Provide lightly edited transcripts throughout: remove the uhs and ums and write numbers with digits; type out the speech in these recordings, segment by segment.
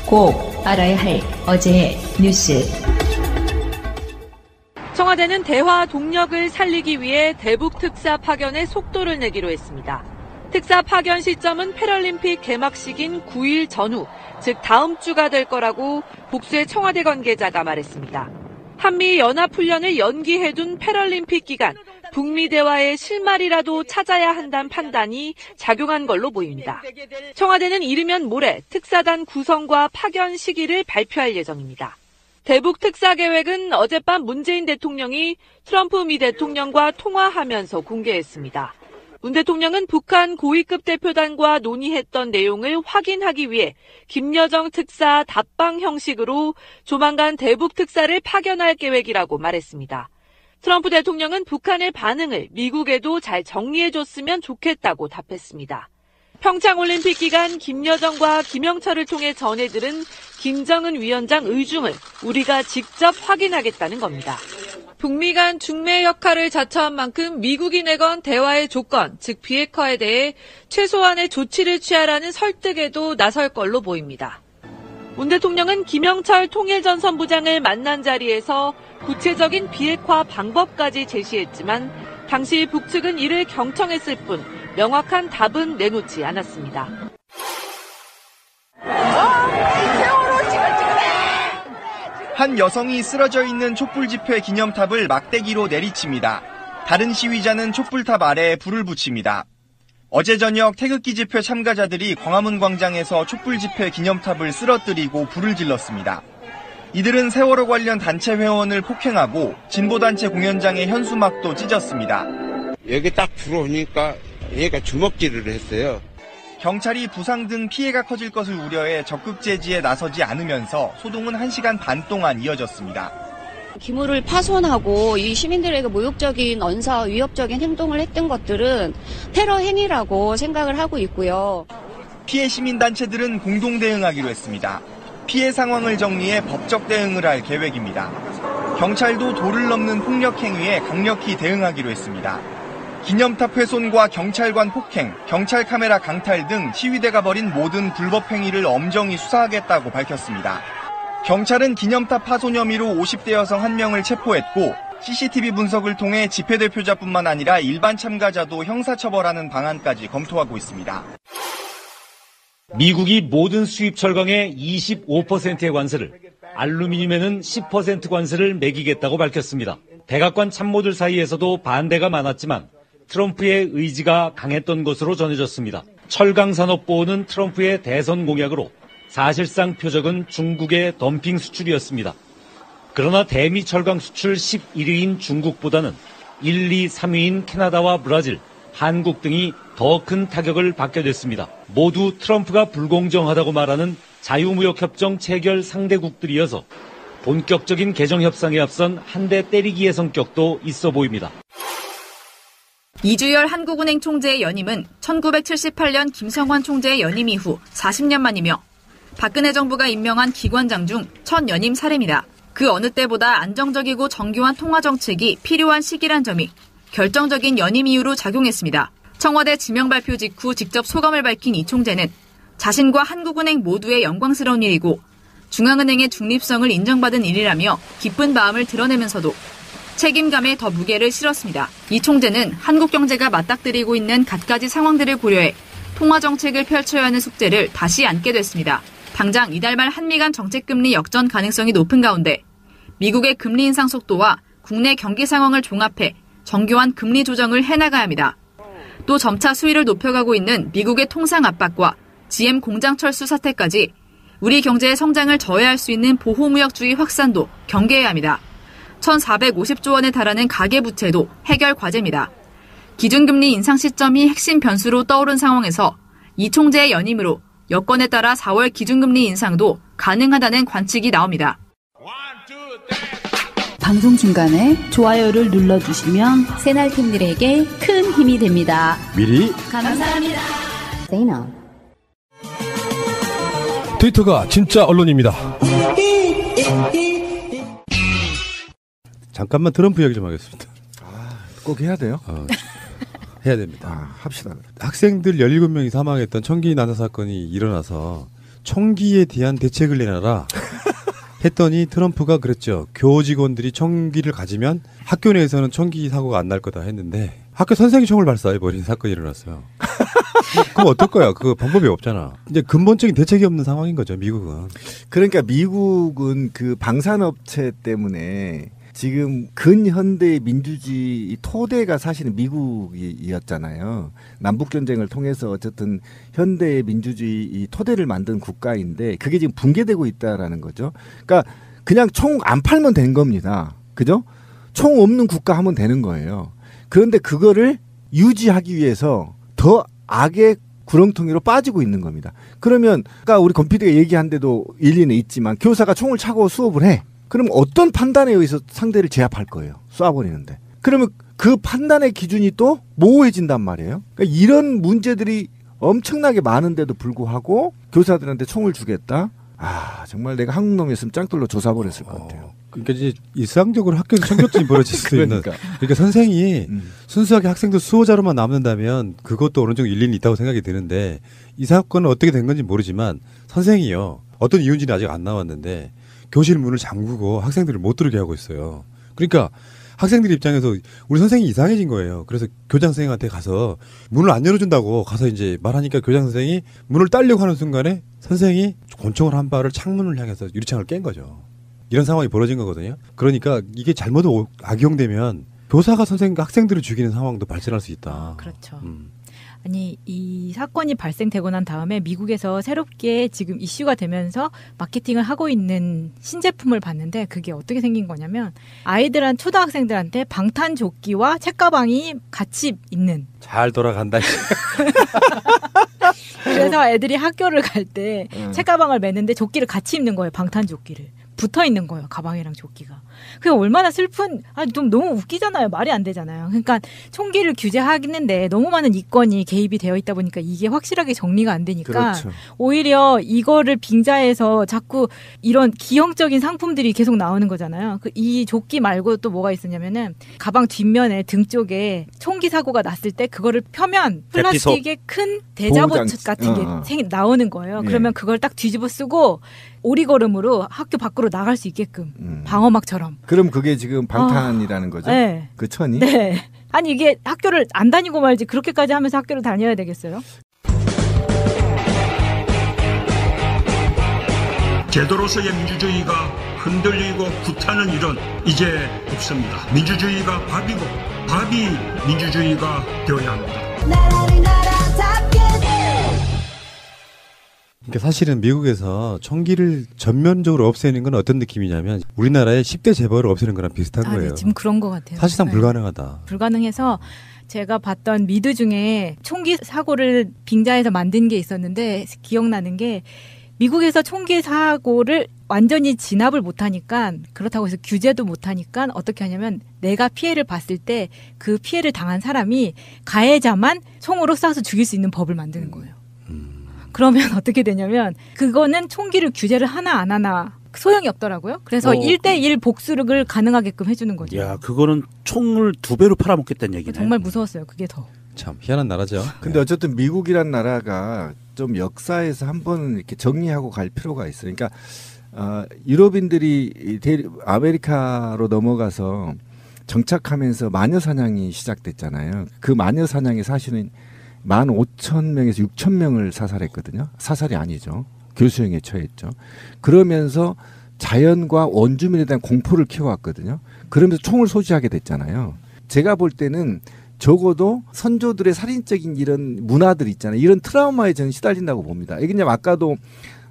꼭 알아야 할 어제의 뉴스. 청와대는 대화 동력을 살리기 위해 대북 특사 파견에 속도를 내기로 했습니다. 특사 파견 시점은 패럴림픽 개막식인 9일 전후, 즉 다음 주가 될 거라고 복수의 청와대 관계자가 말했습니다. 한미 연합훈련을 연기해둔 패럴림픽 기간, 북미 대화의 실마리라도 찾아야 한다는 판단이 작용한 걸로 보입니다. 청와대는 이르면 모레 특사단 구성과 파견 시기를 발표할 예정입니다. 대북 특사 계획은 어젯밤 문재인 대통령이 트럼프 미 대통령과 통화하면서 공개했습니다. 문 대통령은 북한 고위급 대표단과 논의했던 내용을 확인하기 위해 김여정 특사 답방 형식으로 조만간 대북 특사를 파견할 계획이라고 말했습니다. 트럼프 대통령은 북한의 반응을 미국에도 잘 정리해줬으면 좋겠다고 답했습니다. 평창올림픽 기간 김여정과 김영철을 통해 전해들은 김정은 위원장 의중을 우리가 직접 확인하겠다는 겁니다. 북미 간 중매 역할을 자처한 만큼 미국이 내건 대화의 조건, 즉 비핵화에 대해 최소한의 조치를 취하라는 설득에도 나설 걸로 보입니다. 문 대통령은 김영철 통일전선부장을 만난 자리에서 구체적인 비핵화 방법까지 제시했지만 당시 북측은 이를 경청했을 뿐 명확한 답은 내놓지 않았습니다. 한 여성이 쓰러져 있는 촛불 집회 기념탑을 막대기로 내리칩니다. 다른 시위자는 촛불탑 아래에 불을 붙입니다. 어제 저녁 태극기 집회 참가자들이 광화문 광장에서 촛불 집회 기념탑을 쓰러뜨리고 불을 질렀습니다. 이들은 세월호 관련 단체 회원을 폭행하고 진보단체 공연장의 현수막도 찢었습니다. 여기 딱 들어오니까 얘가 주먹질을 했어요. 경찰이 부상 등 피해가 커질 것을 우려해 적극 제지에 나서지 않으면서 소동은 1시간 반 동안 이어졌습니다. 기물을 파손하고 이 시민들에게 모욕적인 언사, 위협적인 행동을 했던 것들은 테러 행위라고 생각을 하고 있고요. 피해 시민단체들은 공동 대응하기로 했습니다. 피해 상황을 정리해 법적 대응을 할 계획입니다. 경찰도 도를 넘는 폭력 행위에 강력히 대응하기로 했습니다. 기념탑 훼손과 경찰관 폭행, 경찰 카메라 강탈 등 시위대가 벌인 모든 불법 행위를 엄정히 수사하겠다고 밝혔습니다. 경찰은 기념탑 파손 혐의로 50대 여성 1명을 체포했고 CCTV 분석을 통해 집회 대표자뿐만 아니라 일반 참가자도 형사처벌하는 방안까지 검토하고 있습니다. 미국이 모든 수입 철강에 25%의 관세를, 알루미늄에는 10% 관세를 매기겠다고 밝혔습니다. 백악관 참모들 사이에서도 반대가 많았지만 트럼프의 의지가 강했던 것으로 전해졌습니다. 철강 산업 보호는 트럼프의 대선 공약으로 사실상 표적은 중국의 덤핑 수출이었습니다. 그러나 대미 철강 수출 11위인 중국보다는 1, 2, 3위인 캐나다와 브라질, 한국 등이 더 큰 타격을 받게 됐습니다. 모두 트럼프가 불공정하다고 말하는 자유무역협정 체결 상대국들이어서 본격적인 개정 협상에 앞선 한 대 때리기의 성격도 있어 보입니다. 이주열 한국은행 총재의 연임은 1978년 김성환 총재의 연임 이후 40년 만이며 박근혜 정부가 임명한 기관장 중 첫 연임 사례입니다. 그 어느 때보다 안정적이고 정교한 통화 정책이 필요한 시기란 점이 결정적인 연임 이유로 작용했습니다. 청와대 지명 발표 직후 직접 소감을 밝힌 이 총재는 자신과 한국은행 모두의 영광스러운 일이고 중앙은행의 중립성을 인정받은 일이라며 기쁜 마음을 드러내면서도 책임감에 더 무게를 실었습니다. 이 총재는 한국 경제가 맞닥뜨리고 있는 갖가지 상황들을 고려해 통화 정책을 펼쳐야 하는 숙제를 다시 안게 됐습니다. 당장 이달 말 한미 간 정책금리 역전 가능성이 높은 가운데 미국의 금리 인상 속도와 국내 경기 상황을 종합해 정교한 금리 조정을 해나가야 합니다. 또 점차 수위를 높여가고 있는 미국의 통상 압박과 GM 공장 철수 사태까지 우리 경제의 성장을 저해할 수 있는 보호무역주의 확산도 경계해야 합니다. 1,450조 원에 달하는 가계부채도 해결 과제입니다. 기준금리 인상 시점이 핵심 변수로 떠오른 상황에서 이 총재의 연임으로 여건에 따라 4월 기준금리 인상도 가능하다는 관측이 나옵니다. 방송 중간에 좋아요를 눌러주시면 새날팀들에게 큰 힘이 됩니다. 미리 감사합니다. 트위터가 진짜 언론입니다. 잠깐만 트럼프 이야기 좀 하겠습니다. 꼭 해야 돼요? 해야 됩니다. 합시다. 학생들 17명이 사망했던 청기 난사 사건이 일어나서 총기에 대한 대책을 내놔라 했더니 트럼프가 그랬죠. 교직원들이 총기를 가지면 학교 내에서는 총기 사고가 안 날 거다 했는데 학교 선생이 총을 발사해버린 사건이 일어났어요. 그럼 어떨 거야? 그 방법이 없잖아. 이제 근본적인 대책이 없는 상황인 거죠, 미국은. 그러니까 미국은 그 방산업체 때문에 지금 근현대의 민주주의 토대가 사실은 미국이었잖아요. 남북전쟁을 통해서 어쨌든 현대의 민주주의 이 토대를 만든 국가인데 그게 지금 붕괴되고 있다라는 거죠. 그러니까 그냥 총 안 팔면 된 겁니다. 그죠? 총 없는 국가 하면 되는 거예요. 그런데 그거를 유지하기 위해서 더 악의 구렁텅이로 빠지고 있는 겁니다. 그러면 아까 우리 권 PD가 얘기한 데도 일리는 있지만 교사가 총을 차고 수업을 해. 그럼 어떤 판단에 의해서 상대를 제압할 거예요. 쏴버리는데. 그러면 그 판단의 기준이 또 모호해진단 말이에요. 그러니까 이런 문제들이 엄청나게 많은데도 불구하고 교사들한테 총을 주겠다? 아, 정말 내가 한국 놈이었으면 짱돌로 조사버렸을 것 같아요. 그러니까 이제 일상적으로 학교에서 청격전이 벌어질 수 있는. 그러니까 선생이 순수하게 학생들 수호자로만 남는다면 그것도 어느 정도 일리는 있다고 생각이 드는데 이 사건은 어떻게 된 건지 모르지만 선생이요. 어떤 이유인지는 아직 안 나왔는데 교실 문을 잠그고 학생들을 못 들게 하고 있어요. 그러니까 학생들 입장에서 우리 선생이 이상해진 거예요. 그래서 교장 선생님한테 가서 문을 안 열어준다고 가서 이제 말하니까 교장 선생이 문을 따려고 하는 순간에 선생이 권총을 한 발을 창문을 향해서 유리창을 깬 거죠. 이런 상황이 벌어진 거거든요. 그러니까 이게 잘못 악용되면 교사가 선생님과 학생들을 죽이는 상황도 발생할 수 있다. 그렇죠. 아니 이 사건이 발생되고 난 다음에 미국에서 새롭게 지금 이슈가 되면서 마케팅을 하고 있는 신제품을 봤는데 그게 어떻게 생긴 거냐면 초등학생들한테 방탄조끼와 책가방이 같이 있는 잘 돌아간다. 그래서 애들이 학교를 갈 때 책가방을 매는데 조끼를 같이 입는 거예요. 방탄조끼를. 붙어 있는 거예요. 가방이랑 조끼가. 그게 얼마나 슬픈, 좀 너무 웃기잖아요. 말이 안 되잖아요. 그러니까 총기를 규제하겠는데 너무 많은 이권이 개입이 되어 있다 보니까 이게 확실하게 정리가 안 되니까 그렇죠. 오히려 이거를 빙자해서 자꾸 이런 기형적인 상품들이 계속 나오는 거잖아요. 이 조끼 말고 또 뭐가 있었냐면은 가방 뒷면에 등 쪽에 총기 사고가 났을 때 그거를 펴면 플라스틱의 큰 대자보 같은 게 나오는 거예요. 그러면 그걸 딱 뒤집어 쓰고 오리걸음으로 학교 밖으로 나갈 수 있게끔 방어막처럼. 그럼 그게 지금 방탄이라는 거죠? 네. 그 천이? 네. 아니 이게 학교를 안 다니고 말지 그렇게까지 하면서 학교를 다녀야 되겠어요? 제도로서의 민주주의가 흔들리고 구타는 일은 이제 없습니다. 민주주의가 밥이고 밥이 민주주의가 되어야 합니다. 그러니까 사실은 미국에서 총기를 전면적으로 없애는 건 어떤 느낌이냐면 우리나라의 10대 재벌을 없애는 거랑 비슷한 거예요. 네, 지금 그런 것 같아요. 사실상 불가능하다. 불가능해서 제가 봤던 미드 중에 총기 사고를 빙자해서 만든 게 있었는데 기억나는 게 미국에서 총기 사고를 완전히 진압을 못하니까 그렇다고 해서 규제도 못하니까 어떻게 하냐면 내가 피해를 봤을 때 그 피해를 당한 사람이 가해자만 총으로 쏴서 죽일 수 있는 법을 만드는 거예요. 그러면 어떻게 되냐면 그거는 총기를 규제를 하나 안 하나 소용이 없더라고요. 그래서 1대1 복수를 가능하게끔 해주는 거죠. 야, 그거는 총을 2배로 팔아먹겠다는 얘기네. 정말 무서웠어요. 그게 더. 참 희한한 나라죠. 근데 어쨌든 미국이란 나라가 좀 역사에서 한번 이렇게 정리하고 갈 필요가 있어요. 그러니까 유럽인들이 아메리카로 넘어가서 정착하면서 마녀 사냥이 시작됐잖아요. 그 마녀 사냥이 사실은 15,000명에서 6,000명을 사살했거든요. 사살이 아니죠. 교수형에 처했죠. 그러면서 자연과 원주민에 대한 공포를 키워왔거든요. 그러면서 총을 소지하게 됐잖아요. 제가 볼 때는 적어도 선조들의 살인적인 이런 문화들 있잖아요. 이런 트라우마에 저는 시달린다고 봅니다. 왜냐면 아까도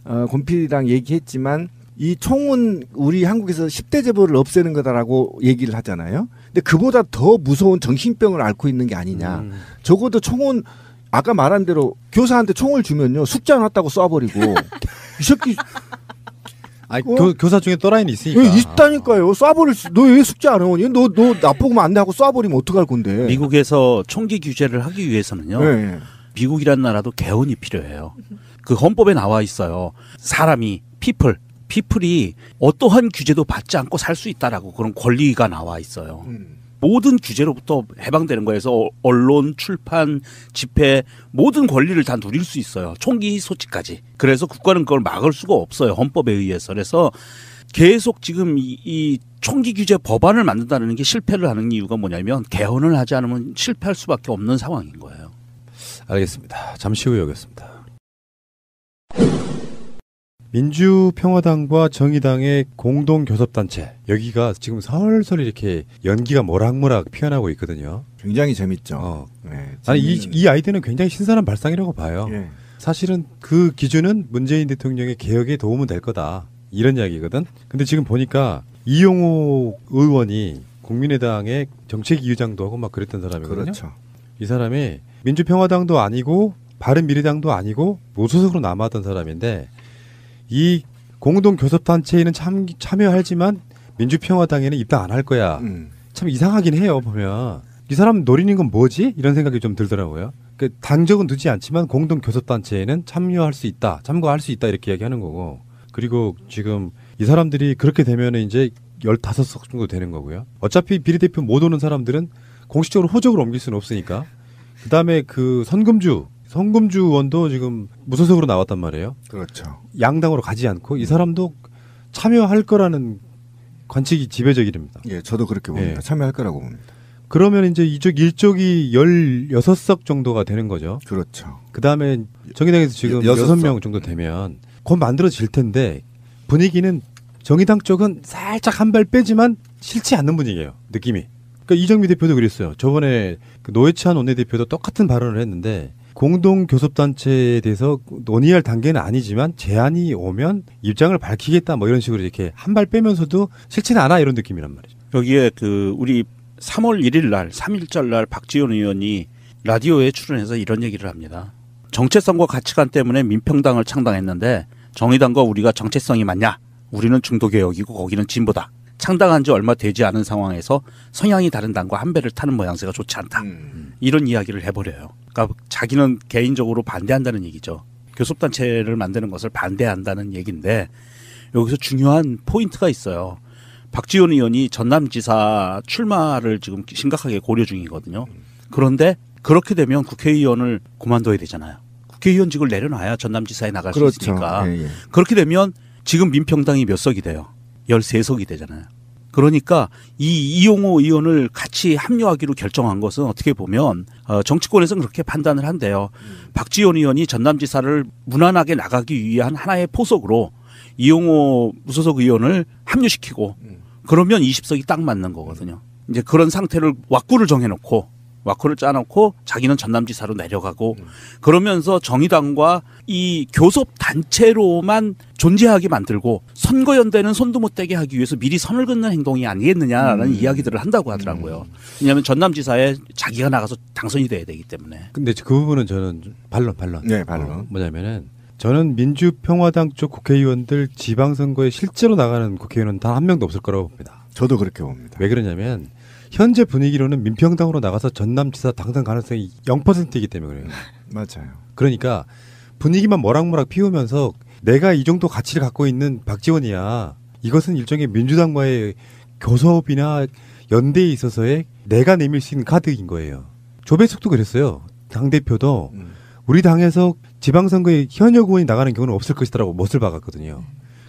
곰필이랑 얘기했지만 이 총은 우리 한국에서 10대 재벌을 없애는 거다라고 얘기를 하잖아요. 근데 그보다 더 무서운 정신병을 앓고 있는 게 아니냐. 적어도 총은 아까 말한 대로 교사한테 총을 주면요. 숙제 안 왔다고 쏴버리고 이 새끼 교사 중에 또라이는 있으니까. 있다니까요. 쏴버릴 수. 너 왜 숙제 안 하니? 너 나쁘면 안 돼 하고 쏴버리면 어떡할 건데. 미국에서 총기 규제를 하기 위해서는요. 네. 미국이라는 나라도 개헌이 필요해요. 그 헌법에 나와 있어요. 사람이 피플이 어떠한 규제도 받지 않고 살 수 있다라고 그런 권리가 나와 있어요. 모든 규제로부터 해방되는 거에서 언론, 출판, 집회 모든 권리를 다 누릴 수 있어요. 총기 소지까지. 그래서 국가는 그걸 막을 수가 없어요. 헌법에 의해서. 그래서 계속 지금 이 총기 규제 법안을 만든다는 게 실패를 하는 이유가 뭐냐면 개헌을 하지 않으면 실패할 수밖에 없는 상황인 거예요. 알겠습니다. 잠시 후에 오겠습니다. 민주평화당과 정의당의 공동교섭단체, 여기가 지금 설설 이렇게 연기가 모락모락 피어나고 있거든요. 굉장히 재밌죠. 네, 아니, 이 아이디어는 굉장히 신선한 발상이라고 봐요. 예. 사실은 그 기준은 문재인 대통령의 개혁에 도움은 될 거다, 이런 이야기거든. 근데 지금 보니까 이용호 의원이 국민의당의 정책위의장도 하고 막 그랬던 사람이거든요. 그렇죠. 이 사람이 민주평화당도 아니고 바른미래당도 아니고 무소속으로 남았던 사람인데, 이 공동교섭단체에는 참여하지만 민주평화당에는 입당 안 할 거야. 참 이상하긴 해요. 보면 이 사람 노리는 건 뭐지? 이런 생각이 좀 들더라고요. 그 당적은 두지 않지만 공동교섭단체에는 참여할 수 있다, 참가할 수 있다, 이렇게 이야기하는 거고. 그리고 지금 이 사람들이 그렇게 되면 이제 15석 정도 되는 거고요. 어차피 비례대표 못 오는 사람들은 공식적으로 호적을 옮길 수는 없으니까. 그다음에 그 선금주 의원도 지금 무소속으로 나왔단 말이에요. 그렇죠. 양당으로 가지 않고 이 사람도 참여할 거라는 관측이 지배적입니다. 예, 저도 그렇게 봅니다. 예. 참여할 거라고 봅니다. 그러면 이제 이쪽 일족이 16석 정도가 되는 거죠. 그렇죠. 그다음에 정의당에서 지금 6명 정도 되면 곧 만들어질 텐데, 분위기는 정의당 쪽은 살짝 한 발 빼지만 싫지 않는 분위기예요. 느낌이. 그러니까 이정미 대표도 그랬어요. 저번에 그 노회찬 원내대표도 똑같은 발언을 했는데, 공동교섭단체에 대해서 논의할 단계는 아니지만 제안이 오면 입장을 밝히겠다, 뭐 이런 식으로 이렇게 한 발 빼면서도 싫지는 않아, 이런 느낌이란 말이죠. 여기에 그 우리 3월 1일 날 3.1절 날 박지원 의원이 라디오에 출연해서 이런 얘기를 합니다. 정체성과 가치관 때문에 민평당을 창당했는데 정의당과 우리가 정체성이 맞냐? 우리는 중도개혁이고 거기는 진보다. 창당한 지 얼마 되지 않은 상황에서 성향이 다른 당과 한 배를 타는 모양새가 좋지 않다. 이런 이야기를 해버려요. 그러니까 자기는 개인적으로 반대한다는 얘기죠. 교섭단체를 만드는 것을 반대한다는 얘기인데, 여기서 중요한 포인트가 있어요. 박지원 의원이 전남지사 출마를 지금 심각하게 고려 중이거든요. 그런데 그렇게 되면 국회의원을 그만둬야 되잖아요. 국회의원직을 내려놔야 전남지사에 나갈 그렇죠. 수 있으니까. 예, 예. 그렇게 되면 지금 민평당이 몇 석이 돼요? 13석이 되잖아요. 그러니까 이 이용호 의원을 같이 합류하기로 결정한 것은 어떻게 보면 정치권에서는 그렇게 판단을 한대요. 박지원 의원이 전남지사를 무난하게 나가기 위한 하나의 포석으로 이용호 무소속 의원을 합류시키고, 그러면 20석이 딱 맞는 거거든요. 이제 그런 상태를 왁구를 정해놓고, 왁구를 짜놓고 자기는 전남지사로 내려가고, 그러면서 정의당과 이 교섭단체로만 존재하게 만들고 선거연대는 손도 못 대게 하기 위해서 미리 선을 긋는 행동이 아니겠느냐라는 이야기들을 한다고 하더라고요. 왜냐하면 전남지사에 자기가 나가서 당선이 돼야 되기 때문에. 근데 그 부분은 저는 반론. 네, 반론. 뭐냐면은, 저는 민주평화당 쪽 국회의원들 지방선거에 실제로 나가는 국회의원은 단 한 명도 없을 거라고 봅니다. 저도 그렇게 봅니다. 왜 그러냐면 현재 분위기로는 민평당으로 나가서 전남지사 당선 가능성이 0%이기 때문에 그래요. 맞아요. 그러니까 분위기만 모락모락 피우면서 내가 이 정도 가치를 갖고 있는 박지원이야, 이것은 일종의 민주당과의 교섭이나 연대에 있어서의 내가 내밀 수 있는 카드인 거예요. 조배숙도 그랬어요. 당대표도 우리 당에서 지방선거에 현역 의원이 나가는 경우는 없을 것이라고 못을 박았거든요.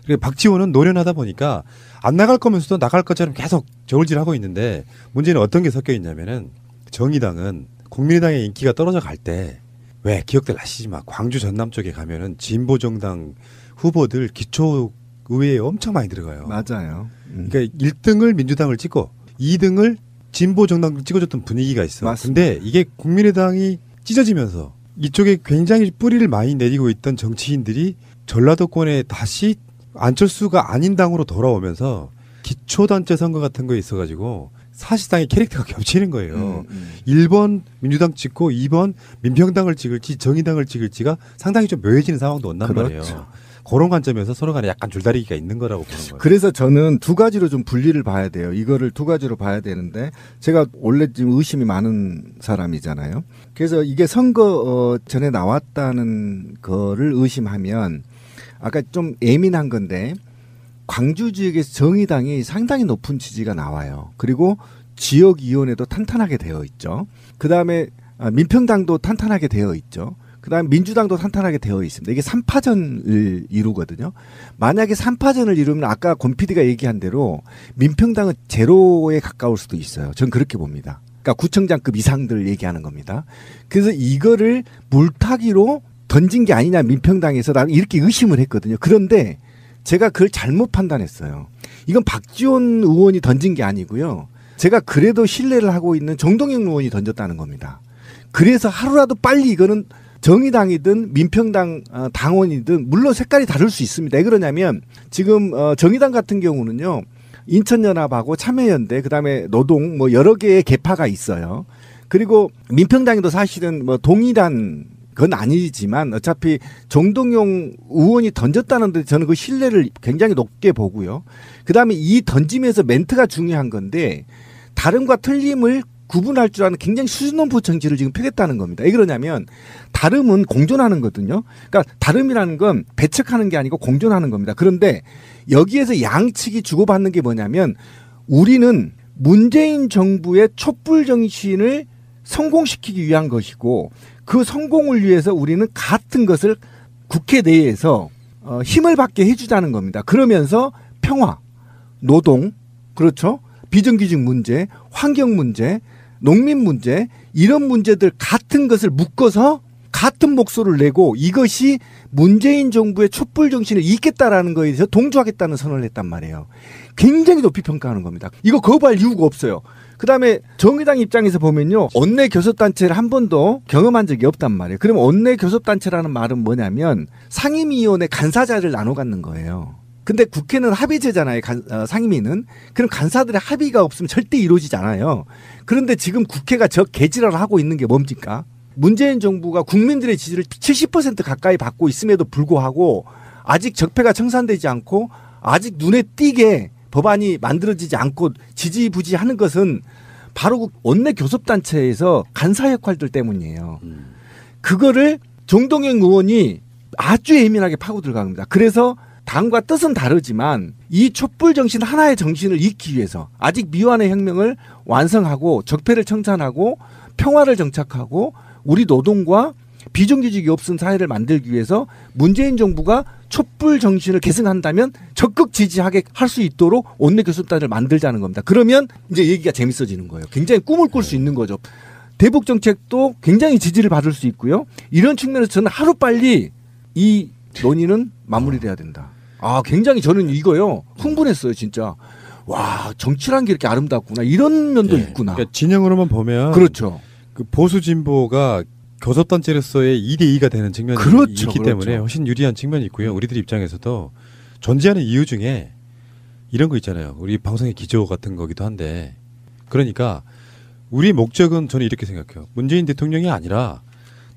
그리고 박지원은 노련하다 보니까 안 나갈 거면서도 나갈 것처럼 계속 저울질하고 있는데, 문제는 어떤 게 섞여 있냐면은, 정의당은 국민의당의 인기가 떨어져 갈 때, 왜 기억들 나시지만 광주 전남 쪽에 가면은 진보정당 후보들 기초의회에 엄청 많이 들어가요. 맞아요. 그러니까 1등을 민주당을 찍고 2등을 진보정당을 찍어줬던 분위기가 있어. 맞습니다. 근데 이게 국민의당이 찢어지면서 이쪽에 굉장히 뿌리를 많이 내리고 있던 정치인들이 전라도권에 다시 안철수가 아닌 당으로 돌아오면서 기초단체 선거 같은 거에 있어가지고 사실상의 캐릭터가 겹치는 거예요. 1번 민주당 찍고 2번 민평당을 찍을지 정의당을 찍을지가 상당히 좀 묘해지는 상황도 온단 그렇죠. 말이에요. 그런 관점에서 서로 간에 약간 줄다리기가 있는 거라고 보는 거예요. 그래서 저는 두 가지로 좀 분리를 봐야 돼요. 이거를 두 가지로 봐야 되는데, 제가 원래 지금 의심이 많은 사람이잖아요. 그래서 이게 선거 전에 나왔다는 거를 의심하면, 아까 좀 예민한 건데, 광주 지역에서 정의당이 상당히 높은 지지가 나와요. 그리고 지역위원회도 탄탄하게 되어 있죠. 그다음에 민평당도 탄탄하게 되어 있죠. 그다음에 민주당도 탄탄하게 되어 있습니다. 이게 3파전을 이루거든요. 만약에 3파전을 이루면 아까 권 PD가 얘기한 대로 민평당은 제로에 가까울 수도 있어요. 전 그렇게 봅니다. 그러니까 구청장급 이상들 얘기하는 겁니다. 그래서 이거를 물타기로 던진 게 아니냐 민평당에서 나는 이렇게 의심을 했거든요. 그런데 제가 그걸 잘못 판단했어요. 이건 박지원 의원이 던진 게 아니고요. 제가 그래도 신뢰를 하고 있는 정동영 의원이 던졌다는 겁니다. 그래서 하루라도 빨리 이거는 정의당이든 민평당 당원이든 물론 색깔이 다를 수 있습니다. 왜 그러냐면 지금 정의당 같은 경우는요. 인천연합하고 참여연대 그다음에 노동 뭐 여러 개의 계파가 있어요. 그리고 민평당에도 사실은 뭐 동일한 건 아니지만 어차피 정동영 의원이 던졌다는데 저는 그 신뢰를 굉장히 높게 보고요. 그다음에 이 던짐에서 멘트가 중요한 건데 다름과 틀림을 구분할 줄 아는 굉장히 수준 높은 정치를 지금 펴겠다는 겁니다. 왜 그러냐면 다름은 공존하는 거거든요. 그러니까 다름이라는 건 배척하는 게 아니고 공존하는 겁니다. 그런데 여기에서 양측이 주고받는 게 뭐냐면 우리는 문재인 정부의 촛불 정신을 성공시키기 위한 것이고 그 성공을 위해서 우리는 같은 것을 국회 내에서 힘을 받게 해주자는 겁니다. 그러면서 평화, 노동, 그렇죠? 비정규직 문제, 환경 문제, 농민 문제 이런 문제들 같은 것을 묶어서 같은 목소리를 내고 이것이 문재인 정부의 촛불 정신을 잇겠다라는 거에 대해서 동조하겠다는 선언을 했단 말이에요. 굉장히 높이 평가하는 겁니다. 이거 거부할 이유가 없어요. 그다음에 정의당 입장에서 보면요. 원내 교섭단체를 한 번도 경험한 적이 없단 말이에요. 그럼 원내 교섭단체라는 말은 뭐냐면 상임위원회 간사자를 나눠 갖는 거예요. 근데 국회는 합의제잖아요. 상임위는. 그럼 간사들의 합의가 없으면 절대 이루어지지 않아요. 그런데 지금 국회가 저 개지랄을 하고 있는 게 뭡니까? 문재인 정부가 국민들의 지지를 70% 가까이 받고 있음에도 불구하고 아직 적폐가 청산되지 않고 아직 눈에 띄게 법안이 만들어지지 않고 지지부지하는 것은 바로 원내 교섭단체에서 간사 역할들 때문이에요. 그거를 정동영 의원이 아주 예민하게 파고 들어갑니다. 그래서 당과 뜻은 다르지만 이 촛불 정신 하나의 정신을 잇기 위해서 아직 미완의 혁명을 완성하고 적폐를 청산하고 평화를 정착하고 우리 노동과 비정규직이 없은 사회를 만들기 위해서 문재인 정부가 촛불 정신을 계승한다면 적극 지지하게 할 수 있도록 원내 교섭단을 만들자는 겁니다. 그러면 이제 얘기가 재밌어지는 거예요. 굉장히 꿈을 꿀 수 있는 거죠. 대북 정책도 굉장히 지지를 받을 수 있고요. 이런 측면에서 저는 하루빨리 이 논의는 마무리돼야 된다. 아, 굉장히 저는 이거요. 흥분했어요, 진짜. 와, 정치란 게 이렇게 아름답구나. 이런 면도 있구나. 그러니까 진영으로만 보면 그렇죠. 그 보수 진보가 교섭단체로서의 2대2가 되는 측면이 있기 때문에 훨씬 유리한 측면이 있고요. 우리들 입장에서도 존재하는 이유 중에 이런 거 있잖아요. 우리 방송의 기조 같은 거기도 한데 그러니까 우리 목적은 저는 이렇게 생각해요. 문재인 대통령이 아니라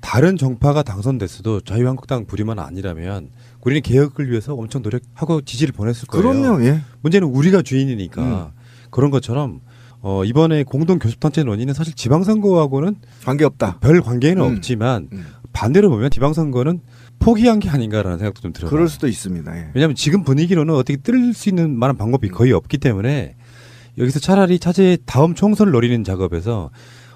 다른 정파가 당선됐어도 자유한국당 부류만 아니라면 우리는 개혁을 위해서 엄청 노력하고 지지를 보냈을 거예요. 그럼요. 예. 문제는 우리가 주인이니까 그런 것처럼 이번에 공동교섭단체 논의는 사실 지방선거하고는 관계없다. 별 관계는 없지만 반대로 보면 지방선거는 포기한 게 아닌가라는 생각도 좀 들어요. 그럴 수도 있습니다. 예. 왜냐하면 지금 분위기로는 어떻게 뜰 수 있는 만한 방법이 거의 없기 때문에 여기서 차라리 차제의 다음 총선을 노리는 작업에서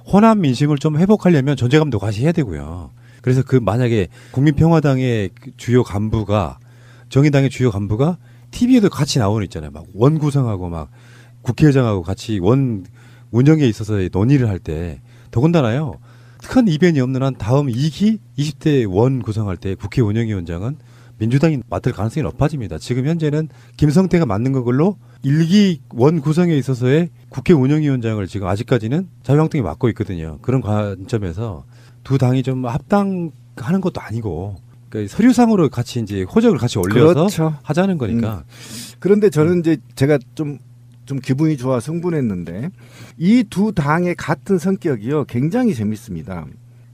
호남 민심을 좀 회복하려면 존재감도 과시해야 되고요. 그래서 그 만약에 국민평화당의 주요 간부가 정의당의 주요 간부가 TV에도 같이 나오는 있잖아요. 막 원 구성하고 막 국회의장하고 같이 원 운영에 있어서 논의를 할 때 더군다나요. 큰 이변이 없는 한 다음 2기 20대 원 구성할 때 국회 운영위원장은 민주당이 맡을 가능성이 높아집니다. 지금 현재는 김성태가 맡는 걸로 1기 원 구성에 있어서의 국회 운영위원장을 지금 아직까지는 자유한국당이 맡고 있거든요. 그런 관점에서 두 당이 좀 합당하는 것도 아니고 그러니까 서류상으로 같이 이제 호적을 같이 올려서 그렇죠. 하자는 거니까. 그런데 저는 이제 제가 좀 기분이 좋아서 흥분했는데 이 두 당의 같은 성격이요 굉장히 재밌습니다.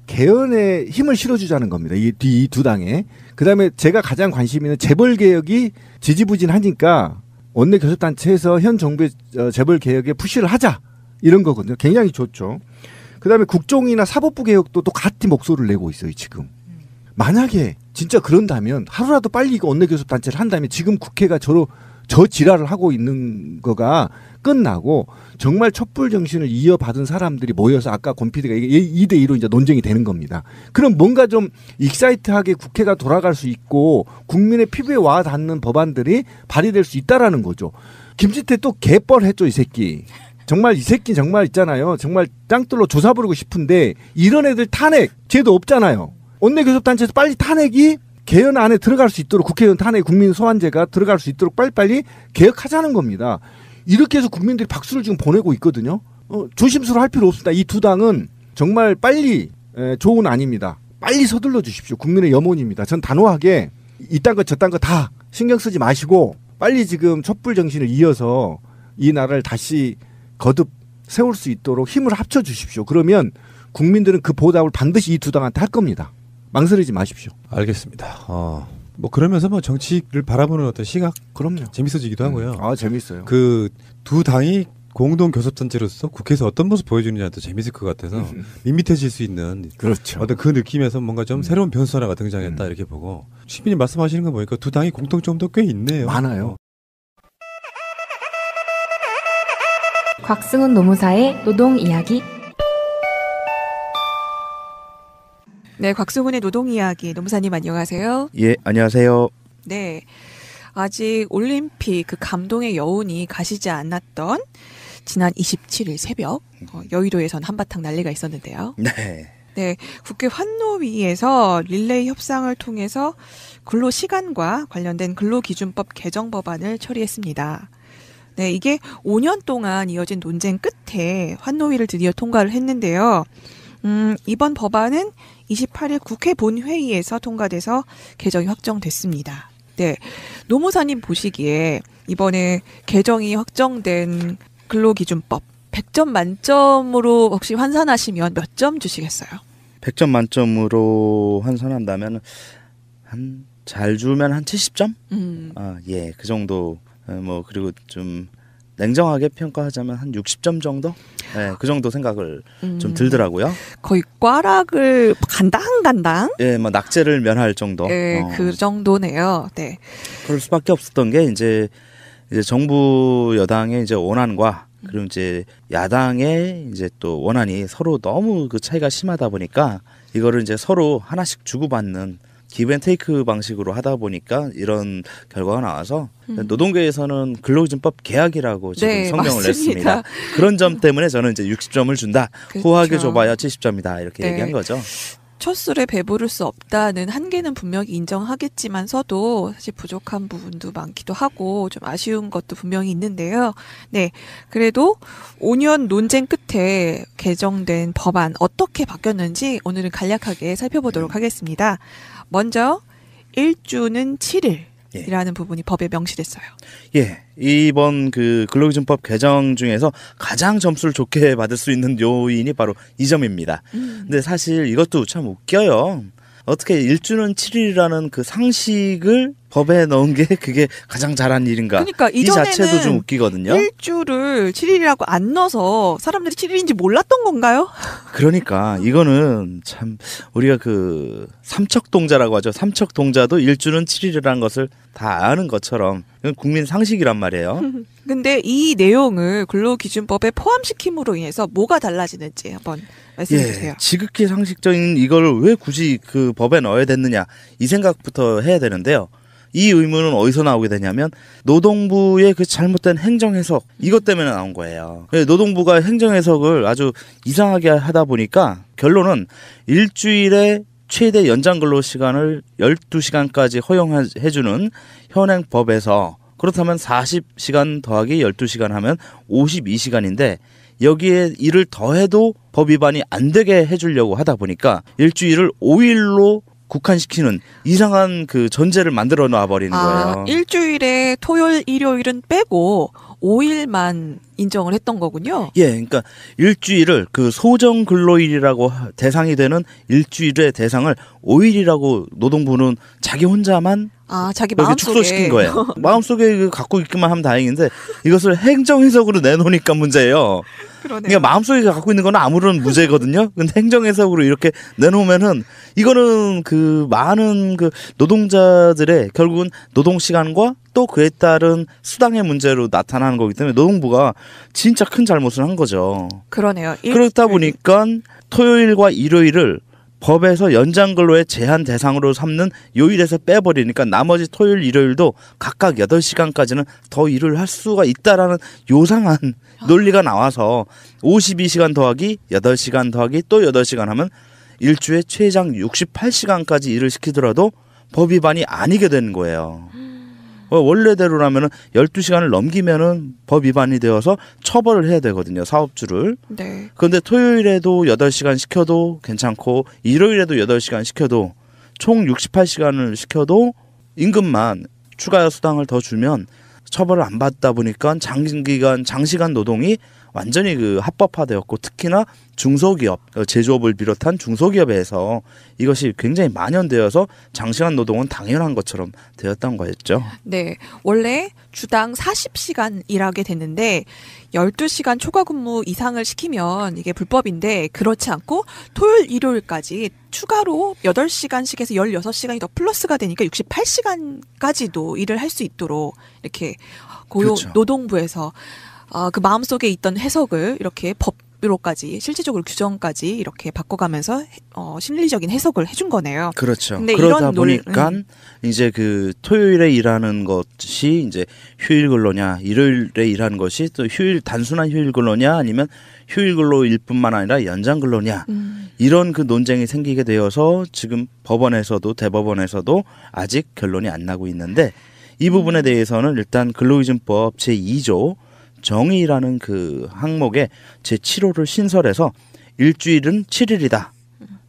개헌에 힘을 실어주자는 겁니다. 이 두 당에. 그다음에 제가 가장 관심 있는 재벌 개혁이 지지부진하니까 원내 교섭단체에서 현 정부의 재벌 개혁에 푸시를 하자 이런 거거든요. 굉장히 좋죠. 그다음에 국정이나 사법부 개혁도 또 같이 목소리를 내고 있어요 지금. 저로 만약에 진짜 그런다면 하루라도 빨리 이거 원내 교섭단체를 한다면 지금 국회가 저 지랄을 하고 있는 거가 끝나고 정말 촛불 정신을 이어받은 사람들이 모여서 아까 권 PD가 2대2로 이제 논쟁이 되는 겁니다. 그럼 뭔가 좀 익사이트하게 국회가 돌아갈 수 있고 국민의 피부에 와 닿는 법안들이 발의될 수 있다라는 거죠. 김진태 또 개뻘했죠, 이 새끼. 정말 이 새끼 정말 있잖아요. 정말 짱돌로 조사 부르고 싶은데 이런 애들 탄핵 제도 없잖아요. 원내교섭단체에서 빨리 탄핵이 개헌 안에 들어갈 수 있도록 국회의원 탄핵 국민 소환제가 들어갈 수 있도록 빨리빨리 개혁하자는 겁니다. 이렇게 해서 국민들이 박수를 지금 보내고 있거든요. 조심스러워 할 필요 없습니다. 이 두 당은 정말 빨리 좋은 안입니다. 빨리 서둘러 주십시오. 국민의 염원입니다. 전 단호하게 이딴 거 저딴 거 다 신경 쓰지 마시고 빨리 지금 촛불 정신을 이어서 이 나라를 다시 거듭 세울 수 있도록 힘을 합쳐 주십시오. 그러면 국민들은 그 보답을 반드시 이 두 당한테 할 겁니다. 망설이지 마십시오. 알겠습니다. 뭐 그러면서 뭐 정치를 바라보는 어떤 시각 그럼요. 재밌어지기도 하고요. 재밌어요. 그 두 당이 공동 교섭단체로서 국회에서 어떤 모습 보여주느냐도 재밌을 것 같아서 밋밋해질 수 있는 그렇죠. 어떤 그 느낌에서 뭔가 좀 새로운 변수 하나가 등장했다 이렇게 보고 시민이 말씀하시는 거 보니까 두 당이 공통점도 꽤 있네요. 많아요. 곽승훈 노무사의 노동 이야기. 네, 곽승훈의 노동 이야기. 노무사님 안녕하세요. 예, 안녕하세요. 네. 아직 올림픽 그 감동의 여운이 가시지 않았던 지난 27일 새벽 여의도에선 한바탕 난리가 있었는데요. 네. 네, 국회 환노위에서 릴레이 협상을 통해서 근로시간과 관련된 근로기준법 개정 법안을 처리했습니다. 네, 이게 5년 동안 이어진 논쟁 끝에 환노위를 드디어 통과를 했는데요. 이번 법안은 28일 국회 본회의에서 통과돼서 개정이 확정됐습니다. 네, 노무사님 보시기에 이번에 개정이 확정된 근로기준법 100점 만점으로 혹시 환산하시면 몇 점 주시겠어요? 100점 만점으로 환산한다면 잘 주면 한 70점? 예, 그 정도. 뭐 그리고 좀 냉정하게 평가하자면 한 60점 정도? 네, 그 정도 생각을 좀 들더라고요. 거의 꽈락을 간당. 예, 뭐 낙제를 면할 정도. 네, 그 정도네요. 네. 그럴 수밖에 없었던 게 이제 정부 여당의 이제 원안과 그리고 이제 야당의 이제 또 원안이 서로 너무 그 차이가 심하다 보니까 이거를 이제 서로 하나씩 주고받는 기브앤테이크 방식으로 하다 보니까 이런 결과가 나와서 노동계에서는 근로기준법 개혁이라고 지금 네, 성명을 맞습니다. 냈습니다. 그런 점 때문에 저는 이제 60점을 준다. 그렇죠. 후하게 줘봐야 70점이다. 이렇게 네. 얘기한 거죠. 첫 술에 배부를 수 없다는 한계는 분명히 인정하겠지만서도 사실 부족한 부분도 많기도 하고 좀 아쉬운 것도 분명히 있는데요. 네, 그래도 5년 논쟁 끝에 개정된 법안 어떻게 바뀌었는지 오늘은 간략하게 살펴보도록 하겠습니다. 먼저 1주는 7일이라는 부분이 법에 명시됐어요. 예, 이번 그 근로기준법 개정 중에서 가장 점수를 좋게 받을 수 있는 요인이 바로 이 점입니다. 근데 사실 이것도 참 웃겨요. 어떻게 1주는 7일이라는 그 상식을 법에 넣은 게 그게 가장 잘한 일인가. 그러니까 이 자체도 좀 웃기거든요. 1주를 7일이라고 안 넣어서 사람들이 7일인지 몰랐던 건가요? 그러니까 이거는 참 우리가 그 삼척동자라고 하죠. 삼척동자도 1주는 7일이라는 것을 다 아는 것처럼 국민 상식이란 말이에요. 근데 이 내용을 근로기준법에 포함시킴으로 인해서 뭐가 달라지는지 한번 말씀해 주세요. 예, 지극히 상식적인 이걸 왜 굳이 그 법에 넣어야 됐느냐 이 생각부터 해야 되는데요. 이 의문은 어디서 나오게 되냐면 노동부의 그 잘못된 행정해석 이것 때문에 나온 거예요. 노동부가 행정해석을 아주 이상하게 하다 보니까 결론은 일주일에 최대 연장 근로시간을 12시간까지 허용해주는 현행 법에서 그렇다면 40시간 더하기 12시간 하면 52시간인데 여기에 일을 더해도 법 위반이 안 되게 해주려고 하다 보니까 일주일을 5일로 국한시키는 이상한 그 전제를 만들어 놔버리는 거예요. 일주일에 토요일, 일요일은 빼고 5일만 인정을 했던 거군요. 예, 그러니까 일주일을 그 소정 근로일이라고 대상이 되는 일주일의 대상을 5일이라고 노동부는 자기 혼자만 자기 이렇게 마음속에 축소시킨 거예요. 마음속에 갖고 있기만 하면 다행인데 이것을 행정해석으로 내놓으니까 문제예요. 그러니까 마음속에 갖고 있는 건 아무런 무죄거든요. 근데 행정해석으로 이렇게 내놓으면은 이거는 그 많은 그 노동자들의 결국은 노동시간과 또 그에 따른 수당의 문제로 나타나는 거기 때문에 노동부가 진짜 큰 잘못을 한 거죠. 그러네요. 그렇다 보니까 토요일과 일요일을 법에서 연장근로의 제한 대상으로 삼는 요일에서 빼버리니까 나머지 토요일, 일요일도 각각 8시간까지는 더 일을 할 수가 있다라는 요상한 논리가 나와서 52시간 더하기 8시간 더하기 또 8시간 하면 일주에 최장 68시간까지 일을 시키더라도 법 위반이 아니게 되는 거예요. 원래대로라면 12시간을 넘기면은 법 위반이 되어서 처벌을 해야 되거든요, 사업주를. 네. 그런데 토요일에도 8시간 시켜도 괜찮고 일요일에도 8시간 시켜도 총 68시간을 시켜도 임금만 추가 수당을 더 주면 처벌을 안 받다 보니까 장시간 노동이 완전히 그 합법화되었고 특히나 중소기업, 제조업을 비롯한 중소기업에서 이것이 굉장히 만연되어서 장시간 노동은 당연한 것처럼 되었던 거였죠. 네. 원래 주당 40시간 일하게 됐는데 12시간 초과 근무 이상을 시키면 이게 불법인데 그렇지 않고 토요일, 일요일까지 추가로 8시간씩에서 16시간이 더 플러스가 되니까 68시간까지도 일을 할 수 있도록 이렇게 그렇죠. 노동부에서 그 마음속에 있던 해석을 이렇게 법으로까지 실질적으로 규정까지 이렇게 바꿔가면서 심리적인 해석을 해준 거네요. 그렇죠. 근데 그러다 이런 보니까 이제 그 토요일에 일하는 것이 이제 휴일 근로냐, 일요일에 일하는 것이 또 단순한 휴일 근로냐, 아니면 휴일 근로일 뿐만 아니라 연장 근로냐, 이런 그 논쟁이 생기게 되어서 지금 법원에서도 대법원에서도 아직 결론이 안 나고 있는데 이 부분에 대해서는 일단 근로기준법 제2조 정의라는 그 항목에 제7호를 신설해서 일주일은 7일이다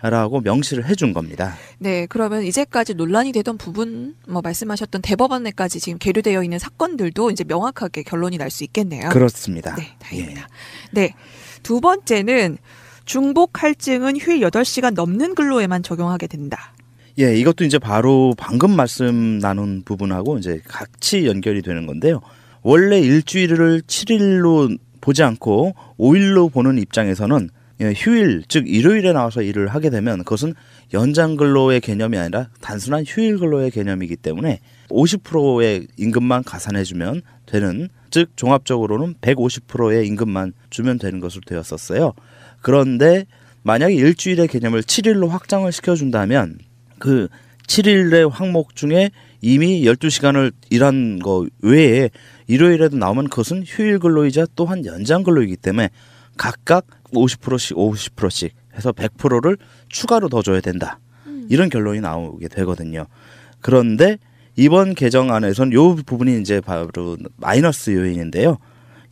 라고 명시를 해준 겁니다. 네, 그러면 이제까지 논란이 되던 부분, 말씀하셨던 대법원에까지 지금 계류되어 있는 사건들도 이제 명확하게 결론이 날 수 있겠네요. 그렇습니다. 네, 다행입니다. 네, 두 번째는 중복 할증은 휴일 8시간 넘는 근로에만 적용하게 된다. 예, 이것도 이제 바로 방금 말씀 나눈 부분하고 이제 같이 연결이 되는 건데요. 원래 일주일을 7일로 보지 않고 5일로 보는 입장에서는 휴일, 즉 일요일에 나와서 일을 하게 되면 그것은 연장 근로의 개념이 아니라 단순한 휴일 근로의 개념이기 때문에 50%의 임금만 가산해주면 되는, 즉 종합적으로는 150%의 임금만 주면 되는 것으로 되었었어요. 그런데 만약에 일주일의 개념을 7일로 확장을 시켜준다면 그 7일의 항목 중에 이미 12시간을 일한 거 외에 일요일에도 나오면 그것은 휴일 근로이자 또한 연장 근로이기 때문에 각각 50%씩 50%씩 해서 100%를 추가로 더 줘야 된다. 이런 결론이 나오게 되거든요. 그런데 이번 개정안에서는 이 부분이 이제 바로 마이너스 요인인데요.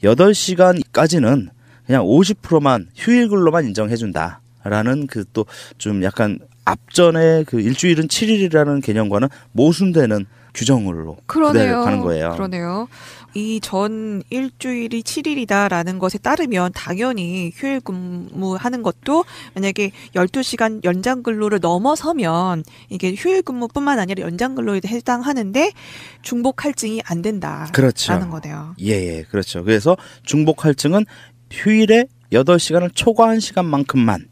8시간까지는 그냥 50%만 휴일 근로만 인정해준다라는 그 또 좀 약간 앞전에 그 일주일은 7일이라는 개념과는 모순되는 규정으로 그대로 가는 거예요. 그러네요. 이 전 일주일이 7일이다라는 것에 따르면 당연히 휴일 근무하는 것도 만약에 12시간 연장 근로를 넘어서면 이게 휴일 근무뿐만 아니라 연장 근로에 해당하는데 중복 할증이 안 된다라는 그렇죠. 거네요. 예, 그렇죠. 그래서 중복 할증은 휴일에 8시간을 초과한 시간만큼만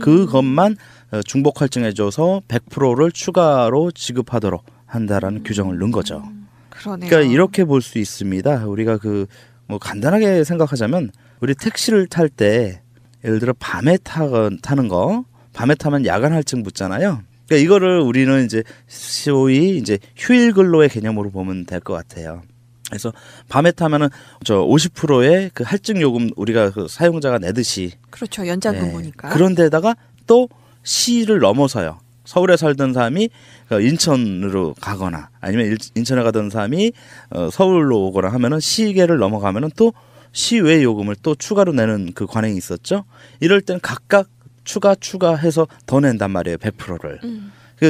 그것만 중복 할증해줘서 100%를 추가로 지급하도록 한다라는 규정을 넣은 거죠. 그러네요. 그러니까 이렇게 볼 수 있습니다. 우리가 간단하게 생각하자면 우리 택시를 탈 때 예를 들어 밤에 타는 거, 밤에 타면 야간 할증 붙잖아요. 그러니까 이거를 우리는 이제 소위 이제 휴일 근로의 개념으로 보면 될 것 같아요. 그래서 밤에 타면은 50%의 그 할증 요금 우리가 그 사용자가 내듯이 그렇죠. 연장 근무니까. 그런데다가 또 시를 넘어서요. 서울에 살던 사람이 인천으로 가거나 아니면 인천에 가던 사람이 서울로 오거나 하면은 시계를 넘어가면은 또 시외 요금을 또 추가로 내는 그 관행이 있었죠. 이럴 땐 각각 추가해서 더 낸단 말이에요. 100%를.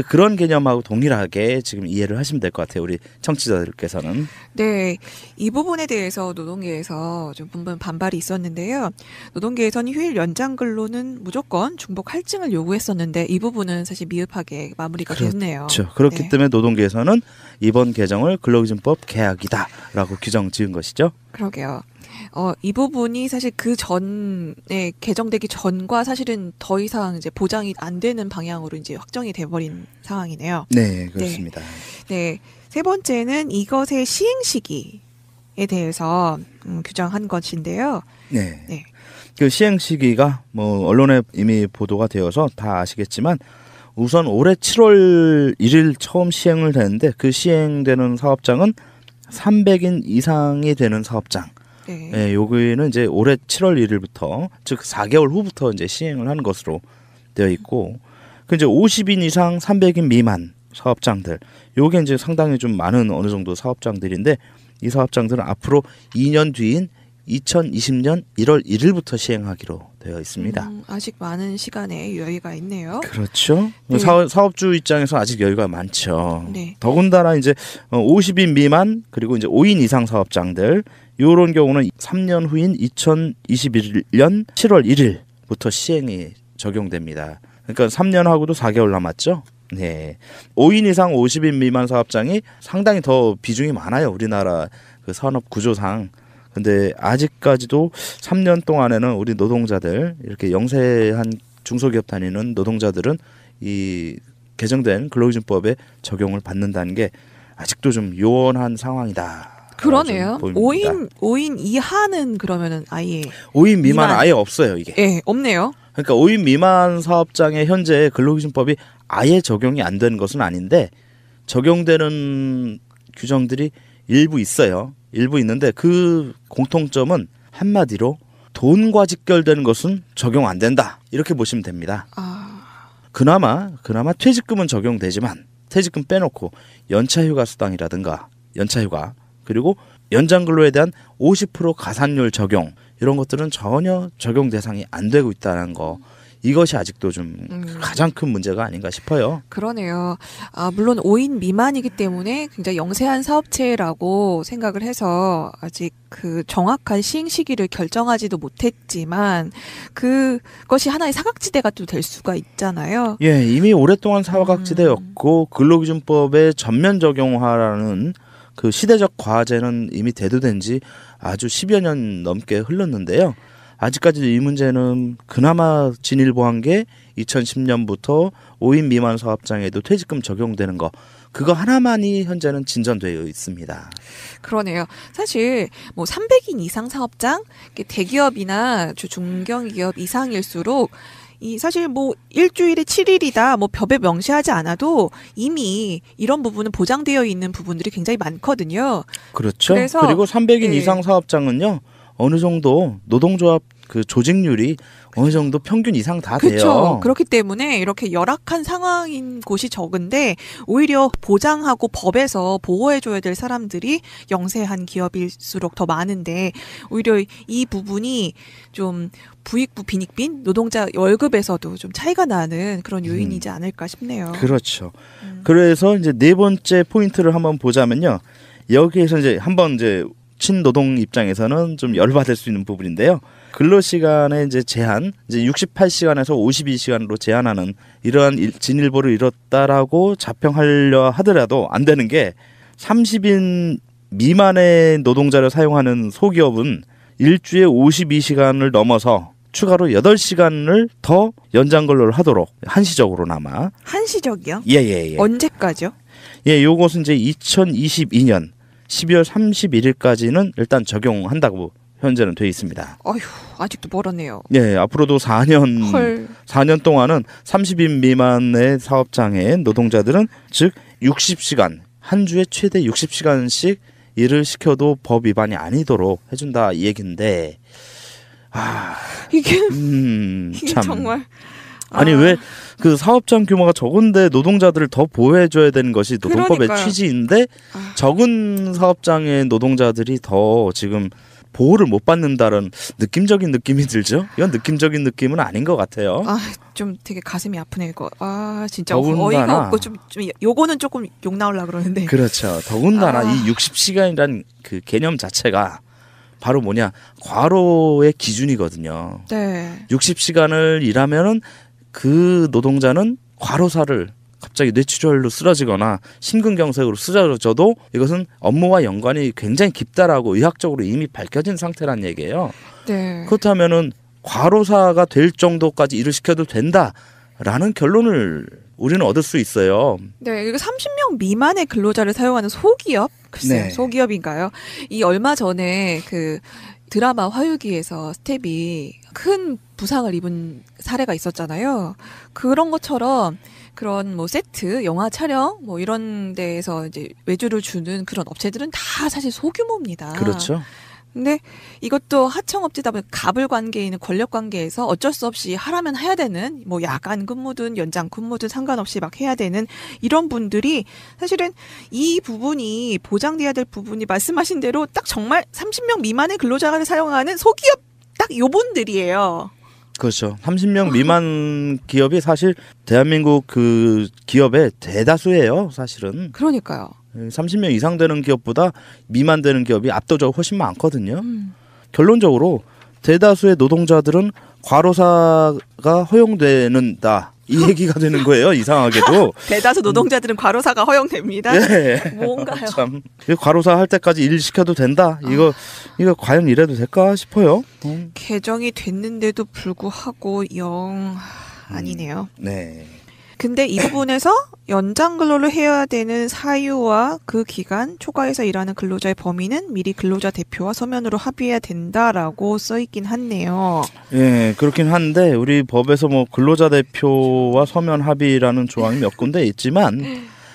그런 개념하고 동일하게 지금 이해를 하시면 될 것 같아요. 우리 청취자들께서는. 네. 이 부분에 대해서 노동계에서 좀 반발이 있었는데요. 노동계에서는 휴일 연장 근로는 무조건 중복 할증을 요구했었는데 이 부분은 사실 미흡하게 마무리가 됐네요. 그렇죠. 그렇기 때문에 노동계에서는 이번 개정을 근로기준법 개약이다라고 규정 지은 것이죠. 그러게요. 이 부분이 사실 그 전에 개정되기 전과 사실은 더 이상 이제 보장이 안 되는 방향으로 이제 확정이 돼버린 상황이네요. 네, 그렇습니다. 네. 세 번째는 이것의 시행 시기에 대해서 규정한 것인데요. 네. 그 시행 시기가 뭐 언론에 이미 보도가 되어서 다 아시겠지만 우선 올해 7월 1일 처음 시행을 되는데 그 시행되는 사업장은 300인 이상이 되는 사업장. 네, 여기는 이제 올해 7월 1일부터 즉 4개월 후부터 이제 시행을 하는 것으로 되어 있고, 그 이제 50인 이상 300인 미만 사업장들, 요게 이제 상당히 좀 많은 어느 정도 사업장들인데 이 사업장들은 앞으로 2년 뒤인 2020년 1월 1일부터 시행하기로 되어 있습니다. 아직 많은 시간에 여유가 있네요. 그렇죠. 네. 사업주 입장에서 아직 여유가 많죠. 네. 더군다나 이제 50인 미만 그리고 이제 5인 이상 사업장들 요런 경우는 3년 후인 2021년 7월 1일부터 시행이 적용됩니다. 그러니까 3년하고도 4개월 남았죠. 네. 5인 이상 50인 미만 사업장이 상당히 더 비중이 많아요. 우리나라 그 산업 구조상. 근데 아직까지도 3년 동안에는 우리 노동자들, 이렇게 영세한 중소기업 다니는 노동자들은 이 개정된 근로기준법에 적용을 받는다는 게 아직도 좀 요원한 상황이다. 그러네요. 5인 이하는 그러면은 아예 5인 미만 아예 없어요, 이게. 예, 없네요. 그러니까 5인 미만 사업장에 현재 근로기준법이 아예 적용이 안 되는 것은 아닌데 적용되는 규정들이 일부 있어요. 일부 있는데 그 공통점은 한마디로 돈과 직결되는 것은 적용 안 된다. 이렇게 보시면 됩니다. 그나마 퇴직금은 적용되지만 퇴직금 빼놓고 연차휴가 수당이라든가 연차휴가 그리고 연장근로에 대한 50% 가산율 적용 이런 것들은 전혀 적용 대상이 안 되고 있다는 거. 이것이 아직도 좀 가장 큰 문제가 아닌가 싶어요. 그러네요. 물론 5인 미만이기 때문에 굉장히 영세한 사업체라고 생각을 해서 아직 그 정확한 시행 시기를 결정하지도 못했지만 그것이 하나의 사각지대가 또 될 수가 있잖아요. 예, 이미 오랫동안 사각지대였고 근로기준법의 전면 적용화라는 그 시대적 과제는 이미 대두된 지 아주 10여 년 넘게 흘렀는데요. 아직까지 이 문제는 그나마 진일보한 게 2010년부터 5인 미만 사업장에도 퇴직금 적용되는 거 그거 하나만이 현재는 진전되어 있습니다. 그러네요. 사실 뭐 300인 이상 사업장 대기업이나 중견기업 이상일수록 이 사실 뭐 일주일에 7일이다 뭐 법에 명시하지 않아도 이미 이런 부분은 보장되어 있는 부분들이 굉장히 많거든요. 그렇죠. 그리고 300인 이상 사업장은요. 어느 정도 노동조합 그 조직률이 어느 정도 평균 이상 다 돼요. 그렇죠. 그렇기 때문에 이렇게 열악한 상황인 곳이 적은데 오히려 보장하고 법에서 보호해줘야 될 사람들이 영세한 기업일수록 더 많은데 오히려 이 부분이 좀 부익부 빈익빈 노동자 월급에서도 좀 차이가 나는 그런 요인이지 않을까 싶네요. 그렇죠. 그래서 이제 네 번째 포인트를 한번 보자면요. 여기에서 이제 한번 이제 친노동 입장에서는 좀 열받을 수 있는 부분인데요. 근로시간의 이제 제한, 이제 68시간에서 52시간으로 제한하는 이러한 진일보를 이뤘다라고 자평하려 하더라도 안 되는 게 30인 미만의 노동자를 사용하는 소기업은 일주에 52시간을 넘어서 추가로 8시간을 더 연장 근로를 하도록 한시적으로나마. 한시적이요? 예. 언제까지요? 예, 요것은 이제 2022년 12월 31일까지는 일단 적용한다고 현재는 돼 있습니다. 어휴, 아직도 멀었네요. 예, 앞으로도 4년 동안은 30인 미만의 사업장의 노동자들은 즉 60시간, 한 주에 최대 60시간씩 일을 시켜도 법 위반이 아니도록 해준다 이 얘기인데 이게 참. 정말 아니 왜 그 사업장 규모가 적은데 노동자들을 더 보호해줘야 되는 것이 노동법의 취지인데 적은 사업장의 노동자들이 더 지금 보호를 못 받는다는 느낌적인 느낌이 들죠? 이건 느낌적인 느낌은 아닌 것 같아요. 좀 되게 가슴이 아프네 이거. 진짜 어이가 없고 좀 요거는 조금 욕 나오려고 그러는데. 그렇죠. 더군다나 이 60시간이라는 그 개념 자체가 바로 뭐냐 과로의 기준이거든요. 네. 60시간을 일하면은 그 노동자는 과로사를 갑자기 뇌출혈로 쓰러지거나 심근경색으로 쓰러져도 이것은 업무와 연관이 굉장히 깊다라고 의학적으로 이미 밝혀진 상태란 얘기예요. 네. 그렇다면은 과로사가 될 정도까지 일을 시켜도 된다. 라는 결론을 우리는 얻을 수 있어요. 네, 그리고 30명 미만의 근로자를 사용하는 소기업, 글쎄요, 네. 소기업인가요? 이 얼마 전에 그 드라마 화유기에서 스텝이 큰 부상을 입은 사례가 있었잖아요. 그런 것처럼 그런 뭐 세트, 영화 촬영 뭐 이런 데에서 이제 외주를 주는 그런 업체들은 다 사실 소규모입니다. 그렇죠. 근데 이것도 하청업체다 보니 갑을 관계에 있는 권력 관계에서 어쩔 수 없이 하라면 해야 되는 뭐 야간 근무든 연장 근무든 상관없이 막 해야 되는 이런 분들이 사실은 이 부분이 보장돼야 될 부분이 말씀하신 대로 딱 정말 30명 미만의 근로자를 사용하는 소기업 딱 요분들이에요. 그렇죠. 30명 미만 기업이 사실 대한민국 그 기업의 대다수예요, 사실은. 그러니까요. 30명 이상 되는 기업보다 미만 되는 기업이 압도적으로 훨씬 많거든요. 결론적으로 대다수의 노동자들은 과로사가 허용되는다. 이 얘기가 되는 거예요. 이상하게도. 대다수 노동자들은 과로사가 허용됩니다. 네. 뭔가요? 참. 과로사 할 때까지 일 시켜도 된다. 이거 과연 이래도 될까 싶어요. 개정이 됐는데도 불구하고 영 아니네요. 네. 근데 이 부분에서 연장 근로를 해야 되는 사유와 그 기간 초과해서 일하는 근로자의 범위는 미리 근로자 대표와 서면으로 합의해야 된다라고 써 있긴 한데요. 예, 그렇긴 한데 우리 법에서 뭐 근로자 대표와 서면 합의라는 조항이 몇 군데 있지만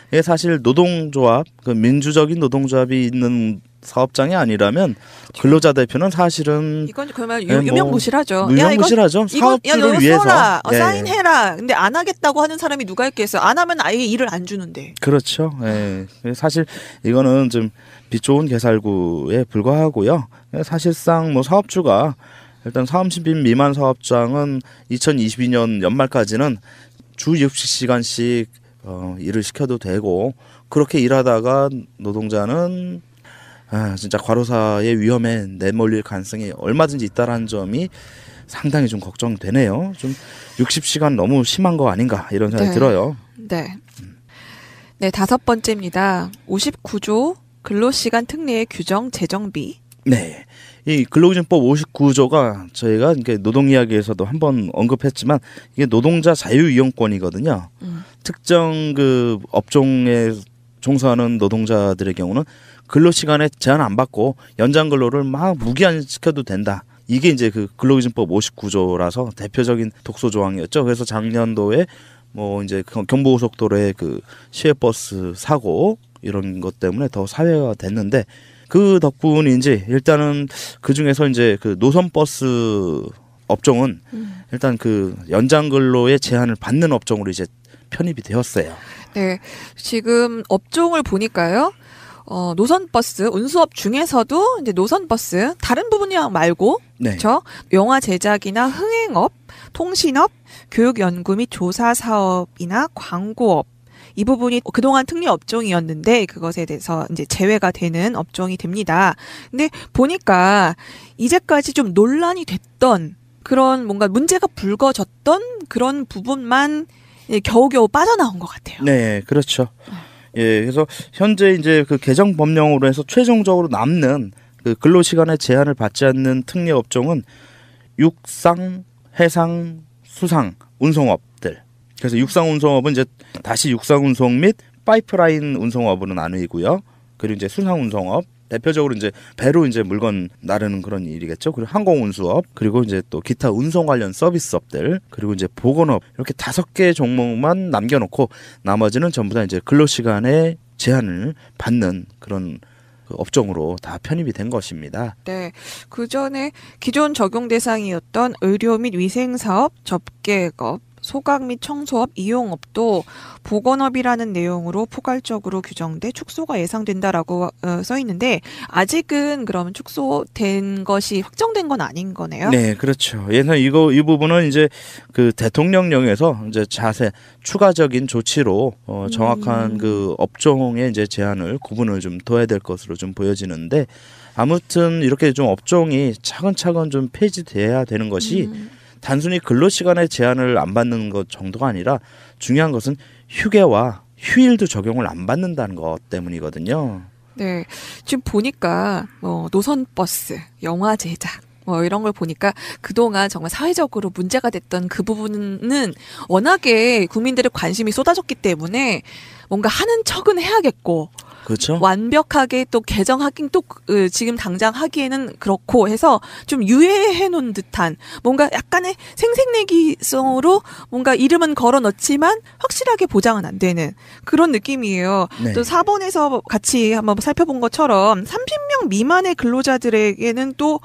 이게 사실 노동조합, 그 민주적인 노동조합이 있는 사업장이 아니라면 근로자 대표는 사실은 이건 그러면 유명무실하죠. 유명무실하죠. 사업주를 위해서 써라, 사인해라. 근데 안 하겠다고 하는 사람이 누가 있겠어요? 안 하면 아예 일을 안 주는데. 그렇죠. 예. 사실 이거는 좀 빛 좋은 개살구에 불과하고요. 사실상 뭐 사업주가 일단 30인 미만 사업장은 2022년 연말까지는 주 60시간씩 일을 시켜도 되고 그렇게 일하다가 노동자는 진짜 과로사의 위험에 내몰릴 가능성이 얼마든지 있다라는 점이 상당히 좀 걱정되네요. 좀 60시간 너무 심한 거 아닌가 이런 생각이 들어요. 네. 네, 5번째입니다. 59조 근로시간 특례의 규정 재정비. 네. 이 근로기준법 59조가 저희가 이렇게 노동 이야기에서도 한번 언급했지만 이게 노동자 자유이용권이거든요. 특정 그 업종에 종사하는 노동자들의 경우는 근로시간에 제한 안 받고 연장 근로를 막 무기한시켜도 된다. 이게 이제 그 근로기준법 59조라서 대표적인 독소 조항이었죠. 그래서 작년도에 뭐 이제 경부고속도로의 그 시외버스 사고 이런 것 때문에 더 사회가 됐는데 그 덕분인지 일단은 그 중에서 이제 그 노선버스 업종은 일단 그 연장 근로의 제한을 받는 업종으로 이제 편입이 되었어요. 네. 지금 업종을 보니까요. 노선버스 운수업 중에서도 이제 노선버스 다른 부분이 말고 네. 그렇죠? 영화 제작이나 흥행업, 통신업, 교육연구 및 조사 사업이나 광고업 이 부분이 그동안 특례 업종이었는데 그것에 대해서 이제 제외가 되는 업종이 됩니다. 근데 보니까 이제까지 좀 논란이 됐던 그런 뭔가 문제가 불거졌던 그런 부분만 겨우겨우 빠져나온 것 같아요. 네, 그렇죠. 예, 그래서 현재 이제 그 개정 법령으로 해서 최종적으로 남는 그 근로 시간의 제한을 받지 않는 특례 업종은 육상, 해상, 수상, 운송업들. 그래서 육상 운송업은 이제 다시 육상 운송 및 파이프라인 운송업으로 나누이고요. 그리고 이제 수상 운송업, 대표적으로 이제 배로 이제 물건 나르는 그런 일이겠죠. 그리고 항공 운수업, 그리고 이제 또 기타 운송 관련 서비스업들, 그리고 이제 보건업 이렇게 5개 종목만 남겨놓고 나머지는 전부 다 이제 근로 시간에 제한을 받는 그런 그 업종으로 다 편입이 된 것입니다. 네, 그 전에 기존 적용 대상이었던 의료 및 위생사업, 접객업, 소각 및 청소업, 이용업도 보건업이라는 내용으로 포괄적으로 규정돼 축소가 예상된다라고 써 있는데 아직은 그러면 축소된 것이 확정된 건 아닌 거네요. 네, 그렇죠. 그래서 이 부분은 이제 그 대통령령에서 이제 자세 추가적인 조치로 정확한 그 업종의 이제 제한을 구분을 좀 둬야 될 것으로 좀 보여지는데 아무튼 이렇게 좀 업종이 차근차근 좀 폐지돼야 되는 것이 단순히 근로시간의 제한을 안 받는 것 정도가 아니라 중요한 것은 휴게와 휴일도 적용을 안 받는다는 것 때문이거든요. 네, 지금 보니까 노선버스, 영화 제작, 뭐 이런 걸 보니까 그동안 정말 사회적으로 문제가 됐던 그 부분은 워낙에 국민들의 관심이 쏟아졌기 때문에 뭔가 하는 척은 해야겠고 그렇죠. 완벽하게 또 개정하긴 또 지금 당장 하기에는 그렇고 해서 좀 유예해 놓은 듯한 뭔가 약간의 생색내기성으로 뭔가 이름은 걸어 넣지만 확실하게 보장은 안 되는 그런 느낌이에요. 네. 또 4번에서 같이 한번 살펴본 것처럼 30명 미만의 근로자들에게는 또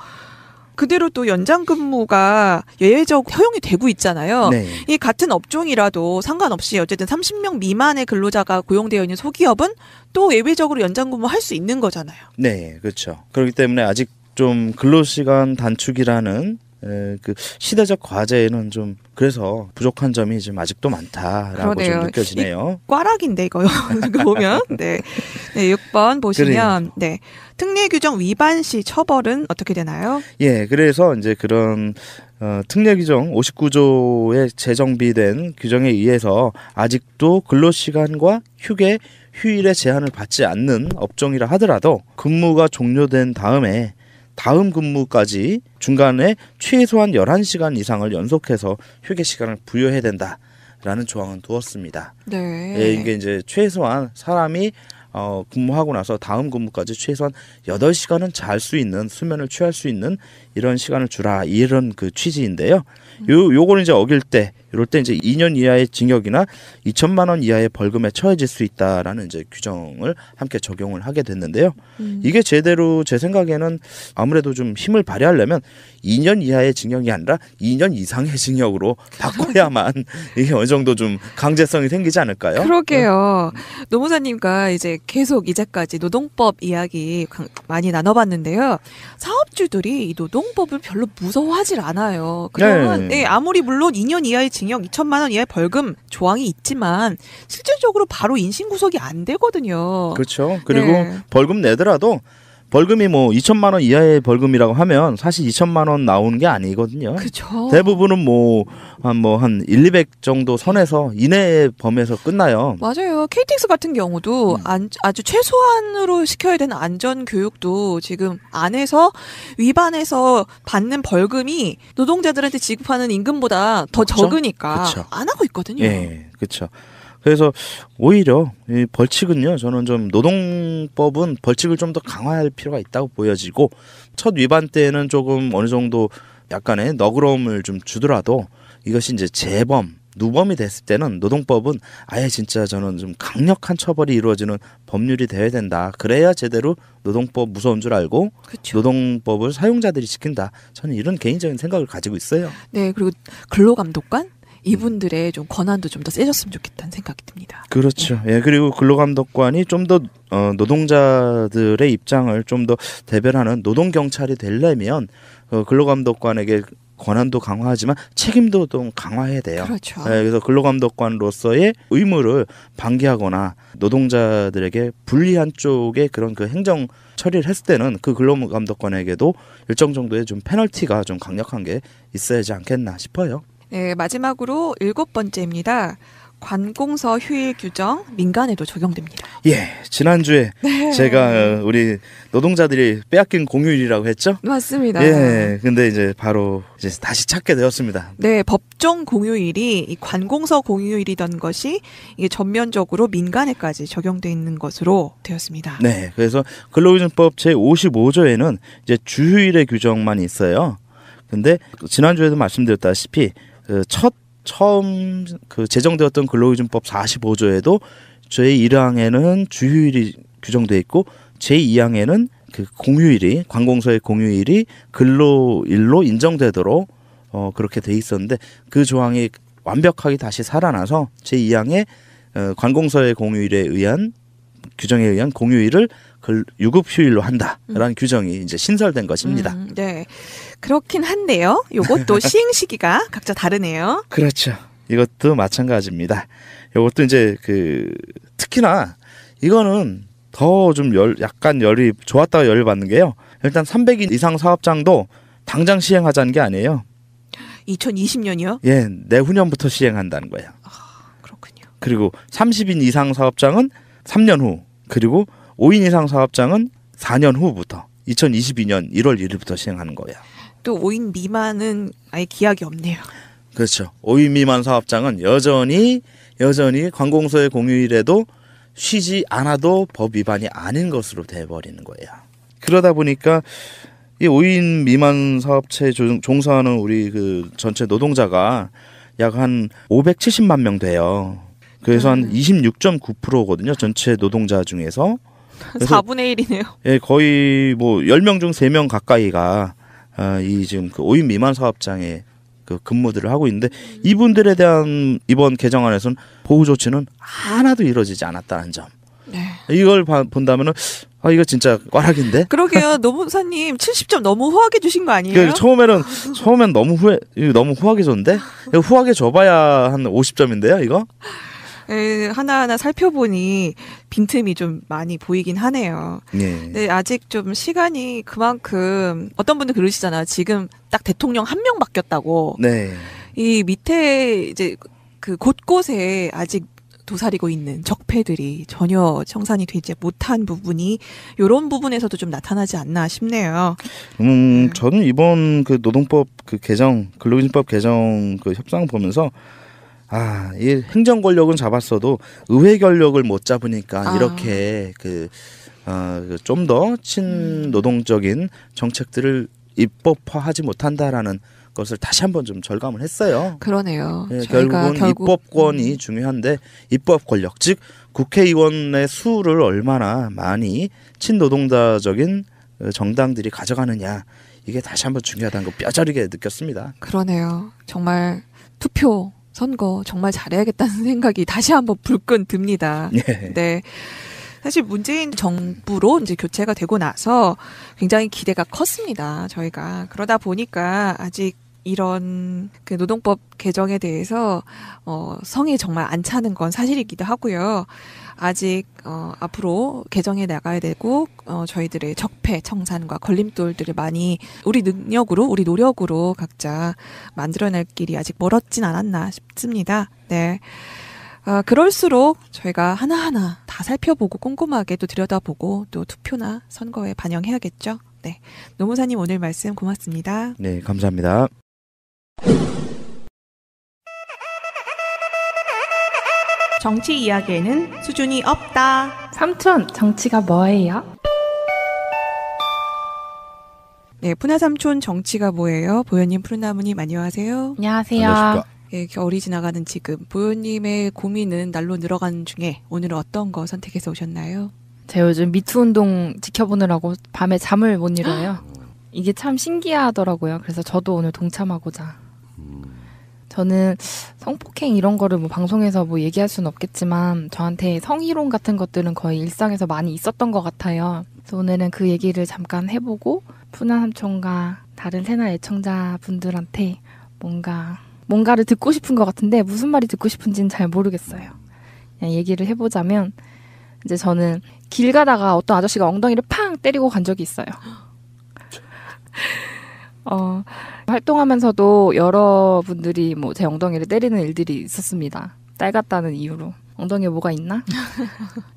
그대로 또 연장 근무가 예외적 허용이 되고 있잖아요. 네. 이 같은 업종이라도 상관없이 어쨌든 30명 미만의 근로자가 고용되어 있는 소기업은 또 예외적으로 연장 근무할 수 있는 거잖아요. 네, 그렇죠. 그렇기 때문에 아직 좀 근로시간 단축이라는 그 시대적 과제에는 좀 그래서 부족한 점이 좀 아직도 많다라고 그러네요. 좀 느껴지네요. 꽈락인데 이거 보면 네. 네, 6번 보시면 네. 특례 규정 위반 시 처벌은 어떻게 되나요? 예, 그래서 이제 그런 특례 규정 59조에 재정비된 규정에 의해서 아직도 근로시간과 휴게, 휴일의 제한을 받지 않는 업종이라 하더라도 근무가 종료된 다음에 다음 근무까지 중간에 최소한 11시간 이상을 연속해서 휴게 시간을 부여해야 된다라는 조항은 두었습니다. 네. 예, 이게 이제 최소한 사람이 근무하고 나서 다음 근무까지 최소한 8시간은 잘 수 있는 수면을 취할 수 있는 이런 시간을 주라 이런 그 취지인데요. 요거는 이제 어길 때 이럴 때 이제 2년 이하의 징역이나 2천만 원 이하의 벌금에 처해질 수 있다라는 이제 규정을 함께 적용을 하게 됐는데요. 이게 제대로 제 생각에는 아무래도 좀 힘을 발휘하려면 2년 이하의 징역이 아니라 2년 이상의 징역으로 바꿔야만 이게 어느 정도 좀 강제성이 생기지 않을까요? 그러게요. 노무사님과 이제 계속 이제까지 노동법 이야기 많이 나눠봤는데요. 사업주들이 이 노동법을 별로 무서워하질 않아요. 그러면 네, 아무리 물론 2년 이하의 징역, 2천만 원 이하의 벌금 조항이 있지만 실질적으로 바로 인신구속이 안 되거든요. 그렇죠. 그리고 벌금 내더라도 벌금이 뭐 2천만 원 이하의 벌금이라고 하면 사실 2천만 원 나오는 게 아니거든요. 그렇죠. 대부분은 한 1, 200 정도 선에서 이내의 범위에서 끝나요. 맞아요. KTX 같은 경우도 아주 최소한으로 시켜야 되는 안전교육도 지금 안에서 위반해서 받는 벌금이 노동자들한테 지급하는 임금보다 더 그렇죠? 적으니까 그렇죠. 안 하고 있거든요. 예, 그렇죠. 그래서 오히려 이 벌칙은요, 저는 좀 노동법은 벌칙을 좀 더 강화할 필요가 있다고 보여지고 첫 위반 때는 조금 어느 정도 약간의 너그러움을 좀 주더라도 이것이 이제 재범, 누범이 됐을 때는 노동법은 아예 진짜 저는 좀 강력한 처벌이 이루어지는 법률이 돼야 된다. 그래야 제대로 노동법 무서운 줄 알고 그쵸. 노동법을 사용자들이 지킨다. 저는 이런 개인적인 생각을 가지고 있어요. 네, 그리고 근로감독관? 이분들의 좀 권한도 좀 더 세졌으면 좋겠다는 생각이 듭니다. 그렇죠. 예, 그리고 근로감독관이 좀 더 노동자들의 입장을 좀 더 대변하는 노동경찰이 되려면 근로감독관에게 권한도 강화하지만 책임도 좀 강화해야 돼요. 그렇죠. 예, 그래서 근로감독관으로서의 의무를 방기하거나 노동자들에게 불리한 쪽의 그런 그 행정 처리를 했을 때는 그 근로감독관에게도 일정 정도의 좀 페널티가 좀 강력한 게 있어야지 않겠나 싶어요. 네, 마지막으로 7번째입니다. 관공서 휴일 규정 민간에도 적용됩니다. 예, 지난주에 제가 우리 노동자들이 빼앗긴 공휴일이라고 했죠? 맞습니다. 예, 근데 이제 바로 이제 다시 찾게 되었습니다. 네, 법정 공휴일이 이 관공서 공휴일이던 것이 이게 전면적으로 민간에까지 적용돼 있는 것으로 되었습니다. 네, 그래서 근로기준법 제55조에는 이제 주휴일의 규정만 있어요. 근데 지난주에도 말씀드렸다시피 처음 제정되었던 근로기준법 45조에도 제1항에는 주휴일이 규정돼 있고 제2항에는 그 공휴일이 관공서의 공휴일이 근로일로 인정되도록 그렇게 돼 있었는데 그 조항이 완벽하게 다시 살아나서 제2항에 관공서의 공휴일에 의한 규정에 의한 공휴일을 유급 휴일로 한다라는 규정이 이제 신설된 것입니다. 네, 그렇긴 한데요. 이것도 시행 시기가 각자 다르네요. 그렇죠. 이것도 마찬가지입니다. 이것도 이제 특히나 이거는 더 좀 약간 열이 좋았다가 열을 받는 게요. 일단 300인 이상 사업장도 당장 시행하자는 게 아니에요. 2020년이요? 예, 내후년부터 시행한다는 거예요. 그렇군요. 그리고 30인 이상 사업장은 3년 후, 그리고 5인 이상 사업장은 4년 후부터 2022년 1월 1일부터 시행하는 거예요. 아직도 5인 미만은 아예 기약이 없네요. 그렇죠. 5인 미만 사업장은 여전히 관공서의 공휴일에도 쉬지 않아도 법 위반이 아닌 것으로 돼버리는 거예요. 그러다 보니까 이 5인 미만 사업체에 종사하는 우리 그 전체 노동자가 약 한 570만 명 돼요. 그래서 한 26.9%거든요. 전체 노동자 중에서. 4분의 1이네요. 예, 거의 뭐 10명 중 3명 가까이가 이 지금 그 5인 미만 사업장에 그 근무들을 하고 있는데 이분들에 대한 이번 개정안에서는 보호 조치는 하나도 이루어지지 않았다는 점. 네. 이걸 본다면은 이거 진짜 꽈락인데? 그러게요. 노무사님 70점 너무 후하게 주신 거 아니에요? 처음엔 너무 후하게 줬는데 후하게 줘봐야 한 50점인데요, 이거? 하나하나 살펴보니 빈틈이 좀 많이 보이긴 하네요. 네. 네, 아직 좀 시간이 그만큼 어떤 분들 그러시잖아요. 지금 딱 대통령 한 명 바뀌었다고. 네. 이 밑에 이제 그 곳곳에 아직 도사리고 있는 적폐들이 전혀 청산이 되지 못한 부분이 이런 부분에서도 좀 나타나지 않나 싶네요. 저는 이번 그 노동법 그 개정, 근로기준법 개정 그 협상 보면서 이 행정 권력은 잡았어도 의회 권력을 못 잡으니까 이렇게 좀 더 친노동적인 정책들을 입법화하지 못한다라는 것을 다시 한번 좀 절감을 했어요. 그러네요. 예, 결국은 입법권이 중요한데 입법 권력, 즉 국회의원의 수를 얼마나 많이 친노동자적인 정당들이 가져가느냐, 이게 다시 한번 중요하다는 거 뼈저리게 느꼈습니다. 그러네요. 정말 투표 선거 정말 잘해야겠다는 생각이 다시 한번 불끈 듭니다. 네. 사실 문재인 정부로 이제 교체가 되고 나서 굉장히 기대가 컸습니다. 저희가. 그러다 보니까 아직 이런 그 노동법 개정에 대해서 성이 정말 안 차는 건 사실이기도 하고요. 아직 앞으로 개정해 나가야 되고 저희들의 적폐 청산과 걸림돌들을 많이 우리 능력으로, 우리 노력으로 각자 만들어낼 길이 아직 멀었진 않았나 싶습니다. 네. 그럴수록 저희가 하나하나 다 살펴보고 꼼꼼하게 또 들여다보고 또 투표나 선거에 반영해야겠죠. 네. 노무사님 오늘 말씀 고맙습니다. 네, 감사합니다. 정치 이야기에는 수준이 없다. 삼촌, 정치가 뭐예요? 네, 푸나삼촌 정치가 뭐예요? 보현님, 푸르나무님 안녕하세요. 안녕하세요. 네, 겨울이 지나가는 지금 보현님의 고민은 날로 늘어가는 중에 오늘은 어떤 거 선택해서 오셨나요? 제가 요즘 미투 운동 지켜보느라고 밤에 잠을 못 이뤄요. 이게 참 신기하더라고요. 그래서 저도 오늘 동참하고자. 저는 성폭행 이런 거를 뭐 방송에서 뭐 얘기할 수는 없겠지만 저한테 성희롱 같은 것들은 거의 일상에서 많이 있었던 것 같아요. 그래서 오늘은 그 얘기를 잠깐 해보고 푸나삼촌과 다른 새날 애청자분들한테 뭔가를 듣고 싶은 것 같은데 무슨 말이 듣고 싶은지는 잘 모르겠어요. 그냥 얘기를 해보자면 이제 저는 길 가다가 어떤 아저씨가 엉덩이를 팡 때리고 간 적이 있어요. 활동하면서도 여러분들이 뭐 제 엉덩이를 때리는 일들이 있었습니다. 딸 같다는 이유로. 엉덩이에 뭐가 있나?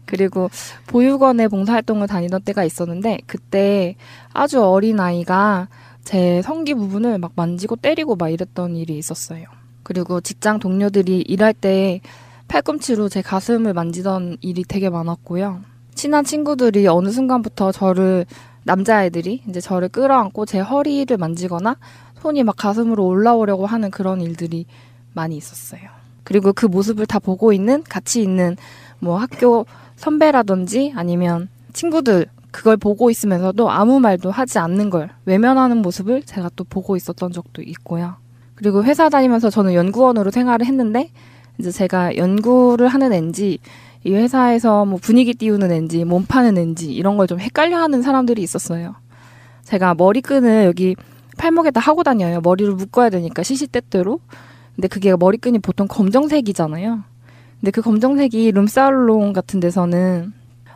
그리고 보육원에 봉사활동을 다니던 때가 있었는데 그때 아주 어린 아이가 제 성기 부분을 막 만지고 때리고 막 이랬던 일이 있었어요. 그리고 직장 동료들이 일할 때 팔꿈치로 제 가슴을 만지던 일이 되게 많았고요. 친한 친구들이 어느 순간부터 남자애들이 이제 저를 끌어안고 제 허리를 만지거나 손이 막 가슴으로 올라오려고 하는 그런 일들이 많이 있었어요. 그리고 그 모습을 다 보고 같이 있는 뭐 학교 선배라든지 아니면 친구들 그걸 보고 있으면서도 아무 말도 하지 않는 걸 외면하는 모습을 제가 또 보고 있었던 적도 있고요. 그리고 회사 다니면서 저는 연구원으로 생활을 했는데 이제 제가 연구를 하는 앤지 이 회사에서 뭐 분위기 띄우는 앤지 몸 파는 앤지 이런 걸 좀 헷갈려하는 사람들이 있었어요. 제가 머리끈을 여기 팔목에다 하고 다녀요. 머리를 묶어야 되니까 시시때때로. 근데 그게 머리끈이 보통 검정색이잖아요. 근데 그 검정색이 룸살롱 같은 데서는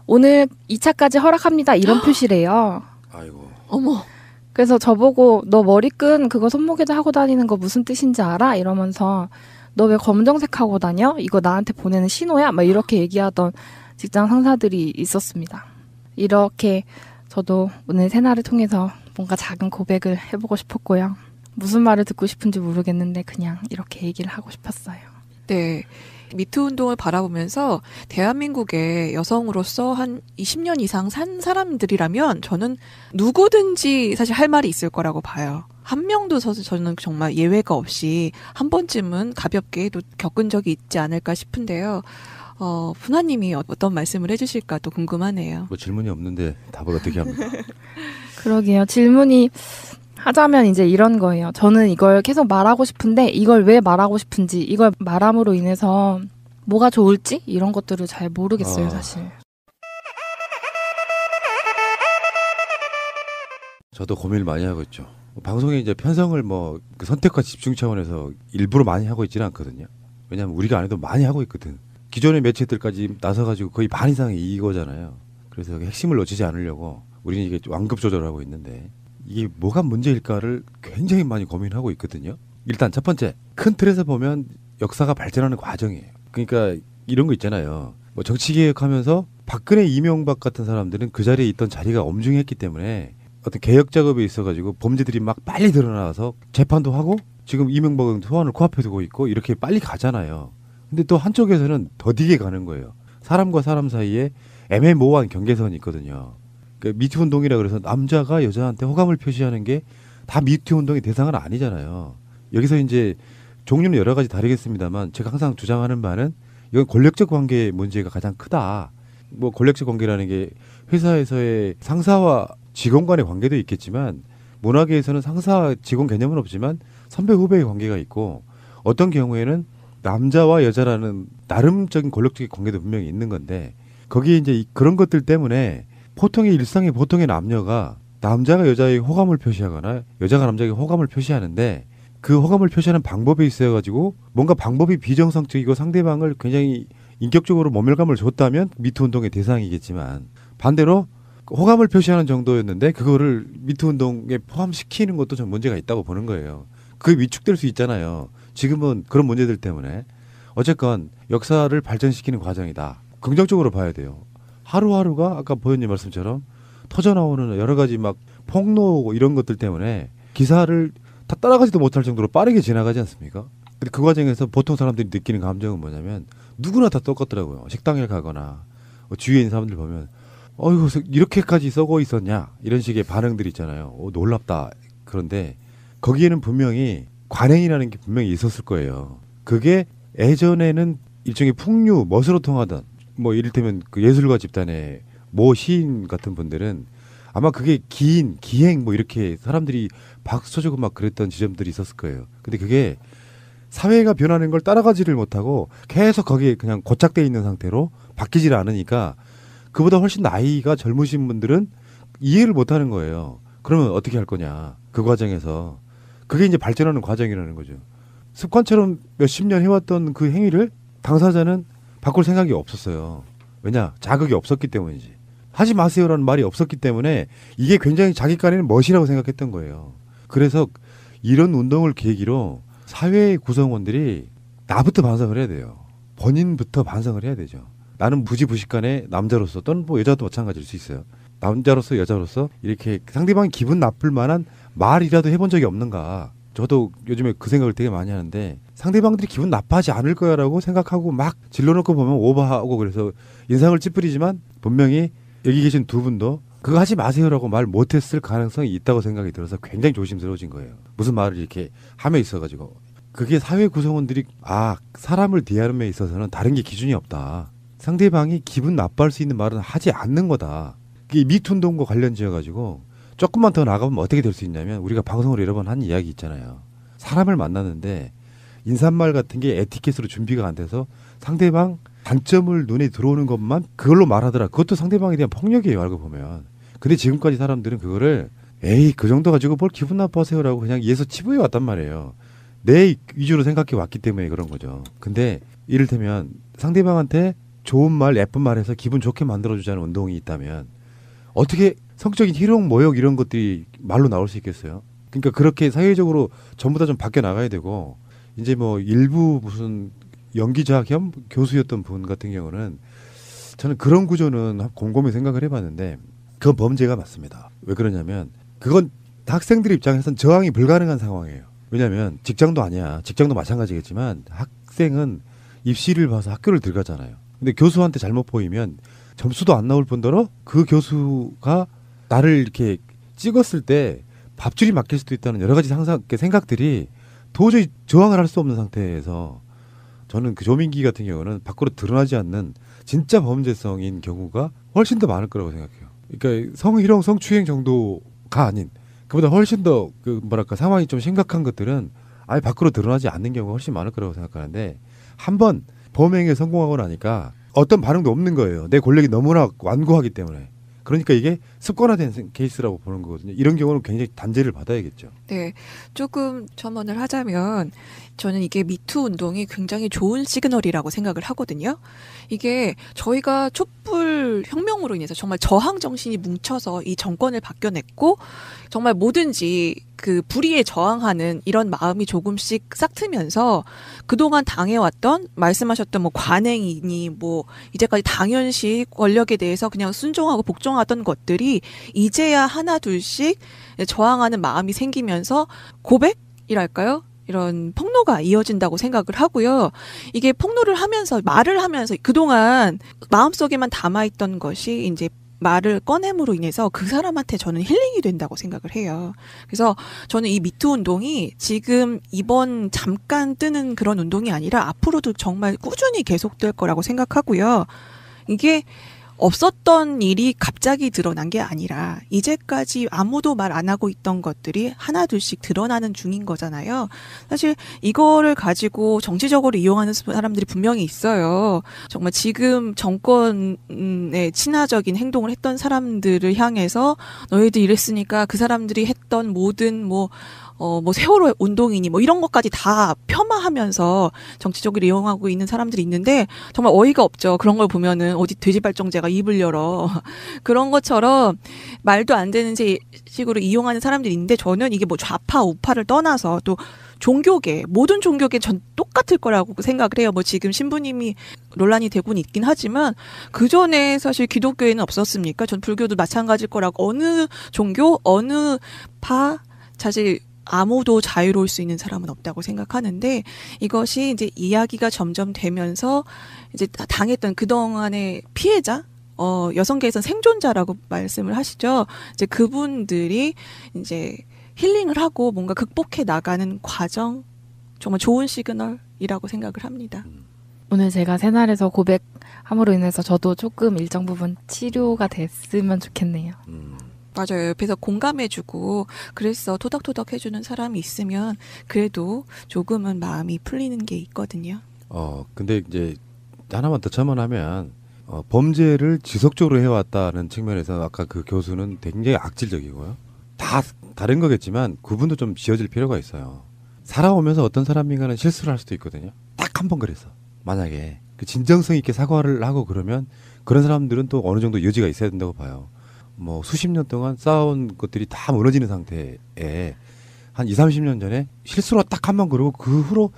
오늘 2차까지 허락합니다 이런 표시래요. 아이고. 어머. 그래서 저보고 너 머리끈 그거 손목에다 하고 다니는 거 무슨 뜻인지 알아? 이러면서 너 왜 검정색 하고 다녀? 이거 나한테 보내는 신호야? 막 이렇게 얘기하던 직장 상사들이 있었습니다. 이렇게 저도 오늘 새날을 통해서 뭔가 작은 고백을 해보고 싶었고요. 무슨 말을 듣고 싶은지 모르겠는데 그냥 이렇게 얘기를 하고 싶었어요. 네. 미투 운동을 바라보면서 대한민국의 여성으로서 한 20년 이상 산 사람들이라면 저는 누구든지 사실 할 말이 있을 거라고 봐요. 한 명도 저는 정말 예외가 없이 한 번쯤은 가볍게도 겪은 적이 있지 않을까 싶은데요. 분하님이 어떤 말씀을 해주실까 또 궁금하네요. 뭐 질문이 없는데 답을 어떻게 합니까? 그러게요. 질문이 하자면 이제 이런 거예요. 저는 이걸 계속 말하고 싶은데 이걸 왜 말하고 싶은지, 이걸 말함으로 인해서 뭐가 좋을지 이런 것들을 잘 모르겠어요, 사실. 저도 고민을 많이 하고 있죠. 방송에 이제 편성을 그 선택과 집중 차원에서 일부러 많이 하고 있지는 않거든요. 왜냐하면 우리가 안 해도 많이 하고 있거든. 기존의 매체들까지 나서가지고 거의 반 이상이 이거잖아요. 그래서 핵심을 놓치지 않으려고 우리는 이게 완급 조절하고 있는데 이게 뭐가 문제일까를 굉장히 많이 고민하고 있거든요. 일단 첫 번째, 큰 틀에서 보면 역사가 발전하는 과정이에요. 그러니까 이런 거 있잖아요. 뭐 정치개혁하면서 박근혜, 이명박 같은 사람들은 그 자리에 있던 자리가 엄중했기 때문에 어떤 개혁 작업에 있어가지고 범죄들이 막 빨리 드러나서 재판도 하고 지금 이명박은 소환을 코앞에 두고 있고 이렇게 빨리 가잖아요. 근데 또 한쪽에서는 더디게 가는 거예요. 사람과 사람 사이에 애매모호한 경계선이 있거든요. 그 미투 운동이라 그래서 남자가 여자한테 호감을 표시하는 게 다 미투 운동의 대상은 아니잖아요. 여기서 이제 종류는 여러 가지 다르겠습니다만 제가 항상 주장하는 바는 이건 권력적 관계의 문제가 가장 크다. 뭐 권력적 관계라는 게 회사에서의 상사와 직원 간의 관계도 있겠지만 문화계에서는 상사 직원 개념은 없지만 선배 후배의 관계가 있고 어떤 경우에는 남자와 여자라는 나름적인 권력적인 관계도 분명히 있는 건데 거기에 이제 그런 것들 때문에 보통의 일상의 보통의 남녀가 남자가 여자에게 호감을 표시하거나 여자가 남자에게 호감을 표시하는데 그 호감을 표시하는 방법에 있어가지고 뭔가 방법이 비정상적이고 상대방을 굉장히 인격적으로 모멸감을 줬다면 미투 운동의 대상이겠지만 반대로 호감을 표시하는 정도였는데 그거를 미투 운동에 포함시키는 것도 좀 문제가 있다고 보는 거예요. 그게 위축될 수 있잖아요. 지금은 그런 문제들 때문에 어쨌건 역사를 발전시키는 과정이다. 긍정적으로 봐야 돼요. 하루하루가 아까 보현님 말씀처럼 터져나오는 여러 가지 막 폭로 이런 것들 때문에 기사를 다 따라가지도 못할 정도로 빠르게 지나가지 않습니까? 근데 그 과정에서 보통 사람들이 느끼는 감정은 뭐냐면 누구나 다 똑같더라고요. 식당에 가거나 주위에 있는 사람들 보면 어이구 이렇게까지 썩어 있었냐 이런 식의 반응들이 있잖아요. 놀랍다. 그런데 거기에는 분명히 관행이라는 게 분명히 있었을 거예요. 그게 예전에는 일종의 풍류, 멋으로 통하던 뭐 이를테면 그 예술가 집단의 모 시인 같은 분들은 아마 그게 기행 뭐 이렇게 사람들이 박수 쳐주고 막 그랬던 지점들이 있었을 거예요. 근데 그게 사회가 변하는 걸 따라가지를 못하고 계속 거기에 그냥 고착돼 있는 상태로 바뀌질 않으니까 그보다 훨씬 나이가 젊으신 분들은 이해를 못하는 거예요. 그러면 어떻게 할 거냐. 그 과정에서. 그게 이제 발전하는 과정이라는 거죠. 습관처럼 몇십 년 해왔던 그 행위를 당사자는 바꿀 생각이 없었어요. 왜냐? 자극이 없었기 때문이지. 하지 마세요라는 말이 없었기 때문에 이게 굉장히 자기 깐에는 멋이라고 생각했던 거예요. 그래서 이런 운동을 계기로 사회의 구성원들이 나부터 반성을 해야 돼요. 본인부터 반성을 해야 되죠. 나는 부지부식간에 남자로서 또는 뭐 여자도 마찬가지일 수 있어요. 남자로서 여자로서 이렇게 상대방이 기분 나쁠 만한 말이라도 해본 적이 없는가. 저도 요즘에 그 생각을 되게 많이 하는데 상대방들이 기분 나빠하지 않을 거야라고 생각하고 막 질러놓고 보면 오버하고 그래서 인상을 찌푸리지만 분명히 여기 계신 두 분도 그거 하지 마세요라고 말 못했을 가능성이 있다고 생각이 들어서 굉장히 조심스러워진 거예요. 무슨 말을 이렇게 함에 있어가지고. 그게 사회 구성원들이 사람을 대하는 데 있어서는 다른 게 기준이 없다. 상대방이 기분 나빠할 수 있는 말은 하지 않는 거다. 그게 미투 운동과 관련 지어가지고 조금만 더 나가보면 어떻게 될 수 있냐면 우리가 방송으로 여러 번 한 이야기 있잖아요. 사람을 만났는데 인사말 같은 게 에티켓으로 준비가 안 돼서 상대방 단점을 눈에 들어오는 것만 그걸로 말하더라. 그것도 상대방에 대한 폭력이에요. 알고 보면. 근데 지금까지 사람들은 그거를 에이 그 정도 가지고 뭘 기분 나빠하세요라고 그냥 이에서 치부해 왔단 말이에요. 내 위주로 생각해 왔기 때문에 그런 거죠. 근데 이를테면 상대방한테 좋은 말 예쁜 말해서 기분 좋게 만들어주자는 운동이 있다면 어떻게 성적인 희롱 모욕 이런 것들이 말로 나올 수 있겠어요. 그러니까 그렇게 사회적으로 전부 다 좀 바뀌어 나가야 되고 이제 뭐 일부 무슨 연기자 겸 교수였던 분 같은 경우는 저는 그런 구조는 곰곰이 생각을 해봤는데 그건 범죄가 맞습니다. 왜 그러냐면 그건 학생들 입장에서는 저항이 불가능한 상황이에요. 왜냐하면 직장도 아니야. 직장도 마찬가지겠지만 학생은 입시를 봐서 학교를 들어가잖아요. 근데 교수한테 잘못 보이면 점수도 안 나올 뿐더러 그 교수가 나를 이렇게 찍었을 때 밥줄이 막힐 수도 있다는 여러 가지 생각들이 도저히 저항을 할 수 없는 상태에서 저는 그 조민기 같은 경우는 밖으로 드러나지 않는 진짜 범죄성인 경우가 훨씬 더 많을 거라고 생각해요. 그러니까 성희롱, 성추행 정도가 아닌 그보다 훨씬 더 상황이 좀 심각한 것들은 아예 밖으로 드러나지 않는 경우가 훨씬 많을 거라고 생각하는데 한번 범행에 성공하고 나니까 어떤 반응도 없는 거예요. 내 권력이 너무나 완고하기 때문에. 그러니까 이게 습관화된 케이스라고 보는 거거든요. 이런 경우는 굉장히 단죄를 받아야겠죠. 네, 조금 첨언을 하자면 저는 이게 미투 운동이 굉장히 좋은 시그널이라고 생각을 하거든요. 이게 저희가 촛불 혁명으로 인해서 정말 저항 정신이 뭉쳐서 이 정권을 바뀌어냈고 정말 뭐든지 그 불의에 저항하는 이런 마음이 조금씩 싹트면서 그동안 당해왔던 말씀하셨던 뭐 관행이니 뭐 이제까지 당연시 권력에 대해서 그냥 순종하고 복종하던 것들이 이제야 하나 둘씩 저항하는 마음이 생기면서 고백이랄까요? 이런 폭로가 이어진다고 생각을 하고요. 이게 폭로를 하면서 말을 하면서 그동안 마음속에만 담아있던 것이 이제 말을 꺼냄으로 인해서 그 사람한테 저는 힐링이 된다고 생각을 해요. 그래서 저는 이 미투 운동이 지금 이번 잠깐 뜨는 그런 운동이 아니라 앞으로도 정말 꾸준히 계속될 거라고 생각하고요. 이게 없었던 일이 갑자기 드러난 게 아니라 이제까지 아무도 말 안 하고 있던 것들이 하나둘씩 드러나는 중인 거잖아요. 사실 이거를 가지고 정치적으로 이용하는 사람들이 분명히 있어요. 정말 지금 정권에 친화적인 행동을 했던 사람들을 향해서 너희들 이랬으니까 그 사람들이 했던 모든 뭐 세월호 운동이니 뭐 이런 것까지 다 폄하하면서 정치적으로 이용하고 있는 사람들이 있는데 정말 어이가 없죠. 그런 걸 보면은 어디 돼지발정제가 입을 열어. 그런 것처럼 말도 안 되는 식으로 이용하는 사람들이 있는데 저는 이게 뭐 좌파 우파를 떠나서 또 종교계 모든 종교계 전 똑같을 거라고 생각을 해요. 뭐 지금 신부님이 논란이 되고는 있긴 하지만 그 전에 사실 기독교에는 없었습니까? 전 불교도 마찬가지일 거라고 어느 종교 어느 파 사실 아무도 자유로울 수 있는 사람은 없다고 생각하는데 이것이 이제 이야기가 점점 되면서 이제 당했던 그동안의 피해자 여성계에서는 생존자라고 말씀을 하시죠. 이제 그분들이 이제 힐링을 하고 뭔가 극복해 나가는 과정 정말 좋은 시그널이라고 생각을 합니다. 오늘 제가 새날에서 고백함으로 인해서 저도 조금 일정 부분 치료가 됐으면 좋겠네요. 맞아요. 옆에서 공감해주고 그래서 토닥토닥 해주는 사람이 있으면 그래도 조금은 마음이 풀리는 게 있거든요. 근데 이제 하나만 더 첨언하면 범죄를 지속적으로 해왔다는 측면에서 아까 그 교수는 굉장히 악질적이고요. 다 다른 거겠지만 구분도 좀 지어질 필요가 있어요. 살아오면서 어떤 사람인가는 실수를 할 수도 있거든요. 딱 한 번 그래서 만약에 그 진정성 있게 사과를 하고 그러면 그런 사람들은 또 어느 정도 여지가 있어야 된다고 봐요. 뭐 수십 년 동안 쌓아온 것들이 다 무너지는 상태에 한 20, 30년 전에 실수로 딱 한 번 그러고 그 후로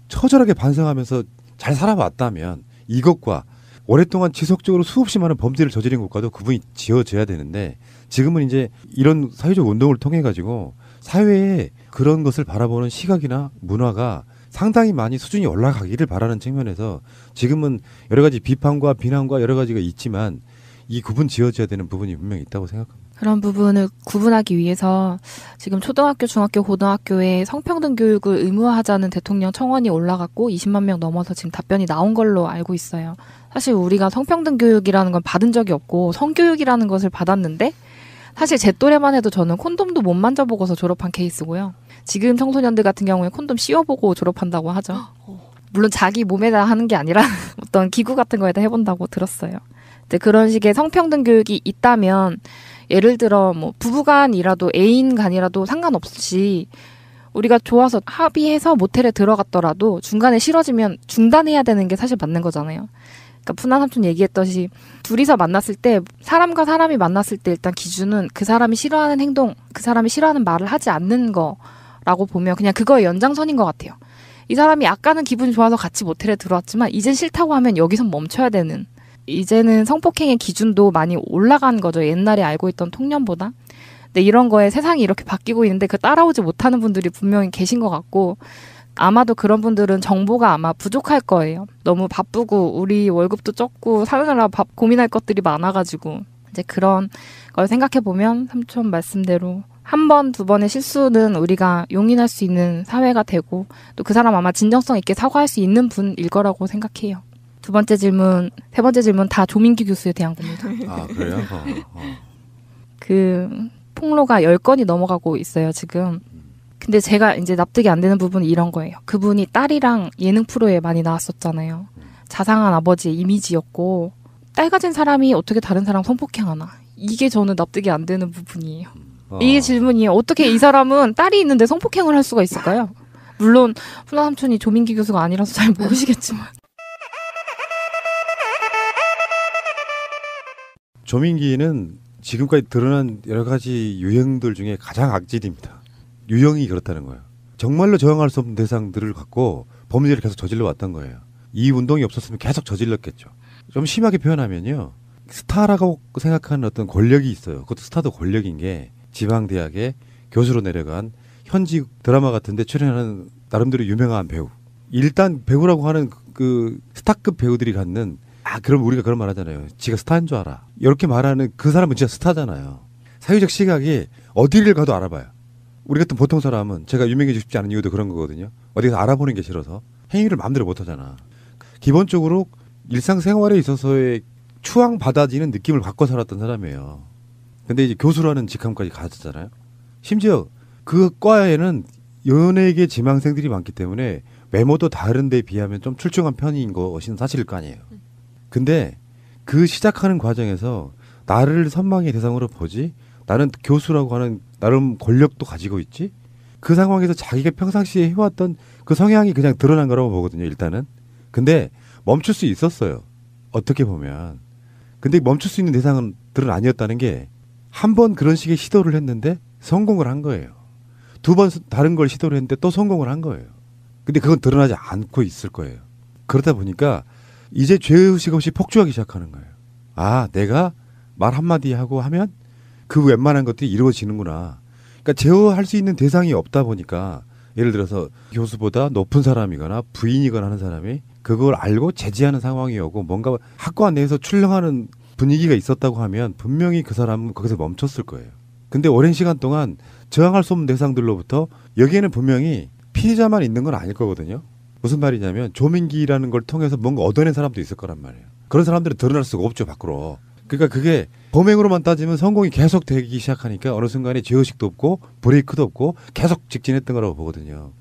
처절하게 반성하면서 잘 살아왔다면 이것과 오랫동안 지속적으로 수없이 많은 범죄를 저지른 것과도 구분이 지어져야 되는데 지금은 이제 이런 사회적 운동을 통해 가지고 사회에 그런 것을 바라보는 시각이나 문화가 상당히 많이 수준이 올라가기를 바라는 측면에서 지금은 여러 가지 비판과 비난과 여러 가지가 있지만 이 구분 지어져야 되는 부분이 분명히 있다고 생각합니다. 그런 부분을 구분하기 위해서 지금 초등학교, 중학교, 고등학교에 성평등 교육을 의무화하자는 대통령 청원이 올라갔고 20만 명 넘어서 지금 답변이 나온 걸로 알고 있어요. 사실 우리가 성평등 교육이라는 건 받은 적이 없고 성교육이라는 것을 받았는데 사실 제 또래만 해도 저는 콘돔도 못 만져보고서 졸업한 케이스고요. 지금 청소년들 같은 경우에 콘돔 씌워보고 졸업한다고 하죠. 물론 자기 몸에다 하는 게 아니라 어떤 기구 같은 거에다 해본다고 들었어요. 근데 그런 식의 성평등 교육이 있다면 예를 들어 뭐 부부간이라도 애인간이라도 상관없이 우리가 좋아서 합의해서 모텔에 들어갔더라도 중간에 싫어지면 중단해야 되는 게 사실 맞는 거잖아요. 그러니까 푸나 삼촌 얘기했듯이 둘이서 만났을 때 사람과 사람이 만났을 때 일단 기준은 그 사람이 싫어하는 행동, 그 사람이 싫어하는 말을 하지 않는 거라고 보면 그냥 그거의 연장선인 것 같아요. 이 사람이 아까는 기분이 좋아서 같이 모텔에 들어왔지만 이젠 싫다고 하면 여기선 멈춰야 되는 이제는 성폭행의 기준도 많이 올라간 거죠. 옛날에 알고 있던 통념보다. 근데 이런 거에 세상이 이렇게 바뀌고 있는데 그 따라오지 못하는 분들이 분명히 계신 것 같고 아마도 그런 분들은 정보가 아마 부족할 거예요. 너무 바쁘고 우리 월급도 적고 사느라 고민할 것들이 많아가지고 이제 그런 걸 생각해보면 삼촌 말씀대로 한 번, 두 번의 실수는 우리가 용인할 수 있는 사회가 되고 또 그 사람 아마 진정성 있게 사과할 수 있는 분일 거라고 생각해요. 두 번째 질문, 세 번째 질문 다 조민기 교수에 대한 겁니다. 아, 그래요? 그 폭로가 10건이 넘어가고 있어요, 지금. 근데 제가 이제 납득이 안 되는 부분이 이런 거예요. 그분이 딸이랑 예능 프로에 많이 나왔었잖아요. 자상한 아버지의 이미지였고 딸 가진 사람이 어떻게 다른 사람 성폭행하나. 이게 저는 납득이 안 되는 부분이에요. 이게 질문이에요. 어떻게 이 사람은 딸이 있는데 성폭행을 할 수가 있을까요? 물론 훈아 삼촌이 조민기 교수가 아니라서 잘 모르시겠지만. 조민기는 지금까지 드러난 여러 가지 유형들 중에 가장 악질입니다. 유형이 그렇다는 거예요. 정말로 저항할 수 없는 대상들을 갖고 범죄를 계속 저질러 왔던 거예요. 이 운동이 없었으면 계속 저질렀겠죠. 좀 심하게 표현하면요. 스타라고 생각하는 어떤 권력이 있어요. 그것도 스타도 권력인 게 지방대학에 교수로 내려간 현지 드라마 같은 데 출연하는 나름대로 유명한 배우. 일단 배우라고 하는 그 스타급 배우들이 갖는 그럼 우리가 그런 말 하잖아요. 지가 스타인 줄 알아. 이렇게 말하는 그 사람은 진짜 스타잖아요. 사회적 시각이 어디를 가도 알아봐요. 우리 같은 보통 사람은 제가 유명해지고 싶지 않은 이유도 그런 거거든요. 어디서 알아보는 게 싫어서 행위를 마음대로 못 하잖아. 기본적으로 일상생활에 있어서의 추앙받아지는 느낌을 갖고 살았던 사람이에요. 근데 이제 교수라는 직함까지 가졌잖아요. 심지어 그 과에는 연예계 지망생들이 많기 때문에 외모도 다른 데 비하면 좀 출중한 편인 것은 사실일 거 아니에요. 근데 그 시작하는 과정에서 나를 선망의 대상으로 보지, 나는 교수라고 하는 나름 권력도 가지고 있지, 그 상황에서 자기가 평상시에 해왔던 그 성향이 그냥 드러난 거라고 보거든요, 일단은. 근데 멈출 수 있었어요. 어떻게 보면. 근데 멈출 수 있는 대상들은 아니었다는 게 한 번 그런 식의 시도를 했는데 성공을 한 거예요. 두 번 다른 걸 시도를 했는데 또 성공을 한 거예요. 근데 그건 드러나지 않고 있을 거예요. 그러다 보니까 이제 죄의식 없이 폭주하기 시작하는 거예요. 아, 내가 말 한마디 하고 하면 그 웬만한 것들이 이루어지는구나. 그러니까 제어할 수 있는 대상이 없다 보니까 예를 들어서 교수보다 높은 사람이거나 부인이거나 하는 사람이 그걸 알고 제지하는 상황이 오고 뭔가 학과 내에서 출렁하는 분위기가 있었다고 하면 분명히 그 사람은 거기서 멈췄을 거예요. 근데 오랜 시간 동안 저항할 수 없는 대상들로부터 여기에는 분명히 피해자만 있는 건 아닐 거거든요. 무슨 말이냐면 조민기라는 걸 통해서 뭔가 얻어낸 사람도 있을 거란 말이에요. 그런 사람들은 드러날 수가 없죠, 밖으로. 그러니까 그게 범행으로만 따지면 성공이 계속 되기 시작하니까 어느 순간에 죄의식도 없고 브레이크도 없고 계속 직진했던 거라고 보거든요.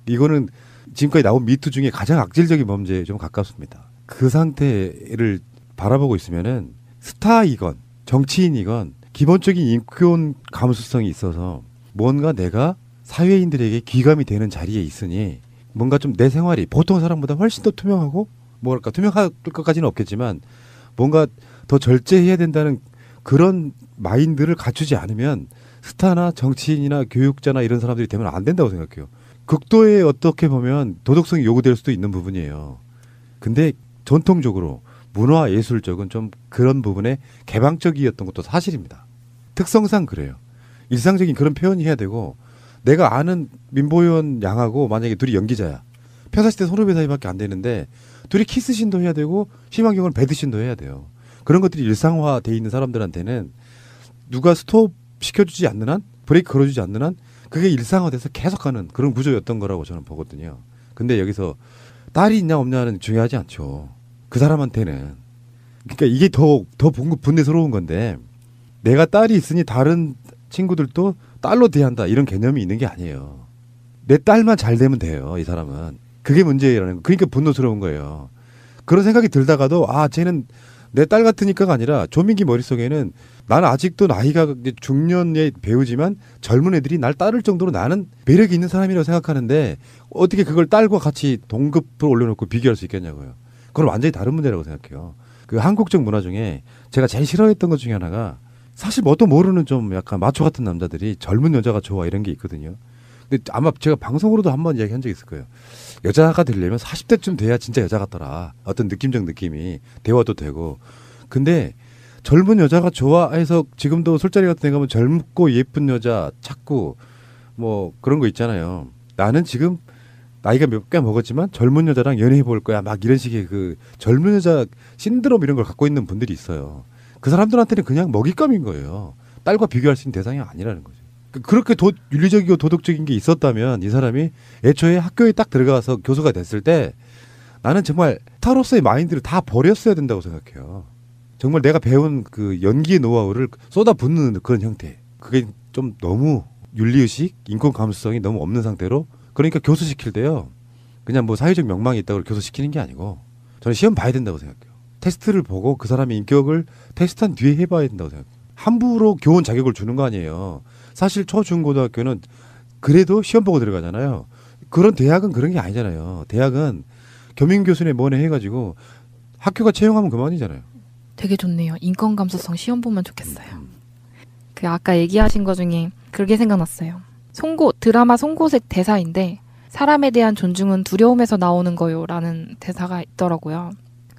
이거는 지금까지 나온 미투 중에 가장 악질적인 범죄에 좀 가깝습니다. 그 상태를 바라보고 있으면은 스타이건 정치인이건 기본적인 인권 감수성이 있어서 뭔가 내가 사회인들에게 귀감이 되는 자리에 있으니 뭔가 좀 내 생활이 보통 사람보다 훨씬 더 투명하고 뭐랄까 투명할 것까지는 없겠지만 뭔가 더 절제해야 된다는 그런 마인드를 갖추지 않으면 스타나 정치인이나 교육자나 이런 사람들이 되면 안 된다고 생각해요. 극도에 어떻게 보면 도덕성이 요구될 수도 있는 부분이에요. 근데 전통적으로 문화 예술적은 좀 그런 부분에 개방적이었던 것도 사실입니다. 특성상 그래요. 일상적인 그런 표현이 해야 되고 내가 아는 민보현 양하고 만약에 둘이 연기자야. 평상시 때 선후배 사이밖에 안 되는데 둘이 키스신도 해야 되고 심한 경우는 배드신도 해야 돼요. 그런 것들이 일상화돼 있는 사람들한테는 누가 스톱 시켜주지 않는 한 브레이크 걸어주지 않는 한 그게 일상화돼서 계속하는 그런 구조였던 거라고 저는 보거든요. 근데 여기서 딸이 있냐 없냐는 중요하지 않죠. 그 사람한테는. 그러니까 이게 더 분내스러운 건데 내가 딸이 있으니 다른 친구들도 딸로 대한다 이런 개념이 있는 게 아니에요. 내 딸만 잘 되면 돼요. 이 사람은. 그게 문제라는 거. 그러니까 분노스러운 거예요. 그런 생각이 들다가도 쟤는 내 딸 같으니까가 아니라 조민기 머릿속에는 나는 아직도 나이가 중년의 배우지만 젊은 애들이 날 따를 정도로 나는 매력이 있는 사람이라고 생각하는데 어떻게 그걸 딸과 같이 동급으로 올려놓고 비교할 수 있겠냐고요. 그건 완전히 다른 문제라고 생각해요. 그 한국적 문화 중에 제가 제일 싫어했던 것 중에 하나가 사실 뭣도 모르는 좀 약간 마초 같은 남자들이 젊은 여자가 좋아 이런 게 있거든요. 근데 아마 제가 방송으로도 한번 이야기한 적이 있을 거예요. 여자가 되려면 40대쯤 돼야 진짜 여자 같더라. 어떤 느낌적 느낌이 대화도 되고. 근데 젊은 여자가 좋아해서 지금도 술자리 같은 데 가면 젊고 예쁜 여자 찾고 뭐 그런 거 있잖아요. 나는 지금 나이가 몇 개 먹었지만 젊은 여자랑 연애해 볼 거야. 막 이런 식의 그 젊은 여자 신드롬 이런 걸 갖고 있는 분들이 있어요. 그 사람들한테는 그냥 먹잇감인 거예요. 딸과 비교할 수 있는 대상이 아니라는 거죠. 그렇게 윤리적이고 도덕적인 게 있었다면 이 사람이 애초에 학교에 딱 들어가서 교수가 됐을 때 나는 정말 스타로서의 마인드를 다 버렸어야 된다고 생각해요. 정말 내가 배운 그 연기의 노하우를 쏟아붓는 그런 형태. 그게 좀 너무 윤리의식, 인권 감수성이 너무 없는 상태로 그러니까 교수 시킬 때요. 그냥 뭐 사회적 명망이 있다고 교수 시키는 게 아니고 저는 시험 봐야 된다고 생각해요. 테스트를 보고 그 사람의 인격을 테스트한 뒤에 해봐야 된다고 생각해요. 함부로 교원 자격을 주는 거 아니에요. 사실 초, 중, 고등학교는 그래도 시험 보고 들어가잖아요. 그런 대학은 그런 게 아니잖아요. 대학은 겸임교수네 뭐네 해가지고 학교가 채용하면 그만이잖아요. 되게 좋네요. 인권 감수성 시험 보면 좋겠어요. 그 아까 얘기하신 거 중에 그게 생각났어요. 드라마 송곳의 대사인데 사람에 대한 존중은 두려움에서 나오는 거요라는 대사가 있더라고요.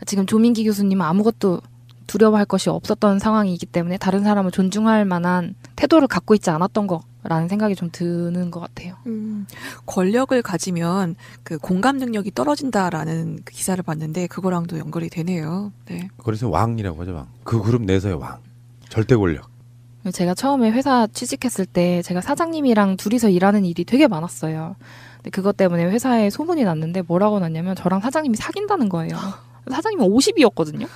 지금 조민기 교수님은 아무것도 두려워할 것이 없었던 상황이기 때문에 다른 사람을 존중할 만한 태도를 갖고 있지 않았던 거라는 생각이 좀 드는 것 같아요. 권력을 가지면 그 공감 능력이 떨어진다라는 그 기사를 봤는데 그거랑도 연결이 되네요. 네. 그래서 왕이라고 하죠. 왕. 그 그룹 내에서의 왕. 절대 권력. 제가 처음에 회사 취직했을 때 제가 사장님이랑 둘이서 일하는 일이 되게 많았어요. 근데 그것 때문에 회사에 소문이 났는데 뭐라고 났냐면 저랑 사장님이 사귄다는 거예요. 사장님은 50이었거든요.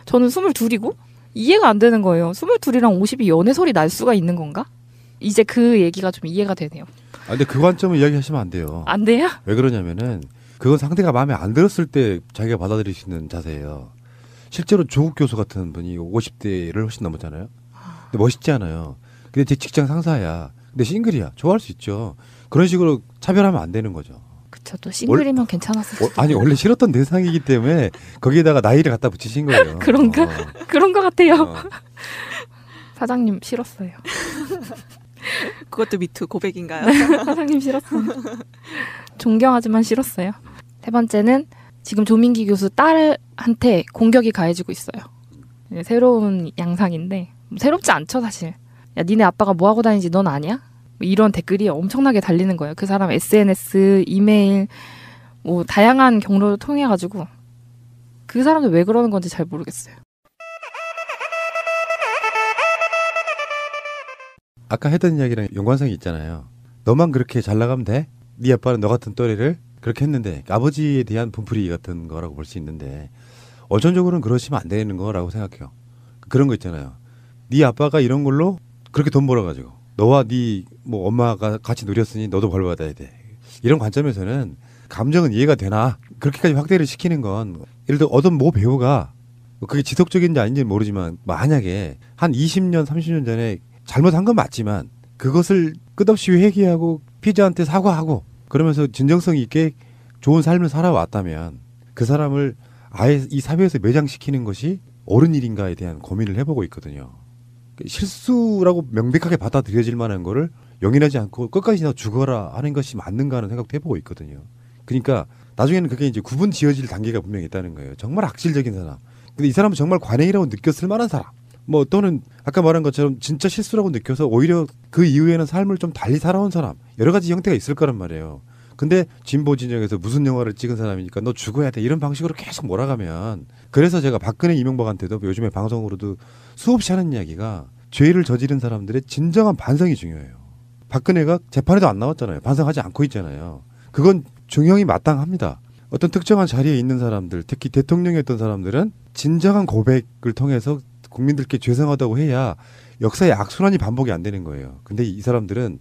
저는 22이고 이해가 안 되는 거예요. 22이랑 50이 연애 소리 날 수가 있는 건가? 이제 그 얘기가 좀 이해가 되네요. 근데 그 관점을 이야기하시면 안 돼요. 안 돼요? 왜 그러냐면은 그건 상대가 마음에 안 들었을 때 자기가 받아들일 수 있는 자세예요. 실제로 조국 교수 같은 분이 50대를 훨씬 넘었잖아요. 근데 멋있지 않아요. 근데 제 직장 상사야. 근데 싱글이야. 좋아할 수 있죠. 그런 식으로 차별하면 안 되는 거죠. 그쵸. 또 싱글이면 괜찮았을 수도. 아니 원래 싫었던 대상이기 때문에 거기에다가 나이를 갖다 붙이신 거예요. 그런가? 그런 것 같아요. 사장님 싫었어요. 그것도 미투 고백인가요? 사장님 싫었어요. 존경하지만 싫었어요. 세 번째는 지금 조민기 교수 딸한테 공격이 가해지고 있어요. 새로운 양상인데 새롭지 않죠 사실. 야 니네 아빠가 뭐하고 다니는지 넌 아냐? 이런 댓글이 엄청나게 달리는 거예요. 그 사람 SNS, 이메일 뭐 다양한 경로를 통해 가지고 그 사람들 왜 그러는 건지 잘 모르겠어요. 아까 했던 이야기랑 연관성이 있잖아요. 너만 그렇게 잘 나가면 돼? 네 아빠는 너 같은 또래를 그렇게 했는데 아버지에 대한 분풀이 같은 거라고 볼 수 있는데 원천적으로는 그러시면 안 되는 거라고 생각해요. 그런 거 있잖아요. 네 아빠가 이런 걸로 그렇게 돈 벌어가지고 너와 네 뭐 엄마가 같이 누렸으니 너도 벌 받아야 돼. 이런 관점에서는 감정은 이해가 되나 그렇게까지 확대를 시키는 건 예를 들어 어떤 모 배우가 그게 지속적인지 아닌지는 모르지만 만약에 한 20년 30년 전에 잘못한 건 맞지만 그것을 끝없이 회개하고 피자한테 사과하고 그러면서 진정성 있게 좋은 삶을 살아왔다면 그 사람을 아예 이 사회에서 매장시키는 것이 옳은 일인가에 대한 고민을 해보고 있거든요. 실수라고 명백하게 받아들여질 만한 거를 용인하지 않고 끝까지 너 죽어라 하는 것이 맞는가 하는 생각도 해보고 있거든요. 그러니까 나중에는 그게 이제 구분 지어질 단계가 분명히 있다는 거예요. 정말 악질적인 사람. 근데 이 사람은 정말 관행이라고 느꼈을 만한 사람. 뭐 또는 아까 말한 것처럼 진짜 실수라고 느껴서 오히려 그 이후에는 삶을 좀 달리 살아온 사람. 여러 가지 형태가 있을 거란 말이에요. 근데 진보 진영에서 무슨 영화를 찍은 사람이니까 너 죽어야 돼 이런 방식으로 계속 몰아가면 그래서 제가 박근혜 이명박한테도 요즘에 방송으로도 수없이 하는 이야기가 죄를 저지른 사람들의 진정한 반성이 중요해요. 박근혜가 재판에도 안 나왔잖아요. 반성하지 않고 있잖아요. 그건 중형이 마땅합니다. 어떤 특정한 자리에 있는 사람들 특히 대통령이었던 사람들은 진정한 고백을 통해서 국민들께 죄송하다고 해야 역사의 악순환이 반복이 안 되는 거예요. 근데 이 사람들은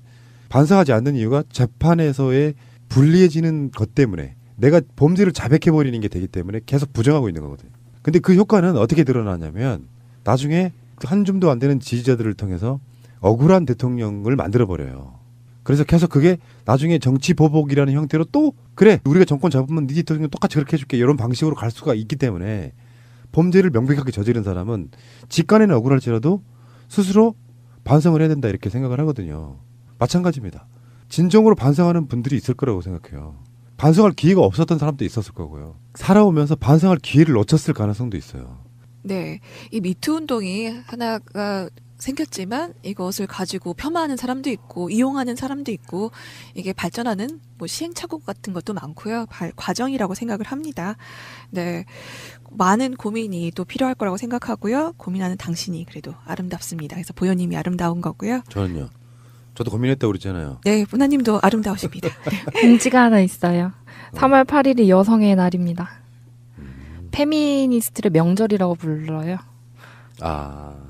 반성하지 않는 이유가 재판에서의 불리해지는 것 때문에 내가 범죄를 자백해버리는 게 되기 때문에 계속 부정하고 있는 거거든요. 근데 그 효과는 어떻게 드러나냐면 나중에 한 줌도 안 되는 지지자들을 통해서 억울한 대통령을 만들어버려요. 그래서 계속 그게 나중에 정치 보복이라는 형태로 또 그래 우리가 정권 잡으면 네 대통령 똑같이 그렇게 해줄게 이런 방식으로 갈 수가 있기 때문에 범죄를 명백하게 저지른 사람은 직간에는 억울할지라도 스스로 반성을 해야 된다 이렇게 생각을 하거든요. 마찬가지입니다. 진정으로 반성하는 분들이 있을 거라고 생각해요. 반성할 기회가 없었던 사람도 있었을 거고요. 살아오면서 반성할 기회를 놓쳤을 가능성도 있어요. 네, 이 미투 운동이 하나가 생겼지만 이것을 가지고 폄하하는 사람도 있고 이용하는 사람도 있고 이게 발전하는 뭐 시행착오 같은 것도 많고요. 과정이라고 생각을 합니다. 네, 많은 고민이 또 필요할 거라고 생각하고요. 고민하는 당신이 그래도 아름답습니다. 그래서 보현님이 아름다운 거고요. 저는요. 저도 고민했다고 그랬잖아요. 네, 뿌나님도 아름다우십니다. 공지가 하나 있어요. 3월 8일이 여성의 날입니다. 페미니스트의 명절이라고 불러요.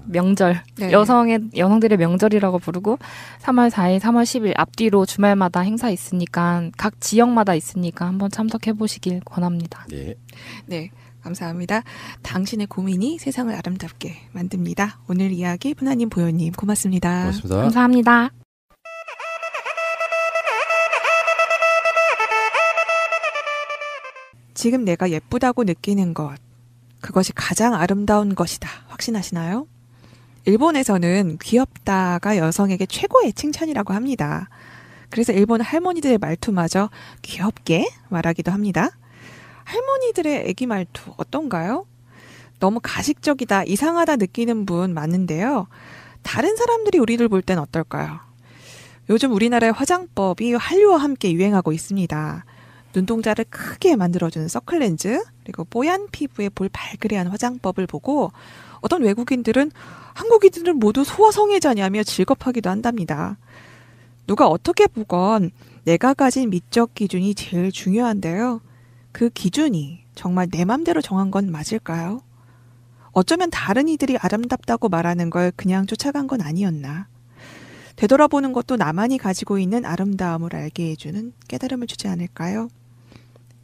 명절. 네. 여성들의 명절이라고 부르고 3월 4일, 3월 10일 앞뒤로 주말마다 행사 있으니까 각 지역마다 있으니까 한번 참석해 보시길 권합니다. 네. 네. 감사합니다. 당신의 고민이 세상을 아름답게 만듭니다. 오늘 이야기 푸나님, 보현님 고맙습니다. 고맙습니다. 감사합니다. 지금 내가 예쁘다고 느끼는 것, 그것이 가장 아름다운 것이다. 확신하시나요? 일본에서는 귀엽다가 여성에게 최고의 칭찬이라고 합니다. 그래서 일본 할머니들의 말투마저 귀엽게 말하기도 합니다. 할머니들의 애기 말투 어떤가요? 너무 가식적이다, 이상하다 느끼는 분 많은데요. 다른 사람들이 우리를 볼 땐 어떨까요? 요즘 우리나라의 화장법이 한류와 함께 유행하고 있습니다. 눈동자를 크게 만들어주는 서클렌즈, 그리고 뽀얀 피부에 볼 발그레한 화장법을 보고 어떤 외국인들은 한국인들은 모두 소아성애자냐며 질겁하기도 한답니다. 누가 어떻게 보건 내가 가진 미적 기준이 제일 중요한데요. 그 기준이 정말 내 맘대로 정한 건 맞을까요? 어쩌면 다른 이들이 아름답다고 말하는 걸 그냥 쫓아간 건 아니었나. 되돌아보는 것도 나만이 가지고 있는 아름다움을 알게 해주는 깨달음을 주지 않을까요?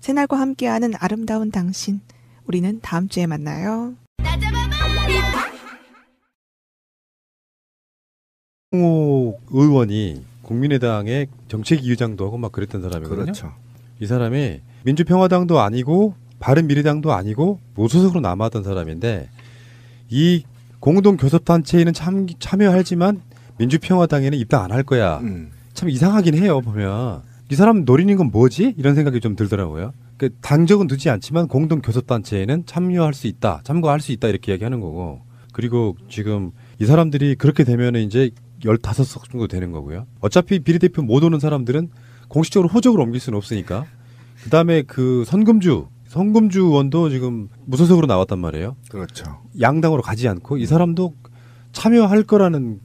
새날과 함께하는 아름다운 당신, 우리는 다음 주에 만나요. 홍호 의원이 국민의당의 정책위의장도 하고 막 그랬던 사람이거든요. 그렇죠. 이 사람이 민주평화당도 아니고 바른미래당도 아니고 무소속으로 남았던 사람인데 이 공동교섭단체에는 참여하지만 민주평화당에는 입당 안 할 거야. 참 이상하긴 해요. 보면 이 사람 노리는 건 뭐지? 이런 생각이 좀 들더라고요. 그러니까 당적은 두지 않지만 공동교섭단체에는 참여할 수 있다, 참가할 수 있다 이렇게 이야기하는 거고. 그리고 지금 이 사람들이 그렇게 되면 이제 15석 정도 되는 거고요. 어차피 비례대표 못 오는 사람들은 공식적으로 호적으로 옮길 수는 없으니까. 그다음에 그 선금주 의원도 지금 무소속으로 나왔단 말이에요. 그렇죠. 양당으로 가지 않고 이 사람도 참여할 거라는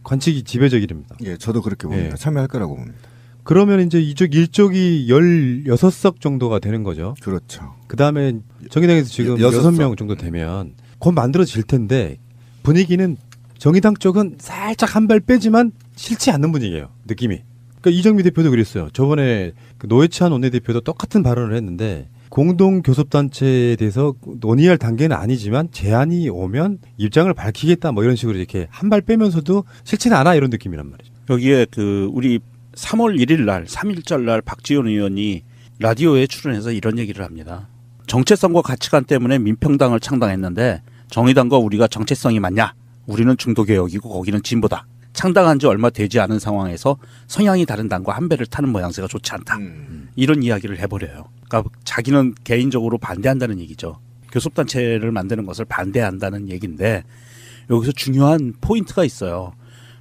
관측이 지배적입니다. 예, 저도 그렇게 봅니다. 참여할 거라고 봅니다. 그러면 이제 이쪽 일족이 16석 정도가 되는 거죠. 그렇죠. 그다음에 정의당에서 지금 6명 정도 되면 곧 만들어질 텐데 분위기는 정의당 쪽은 살짝 한 발 빼지만 싫지 않는 분위기예요. 느낌이. 그러니까 이정미 대표도 그랬어요. 저번에 그 노회찬 원내대표도 똑같은 발언을 했는데 공동교섭단체에 대해서 논의할 단계는 아니지만 제안이 오면 입장을 밝히겠다 뭐 이런 식으로 이렇게 한 발 빼면서도 싫지는 않아 이런 느낌이란 말이죠. 여기에 그 우리 3월 1일 날 3.1절 날 박지원 의원이 라디오에 출연해서 이런 얘기를 합니다. 정체성과 가치관 때문에 민평당을 창당했는데 정의당과 우리가 정체성이 맞냐? 우리는 중도개혁이고 거기는 진보다. 창당한 지 얼마 되지 않은 상황에서 성향이 다른 당과 한 배를 타는 모양새가 좋지 않다. 이런 이야기를 해버려요. 그러니까 자기는 개인적으로 반대한다는 얘기죠. 교섭단체를 만드는 것을 반대한다는 얘기인데 여기서 중요한 포인트가 있어요.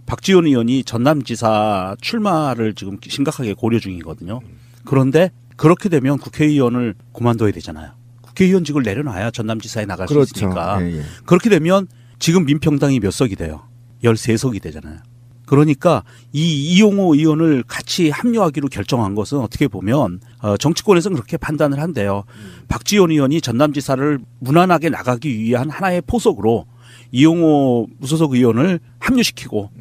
박지원 의원이 전남지사 출마를 지금 심각하게 고려 중이거든요. 그런데 그렇게 되면 국회의원을 그만둬야 되잖아요. 국회의원직을 내려놔야 전남지사에 나갈 수 있으니까. 예, 예. 그렇게 되면 지금 민평당이 몇 석이 돼요? 13석이 되잖아요. 그러니까 이 이용호 의원을 같이 합류하기로 결정한 것은 어떻게 보면 정치권에서는 그렇게 판단을 한대요. 박지원 의원이 전남지사를 무난하게 나가기 위한 하나의 포석으로 이용호 무소속 의원을 합류시키고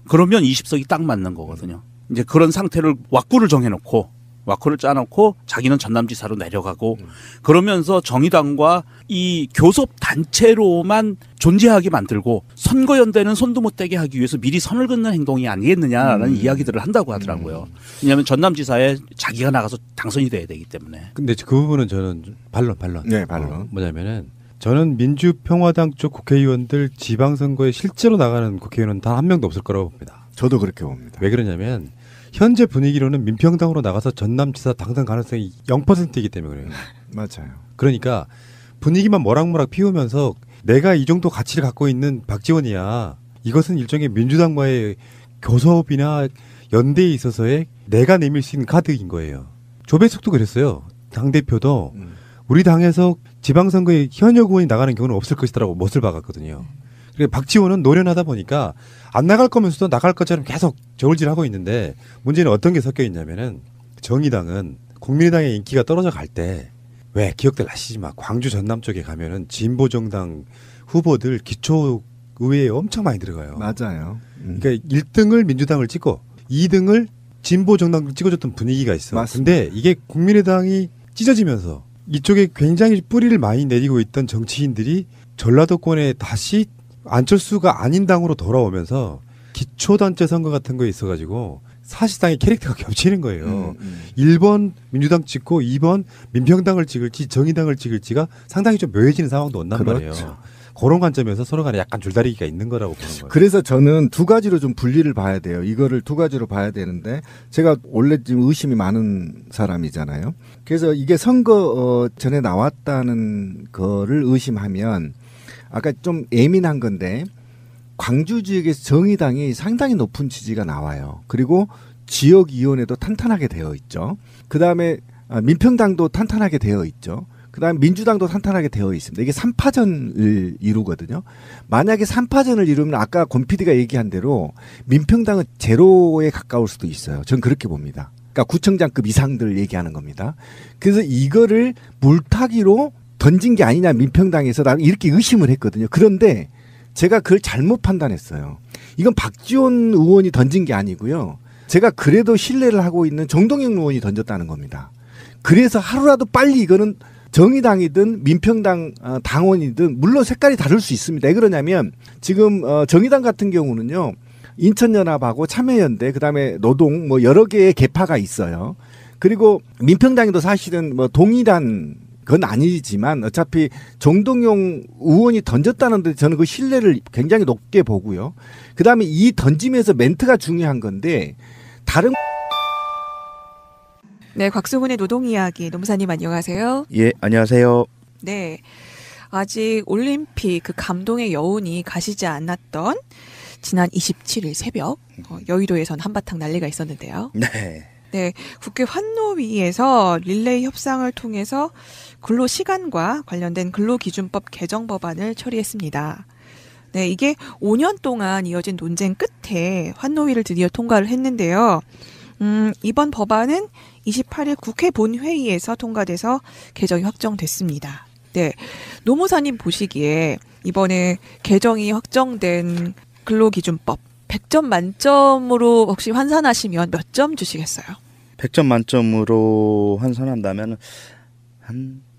그러면 20석이 딱 맞는 거거든요. 이제 그런 상태를 왁구를 정해놓고 왁구를 짜놓고 자기는 전남지사로 내려가고 그러면서 정의당과 이 교섭단체로만 존재하게 만들고 선거연대는 손도 못 대게 하기 위해서 미리 선을 긋는 행동이 아니겠느냐라는 이야기들을 한다고 하더라고요. 왜냐하면 전남지사에 자기가 나가서 당선이 돼야 되기 때문에. 근데 그 부분은 저는 반론. 네, 반론. 뭐냐면은 저는 민주평화당 쪽 국회의원들 지방선거에 실제로 나가는 국회의원은 단 한 명도 없을 거라고 봅니다. 저도 그렇게 봅니다. 왜 그러냐면 현재 분위기로는 민평당으로 나가서 전남지사 당선 가능성이 0%이기 때문에 그래요. 맞아요. 그러니까 분위기만 모락모락 피우면서 내가 이 정도 가치를 갖고 있는 박지원이야. 이것은 일종의 민주당과의 교섭이나 연대에 있어서의 내가 내밀 수 있는 카드인 거예요. 조배숙도 그랬어요. 당대표도 우리 당에서 지방선거에 현역 의원이 나가는 경우는 없을 것이라고 못을 박았거든요. 그러니까 박지원은 노련하다 보니까 안 나갈 거면서도 나갈 것처럼 계속 저울질하고 있는데 문제는 어떤 게 섞여 있냐면은 정의당은 국민의당의 인기가 떨어져 갈 때 왜 기억들 나시지만 광주 전남 쪽에 가면은 진보정당 후보들 기초의회에 엄청 많이 들어가요. 맞아요. 그러니까 1등을 민주당을 찍고 2등을 진보정당을 찍어줬던 분위기가 있어. 맞습니다. 근데 이게 국민의당이 찢어지면서 이쪽에 굉장히 뿌리를 많이 내리고 있던 정치인들이 전라도권에 다시 안철수가 아닌 당으로 돌아오면서 기초단체 선거 같은 거에 있어가지고 사실상의 캐릭터가 겹치는 거예요. 1번 민주당 찍고 2번 민평당을 찍을지 정의당을 찍을지가 상당히 좀 묘해지는 상황도 온단 말이에요. 그런 관점에서 서로 간에 약간 줄다리기가 있는 거라고 보는 거예요. 그래서 저는 두 가지로 좀 분리를 봐야 돼요. 이거를 두 가지로 봐야 되는데 제가 원래 지금 의심이 많은 사람이잖아요. 그래서 이게 선거 전에 나왔다는 거를 의심하면 아까 좀 예민한 건데 광주 지역에서 정의당이 상당히 높은 지지가 나와요. 그리고 지역위원회도 탄탄하게 되어 있죠. 그다음에 민평당도 탄탄하게 되어 있죠. 그다음에 민주당도 탄탄하게 되어 있습니다. 이게 3파전을 이루거든요. 만약에 3파전을 이루면 아까 권 PD가 얘기한 대로 민평당은 제로에 가까울 수도 있어요. 전 그렇게 봅니다. 그러니까 구청장급 이상들 얘기하는 겁니다. 그래서 이거를 물타기로 던진 게 아니냐 민평당에서 나는 이렇게 의심을 했거든요. 그런데 제가 그걸 잘못 판단했어요. 이건 박지원 의원이 던진 게 아니고요. 제가 그래도 신뢰를 하고 있는 정동영 의원이 던졌다는 겁니다. 그래서 하루라도 빨리 이거는 정의당이든 민평당 당원이든 물론 색깔이 다를 수 있습니다. 왜 그러냐면 지금 정의당 같은 경우는요. 인천연합하고 참여연대 그다음에 노동 뭐 여러 개의 계파가 있어요. 그리고 민평당에도 사실은 뭐 동일한 건 아니지만 어차피 정동영 의원이 던졌다는데 저는 그 신뢰를 굉장히 높게 보고요. 그다음에 이 던짐에서 멘트가 중요한 건데 다른 네, 곽수근의 노동 이야기 노무사님 안녕하세요. 예, 안녕하세요. 네, 아직 올림픽 그 감동의 여운이 가시지 않았던 지난 27일 새벽 여의도에선 한바탕 난리가 있었는데요. 네. 네, 국회 환노위에서 릴레이 협상을 통해서 근로시간과 관련된 근로기준법 개정 법안을 처리했습니다. 네, 이게 5년 동안 이어진 논쟁 끝에 환노위를 드디어 통과를 했는데요. 이번 법안은 28일 국회 본회의에서 통과돼서 개정이 확정됐습니다. 네, 노무사님 보시기에 이번에 개정이 확정된 근로기준법 100점 만점으로 혹시 환산하시면 몇 점 주시겠어요? 100점 만점으로 환산한다면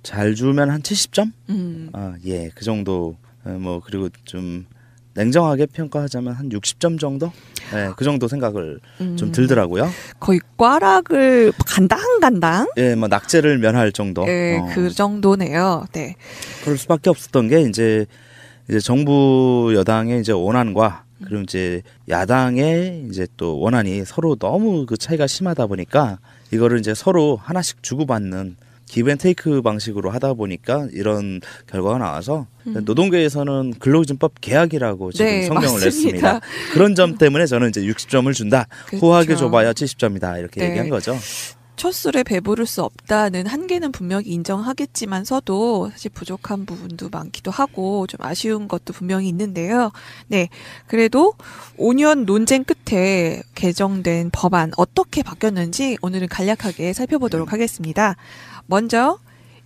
잘 주면 한 70점? 예, 그 정도. 뭐 그리고 좀 냉정하게 평가하자면 한 60점 정도? 네, 그 정도 생각을 좀 들더라고요. 거의 꽈락을 간당? 예, 뭐 낙제를 면할 정도. 네, 그 정도네요. 네. 그럴 수밖에 없었던 게 이제 정부 여당의 이제 원안과 그리고 이제 야당의 이제 또 원안이 서로 너무 그 차이가 심하다 보니까 이거를 이제 서로 하나씩 주고받는 기브앤테이크 방식으로 하다 보니까 이런 결과가 나와서 노동계에서는 근로기준법 개혁이라고 지금 네, 성명을 맞습니다. 냈습니다. 그런 점 때문에 저는 이제 60점을 준다. 그렇죠. 후하게 줘봐야 70점이다 이렇게 네. 얘기한 거죠. 첫 술에 배부를 수 없다는 한계는 분명히 인정하겠지만서도 사실 부족한 부분도 많기도 하고 좀 아쉬운 것도 분명히 있는데요. 네, 그래도 5년 논쟁 끝에 개정된 법안 어떻게 바뀌었는지 오늘은 간략하게 살펴보도록 하겠습니다. 먼저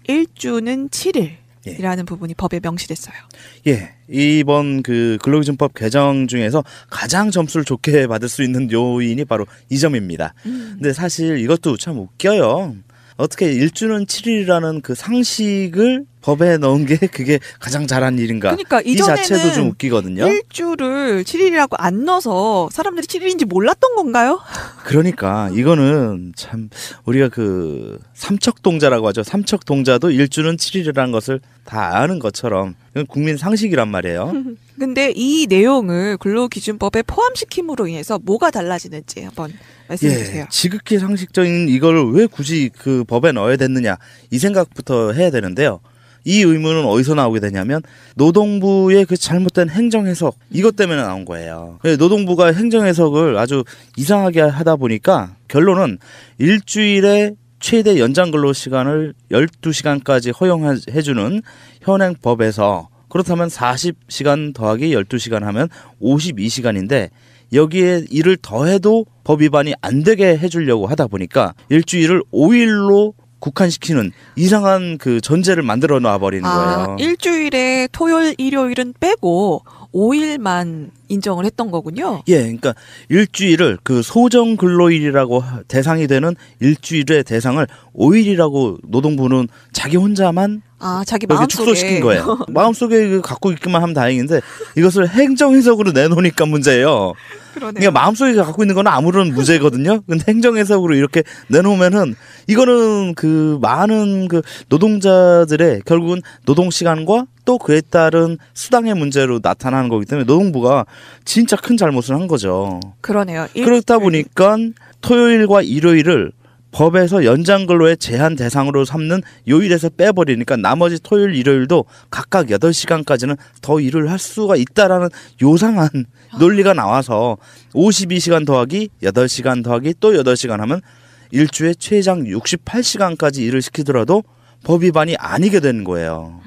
1주는 7일이라는 부분이 법에 명시됐어요. 예, 이번 그 근로기준법 개정 중에서 가장 점수를 좋게 받을 수 있는 요인이 바로 이 점입니다. 근데 사실 이것도 참 웃겨요. 어떻게 1주는 7일이라는 그 상식을 법에 넣은 게 그게 가장 잘한 일인가. 그러니까 이 자체도 좀 웃기거든요. 일주를 7일이라고 안 넣어서 사람들이 7일인지 몰랐던 건가요? 그러니까 이거는 참 우리가 그 삼척동자라고 하죠. 삼척동자도 일주는 7일이라는 것을 다 아는 것처럼 이건 국민 상식이란 말이에요. 근데 이 내용을 근로기준법에 포함시킴으로 인해서 뭐가 달라지는지 한번 말씀해 주세요. 지극히 상식적인 이걸 왜 굳이 그 법에 넣어야 됐느냐 이 생각부터 해야 되는데요. 이 의문은 어디서 나오게 되냐면 노동부의 그 잘못된 행정 해석 이것 때문에 나온 거예요. 노동부가 행정 해석을 아주 이상하게 하다 보니까 결론은 일주일에 최대 연장 근로 시간을 12시간까지 허용해주는 현행 법에서 그렇다면 40시간 더하기 12시간 하면 52시간인데 여기에 일을 더해도 법 위반이 안 되게 해주려고 하다 보니까 일주일을 5일로 국한시키는 이상한 그 전제를 만들어 놔버리는 거예요. 일주일에 토요일, 일요일은 빼고 5일만 인정을 했던 거군요. 예, 그러니까 일주일을 그 소정 근로일이라고 대상이 되는 일주일의 대상을 5일이라고 노동부는 자기 혼자만 자기 마음속에 축소시킨 거예요. 마음속에 갖고 있기만 하면 다행인데 이것을 행정해석으로 내놓으니까 문제예요. 그러니까 마음속에 갖고 있는 건 아무런 문제거든요. 근데 행정해석으로 이렇게 내놓으면은 이거는 그 많은 그 노동자들의 결국은 노동시간과 또 그에 따른 수당의 문제로 나타나는 거기 때문에 노동부가 진짜 큰 잘못을 한 거죠. 그러네요. 그렇다 보니까 토요일과 일요일을 법에서 연장근로의 제한 대상으로 삼는 요일에서 빼버리니까 나머지 토요일, 일요일도 각각 8시간까지는 더 일을 할 수가 있다라는 요상한 논리가 나와서 52시간 더하기 8시간 더하기 또 8시간 하면 일주에 최장 68시간까지 일을 시키더라도 법 위반이 아니게 되는 거예요.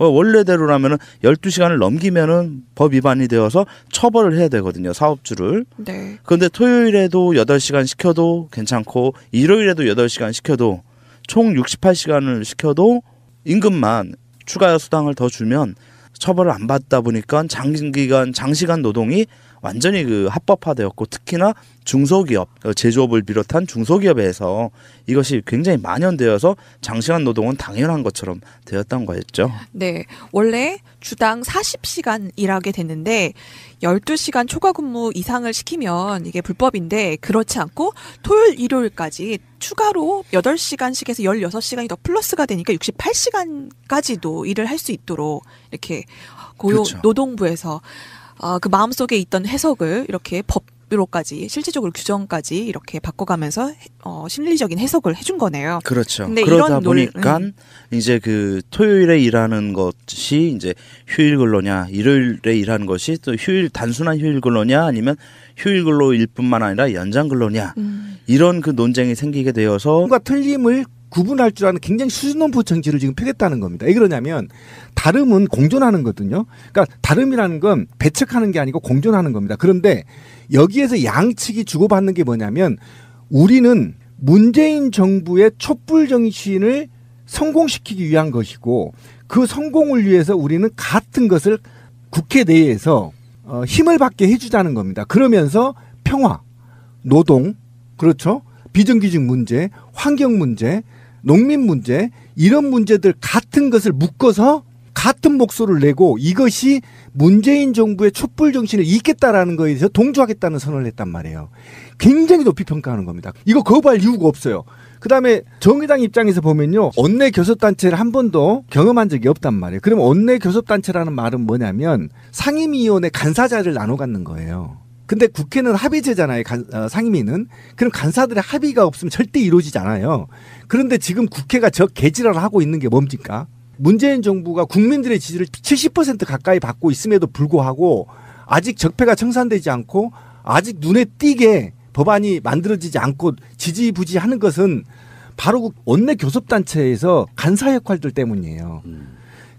원래대로라면은 12시간을 넘기면은 법 위반이 되어서 처벌을 해야 되거든요, 사업주를. 네. 그런데 토요일에도 8시간 시켜도 괜찮고 일요일에도 8시간 시켜도 총 68시간을 시켜도 임금만 추가 수당을 더 주면 처벌을 안 받다 보니까 장시간 노동이 완전히 그 합법화되었고 특히나 중소기업, 제조업을 비롯한 중소기업에서 이것이 굉장히 만연되어서 장시간 노동은 당연한 것처럼 되었던 거였죠. 네. 원래 주당 40시간 일하게 됐는데 12시간 초과 근무 이상을 시키면 이게 불법인데 그렇지 않고 토요일, 일요일까지 추가로 8시간씩에서 16시간이 더 플러스가 되니까 68시간까지도 일을 할 수 있도록 이렇게 그렇죠. 노동부에서 그 마음속에 있던 해석을 이렇게 법으로까지 실질적으로 규정까지 이렇게 바꿔가면서 심리적인 해석을 해준 거네요. 그렇죠. 근데 그러다 보니까 이제 그 토요일에 일하는 것이 이제 휴일 근로냐, 일요일에 일하는 것이 또 단순한 휴일 근로냐, 아니면 휴일 근로일 뿐만 아니라 연장 근로냐 이런 그 논쟁이 생기게 되어서 뭔가 틀림을 구분할 줄 아는 굉장히 수준 높은 정치를 지금 펴겠다는 겁니다. 왜 그러냐면 다름은 공존하는 거거든요. 그러니까 다름이라는 건 배척하는 게 아니고 공존하는 겁니다. 그런데 여기에서 양측이 주고받는 게 뭐냐면 우리는 문재인 정부의 촛불 정신을 성공시키기 위한 것이고 그 성공을 위해서 우리는 같은 것을 국회 내에서 힘을 받게 해주자는 겁니다. 그러면서 평화, 노동, 그렇죠? 비정규직 문제, 환경 문제, 농민 문제 이런 문제들 같은 것을 묶어서 같은 목소리를 내고 이것이 문재인 정부의 촛불 정신을 잇겠다라는 거에 대해서 동조하겠다는 선언을 했단 말이에요. 굉장히 높이 평가하는 겁니다. 이거 거부할 이유가 없어요. 그다음에 정의당 입장에서 보면요. 원내 교섭단체를 한 번도 경험한 적이 없단 말이에요. 그럼 원내 교섭단체라는 말은 뭐냐면 상임위원회 간사자를 나눠 갖는 거예요. 근데 국회는 합의제잖아요. 상임위는. 그럼 간사들의 합의가 없으면 절대 이루어지지 않아요. 그런데 지금 국회가 저 개지랄을 하고 있는 게 뭡니까? 문재인 정부가 국민들의 지지를 70% 가까이 받고 있음에도 불구하고 아직 적폐가 청산되지 않고 아직 눈에 띄게 법안이 만들어지지 않고 지지부지하는 것은 바로 원내 교섭단체에서 간사 역할들 때문이에요.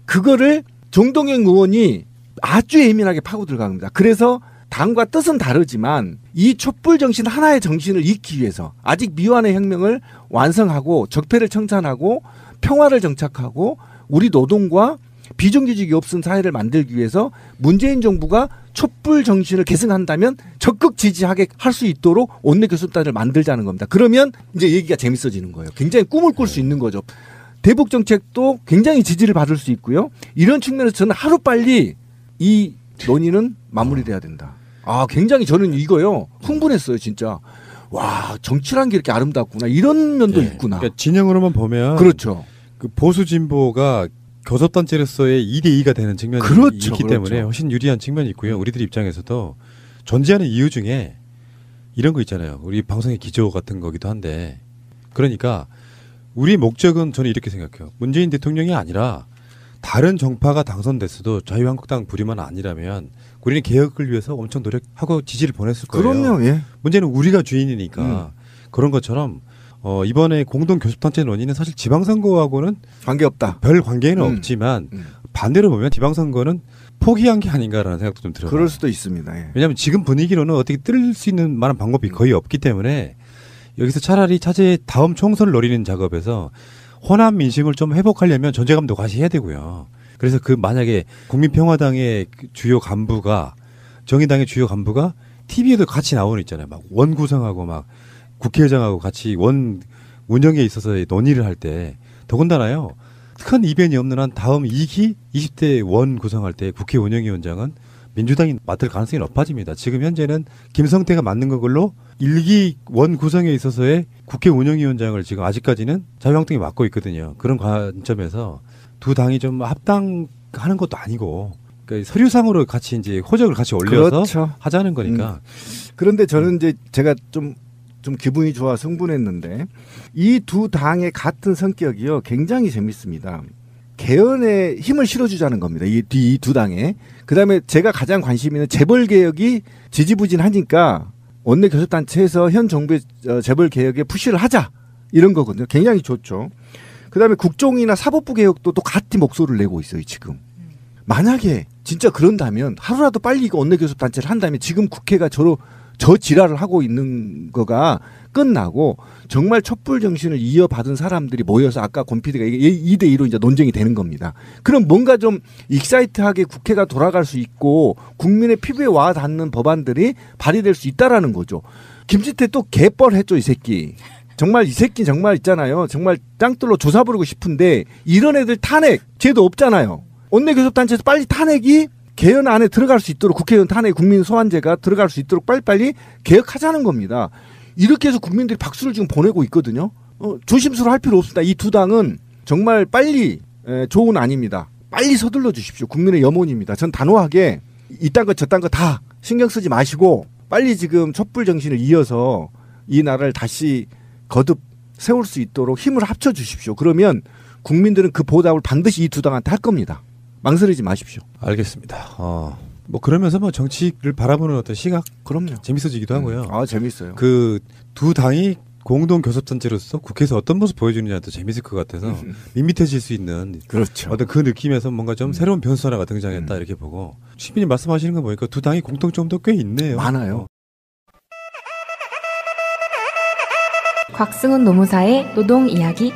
그거를 정동영 의원이 아주 예민하게 파고 들어갑니다. 그래서 당과 뜻은 다르지만 이 촛불 정신 하나의 정신을 잇기 위해서 아직 미완의 혁명을 완성하고 적폐를 청산하고 평화를 정착하고 우리 노동과 비정규직이 없은 사회를 만들기 위해서 문재인 정부가 촛불 정신을 계승한다면 적극 지지하게 할 수 있도록 원내 교섭단을 만들자는 겁니다. 그러면 이제 얘기가 재밌어지는 거예요. 굉장히 꿈을 꿀 수 있는 거죠. 대북 정책도 굉장히 지지를 받을 수 있고요. 이런 측면에서 저는 하루빨리 이 논의는 마무리돼야 된다. 아, 굉장히 저는 이거요. 흥분했어요, 진짜. 와, 정치란 게 이렇게 아름답구나. 이런 면도 있구나. 그러니까 진영으로만 보면 그렇죠. 그 보수 진보가 교섭단체로서의 2대2가 되는 측면이 그렇죠, 있기 때문에 훨씬 유리한 측면이 있고요. 우리들 입장에서도 존재하는 이유 중에 이런 거 있잖아요. 우리 방송의 기조 같은 거기도 한데, 그러니까 우리 목적은 저는 이렇게 생각해요. 문재인 대통령이 아니라 다른 정파가 당선됐어도 자유한국당 부류만 아니라면 우리는 개혁을 위해서 엄청 노력하고 지지를 보냈을 거예요. 그럼요. 예. 문제는 우리가 주인이니까 그런 것처럼 이번에 공동교섭단체 논의는 사실 지방선거하고는 관계없다. 별 관계는 없지만 반대로 보면 지방선거는 포기한 게 아닌가라는 생각도 좀 들어요. 그럴 수도 있습니다. 예. 왜냐하면 지금 분위기로는 어떻게 뜰 수 있는 만한 방법이 거의 없기 때문에 여기서 차라리 차제의 다음 총선을 노리는 작업에서 호남 민심을 좀 회복하려면 존재감도 과시 해야 되고요. 그래서 그 만약에 국민평화당의 주요 간부가 정의당의 주요 간부가 TV에도 같이 나오는 있잖아요. 막 원 구성하고 막 국회의장하고 같이 원 운영에 있어서 논의를 할 때 더군다나요. 큰 이변이 없는 한 다음 2기 20대 원 구성할 때 국회 운영위원장은 민주당이 맡을 가능성이 높아집니다. 지금 현재는 김성태가 맡는 걸로 1기 원 구성에 있어서의 국회 운영위원장을 지금 아직까지는 자유한국당이 맡고 있거든요. 그런 관점에서 두 당이 좀 합당하는 것도 아니고 그러니까 서류상으로 같이 이제 호적을 같이 올려서 그렇죠. 하자는 거니까. 그런데 저는 이제 제가 좀 기분이 좋아서 흥분했는데 이 두 당의 같은 성격이요 굉장히 재밌습니다. 개헌에 힘을 실어주자는 겁니다. 이 두 당에. 그다음에 제가 가장 관심 있는 재벌 개혁이 지지부진하니까 원내 교섭단체에서 현 정부의 재벌 개혁에 푸시를 하자 이런 거거든요. 굉장히 좋죠. 그다음에 국정이나 사법부 개혁도 또 같이 목소리를 내고 있어요. 지금. 만약에 진짜 그런다면 하루라도 빨리 이거 원내 교섭단체를 한다면 지금 국회가 저 지랄을 하고 있는 거가 끝나고 정말 촛불 정신을 이어받은 사람들이 모여서 아까 권 PD가 2대2로 이제 논쟁이 되는 겁니다. 그럼 뭔가 좀 익사이트하게 국회가 돌아갈 수 있고 국민의 피부에 와 닿는 법안들이 발의될 수 있다라는 거죠. 김진태 또 개뻘했죠, 이 새끼. 정말 이 새끼 정말 있잖아요. 정말 땅들로 조사 부르고 싶은데 이런 애들 탄핵 제도 없잖아요. 원내교섭단체에서 빨리 탄핵이 개헌 안에 들어갈 수 있도록 국회의원 탄핵 국민 소환제가 들어갈 수 있도록 빨리빨리 개혁하자는 겁니다. 이렇게 해서 국민들이 박수를 지금 보내고 있거든요. 조심스러워 할 필요 없습니다. 이 두 당은 정말 빨리 좋은 안입니다. 빨리 서둘러 주십시오. 국민의 염원입니다. 전 단호하게 이딴 거 저딴 거 다 신경 쓰지 마시고 빨리 지금 촛불 정신을 이어서 이 나라를 다시 거듭 세울 수 있도록 힘을 합쳐 주십시오. 그러면 국민들은 그 보답을 반드시 이 두 당한테 할 겁니다. 망설이지 마십시오. 알겠습니다. 뭐 그러면서 뭐 정치를 바라보는 어떤 시각 그럼요. 재밌어지기도 하고요. 아, 재밌어요. 그 두 당이 공동 교섭단체로서 국회에서 어떤 모습 보여주느냐도 재밌을 것 같아서 밋밋해질 수 있는 그렇죠. 어떤 그 느낌에서 뭔가 좀 새로운 변수 하나가 등장했다 이렇게 보고 시민이 말씀하시는 거 보니까 두 당이 공통점도 꽤 있네요. 많아요. 곽승훈 노무사의 노동 이야기.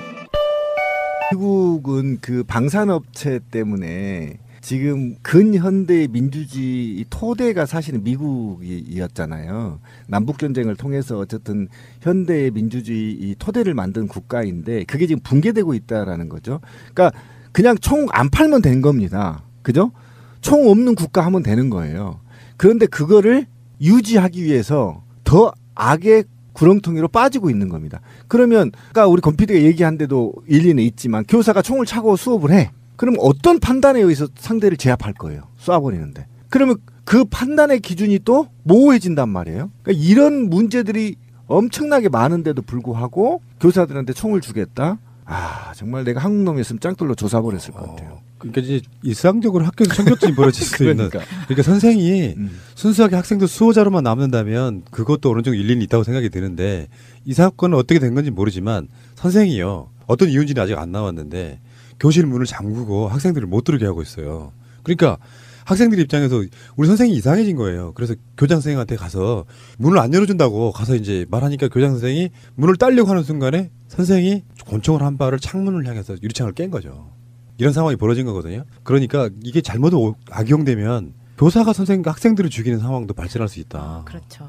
미국은 그 방산업체 때문에 지금 근현대 민주주의 토대가 사실은 미국이었잖아요. 남북전쟁을 통해서 어쨌든 현대 민주주의 이 토대를 만든 국가인데 그게 지금 붕괴되고 있다라는 거죠. 그러니까 그냥 총 안 팔면 된 겁니다. 그죠? 총 없는 국가 하면 되는 거예요. 그런데 그거를 유지하기 위해서 더 악의 구렁텅이로 빠지고 있는 겁니다. 그러면 아까 우리 권 PD가 얘기한 데도 일리는 있지만 교사가 총을 차고 수업을 해. 그럼 어떤 판단에 의해서 상대를 제압할 거예요. 쏴버리는데. 그러면 그 판단의 기준이 또 모호해진단 말이에요. 그러니까 이런 문제들이 엄청나게 많은데도 불구하고 교사들한테 총을 주겠다. 아, 정말 내가 한국 놈이었으면 짱돌로 조사버렸을 것 같아요. 그러니까 이제 일상적으로 학교에서 청교증이 벌어질 수도 있는. 그러니까 선생이 순수하게 학생들 수호자로만 남는다면 그것도 어느 정도 일리는 있다고 생각이 드는데 이 사건은 어떻게 된 건지 모르지만 선생이요. 어떤 이유인지는 아직 안 나왔는데 교실 문을 잠그고 학생들을 못 들어오게 하고 있어요. 그러니까 학생들 입장에서 우리 선생이 이상해진 거예요. 그래서 교장 선생님한테 가서 문을 안 열어준다고 가서 이제 말하니까 교장 선생이 문을 따려고 하는 순간에 선생이 권총을 한 발을 창문을 향해서 유리창을 깬 거죠. 이런 상황이 벌어진 거거든요. 그러니까 이게 잘못 악용되면 교사가 학생들을 죽이는 상황도 발생할 수 있다. 그렇죠.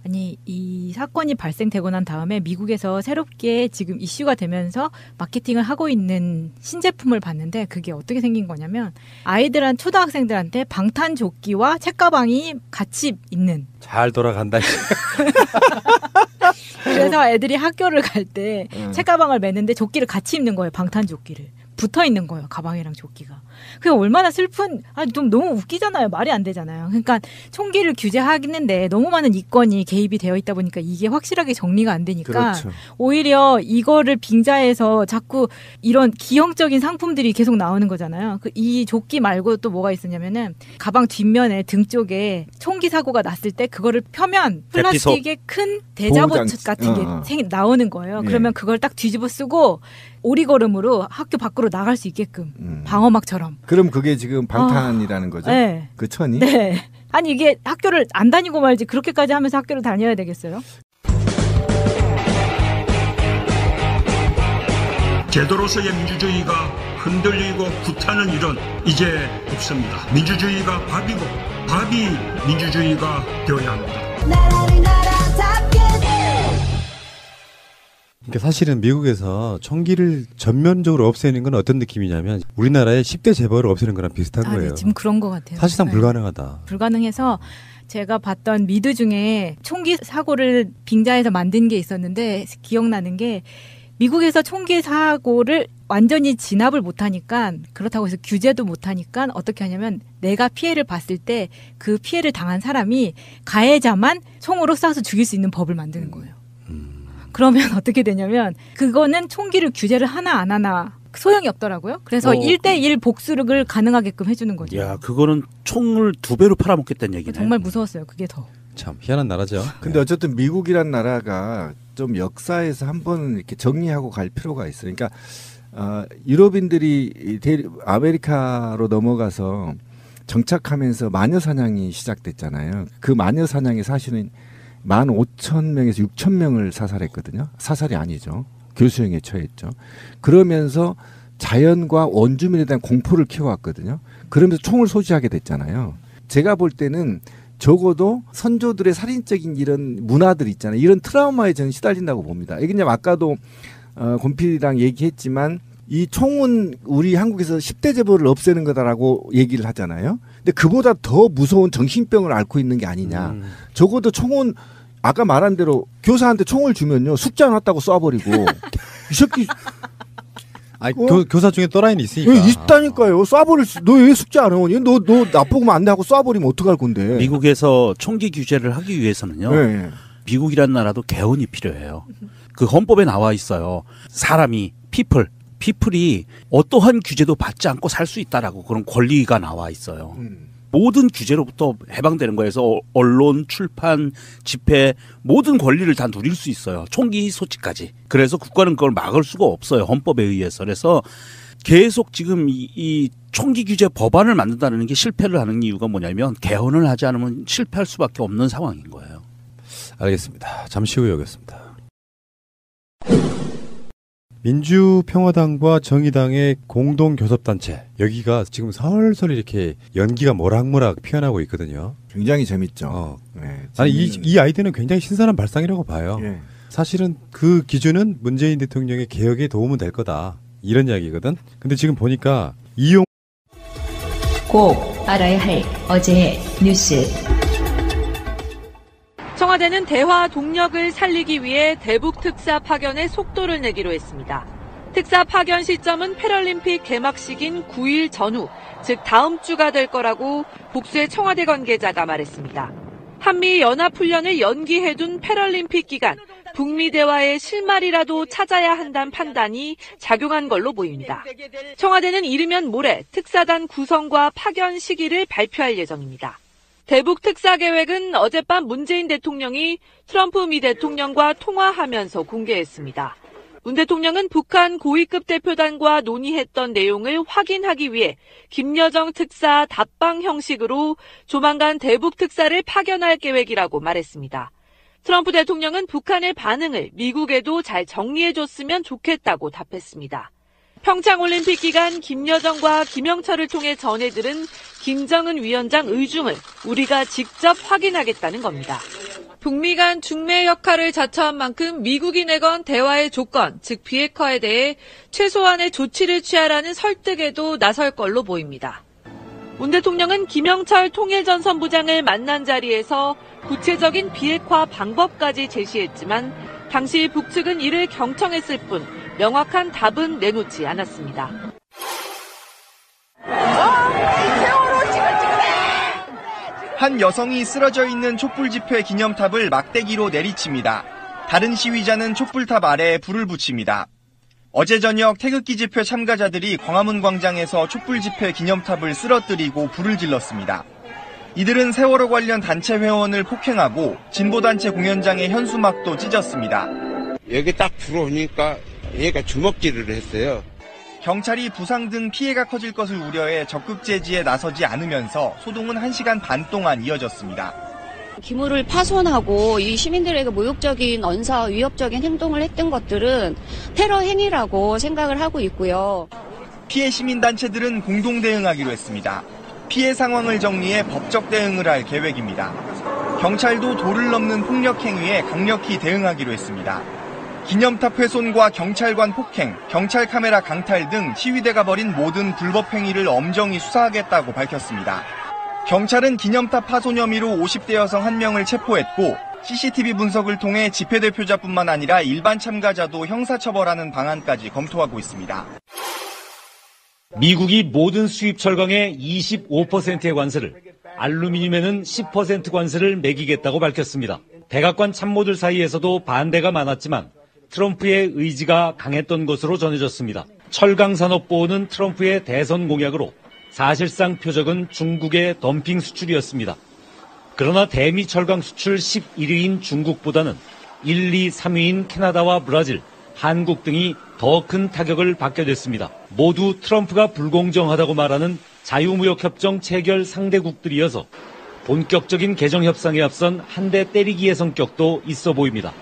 아니 이 사건이 발생되고 난 다음에 미국에서 새롭게 지금 이슈가 되면서 마케팅을 하고 있는 신제품을 봤는데 그게 어떻게 생긴 거냐면 아이들한 초등학생들한테 방탄조끼와 책가방이 같이 있는 잘 돌아간다. 그래서 애들이 학교를 갈 때 책가방을 매는데 조끼를 같이 입는 거예요. 방탄조끼를. 붙어 있는 거예요. 가방이랑 조끼가. 그게 얼마나 슬픈, 좀 너무 웃기잖아요. 말이 안 되잖아요. 그러니까 총기를 규제하겠는데 너무 많은 이권이 개입이 되어 있다 보니까 이게 확실하게 정리가 안 되니까 그렇죠. 오히려 이거를 빙자해서 자꾸 이런 기형적인 상품들이 계속 나오는 거잖아요. 이 조끼 말고 또 뭐가 있었냐면은 가방 뒷면에 등 쪽에 총기 사고가 났을 때 그거를 펴면 플라스틱의 큰 대자보 같은 게 나오는 거예요. 그러면 그걸 딱 뒤집어 쓰고 오리걸음으로 학교 밖으로 나갈 수 있게끔 방어막처럼. 그럼 그게 지금 방탄이라는 거죠? 네. 그 천이? 네. 아니 이게 학교를 안 다니고 말지 그렇게까지 하면서 학교를 다녀야 되겠어요? 제도로서의 민주주의가 흔들리고 구타는 일은 이제 없습니다. 민주주의가 밥이고 밥이 민주주의가 되어야 합니다. 그러니까 사실은 미국에서 총기를 전면적으로 없애는 건 어떤 느낌이냐면 우리나라의 10대 재벌을 없애는 거랑 비슷한 거예요. 네, 지금 그런 것 같아요. 사실상 네. 불가능하다. 불가능해서 제가 봤던 미드 중에 총기 사고를 빙자해서 만든 게 있었는데 기억나는 게 미국에서 총기 사고를 완전히 진압을 못하니까 그렇다고 해서 규제도 못하니까 어떻게 하냐면 내가 피해를 봤을 때 그 피해를 당한 사람이 가해자만 총으로 쏴서 죽일 수 있는 법을 만드는 거예요. 그러면 어떻게 되냐면 그거는 총기를 규제를 하나 안 하나 소용이 없더라고요. 그래서 1대1 복수를 가능하게끔 해주는 거죠. 야, 그거는 총을 2배로 팔아먹겠다는 얘기네. 정말 무서웠어요. 그게 더. 참 희한한 나라죠. 근데 어쨌든 미국이란 나라가 좀 역사에서 한번 이렇게 정리하고 갈 필요가 있어요. 그러니까 유럽인들이 아메리카로 넘어가서 정착하면서 마녀 사냥이 시작됐잖아요. 그 마녀 사냥이 사실은 15,000명에서 6,000명을 사살했거든요. 사살이 아니죠. 교수형에 처했죠. 그러면서 자연과 원주민에 대한 공포를 키워왔거든요. 그러면서 총을 소지하게 됐잖아요. 제가 볼 때는 적어도 선조들의 살인적인 이런 문화들 있잖아요. 이런 트라우마에 저는 시달린다고 봅니다. 왜냐면 아까도 곰필이랑 얘기했지만 이 총은 우리 한국에서 10대 재벌을 없애는 거다라고 얘기를 하잖아요. 근데 그보다 더 무서운 정신병을 앓고 있는 게 아니냐. 적어도 총은 아까 말한 대로 교사한테 총을 주면요. 숙제 안 왔다고 쏴버리고 이 새끼 교사 중에 또라이는 있으니까. 있다니까요. 쏴버릴 너 왜 숙제 안 해? 너 나쁘면 안 돼 하고 쏴버리면 어떡할 건데. 미국에서 총기 규제를 하기 위해서는요. 네. 미국이란 나라도 개헌이 필요해요. 그 헌법에 나와 있어요. 사람이 피플이 어떠한 규제도 받지 않고 살 수 있다라고 그런 권리가 나와 있어요. 모든 규제로부터 해방되는 거에서 언론, 출판, 집회 모든 권리를 다 누릴 수 있어요. 총기 소지까지. 그래서 국가는 그걸 막을 수가 없어요. 헌법에 의해서. 그래서 계속 지금 이 총기 규제 법안을 만든다는 게 실패를 하는 이유가 뭐냐면 개헌을 하지 않으면 실패할 수밖에 없는 상황인 거예요. 알겠습니다. 잠시 후에 오겠습니다. 민주평화당과 정의당의 공동교섭단체 여기가 지금 설설 이렇게 연기가 모락모락 피어나고 있거든요. 굉장히 재밌죠. 네, 아니 이 아이디어는 굉장히 신선한 발상이라고 봐요. 예. 사실은 그 기준은 문재인 대통령의 개혁에 도움은 될 거다 이런 이야기거든. 근데 지금 보니까 꼭 알아야 할 어제의 뉴스. 청와대는 대화 동력을 살리기 위해 대북 특사 파견에 속도를 내기로 했습니다. 특사 파견 시점은 패럴림픽 개막식인 9일 전후, 즉 다음 주가 될 거라고 복수의 청와대 관계자가 말했습니다. 한미 연합훈련을 연기해둔 패럴림픽 기간, 북미 대화의 실마리라도 찾아야 한다는 판단이 작용한 걸로 보입니다. 청와대는 이르면 모레 특사단 구성과 파견 시기를 발표할 예정입니다. 대북 특사 계획은 어젯밤 문재인 대통령이 트럼프 미 대통령과 통화하면서 공개했습니다. 문 대통령은 북한 고위급 대표단과 논의했던 내용을 확인하기 위해 김여정 특사 답방 형식으로 조만간 대북 특사를 파견할 계획이라고 말했습니다. 트럼프 대통령은 북한의 반응을 미국에도 잘 정리해줬으면 좋겠다고 답했습니다. 평창올림픽 기간 김여정과 김영철을 통해 전해들은 김정은 위원장 의중을 우리가 직접 확인하겠다는 겁니다. 북미 간 중매 역할을 자처한 만큼 미국이 내건 대화의 조건, 즉 비핵화에 대해 최소한의 조치를 취하라는 설득에도 나설 걸로 보입니다. 문 대통령은 김영철 통일전선부장을 만난 자리에서 구체적인 비핵화 방법까지 제시했지만 당시 북측은 이를 경청했을 뿐 명확한 답은 내놓지 않았습니다. 한 여성이 쓰러져 있는 촛불 집회 기념탑을 막대기로 내리칩니다. 다른 시위자는 촛불탑 아래에 불을 붙입니다. 어제 저녁 태극기 집회 참가자들이 광화문 광장에서 촛불 집회 기념탑을 쓰러뜨리고 불을 질렀습니다. 이들은 세월호 관련 단체 회원을 폭행하고 진보단체 공연장의 현수막도 찢었습니다. 여기 딱 들어오니까 얘가 주먹질을 했어요. 경찰이 부상 등 피해가 커질 것을 우려해 적극 제지에 나서지 않으면서 소동은 1시간 반 동안 이어졌습니다. 기물을 파손하고 이 시민들에게 모욕적인 언사와 위협적인 행동을 했던 것들은 테러 행위라고 생각을 하고 있고요. 피해 시민단체들은 공동 대응하기로 했습니다. 피해 상황을 정리해 법적 대응을 할 계획입니다. 경찰도 도를 넘는 폭력 행위에 강력히 대응하기로 했습니다. 기념탑 훼손과 경찰관 폭행, 경찰 카메라 강탈 등 시위대가 벌인 모든 불법 행위를 엄정히 수사하겠다고 밝혔습니다. 경찰은 기념탑 파손 혐의로 50대 여성 1명을 체포했고 CCTV 분석을 통해 집회 대표자뿐만 아니라 일반 참가자도 형사처벌하는 방안까지 검토하고 있습니다. 미국이 모든 수입 철강의 25%의 관세를, 알루미늄에는 10% 관세를 매기겠다고 밝혔습니다. 백악관 참모들 사이에서도 반대가 많았지만 트럼프의 의지가 강했던 것으로 전해졌습니다. 철강산업보호는 트럼프의 대선 공약으로 사실상 표적은 중국의 덤핑 수출이었습니다. 그러나 대미 철강 수출 11위인 중국보다는 1, 2, 3위인 캐나다와 브라질, 한국 등이 더 큰 타격을 받게 됐습니다. 모두 트럼프가 불공정하다고 말하는 자유무역협정 체결 상대국들이어서 본격적인 개정 협상에 앞선 한 대 때리기의 성격도 있어 보입니다.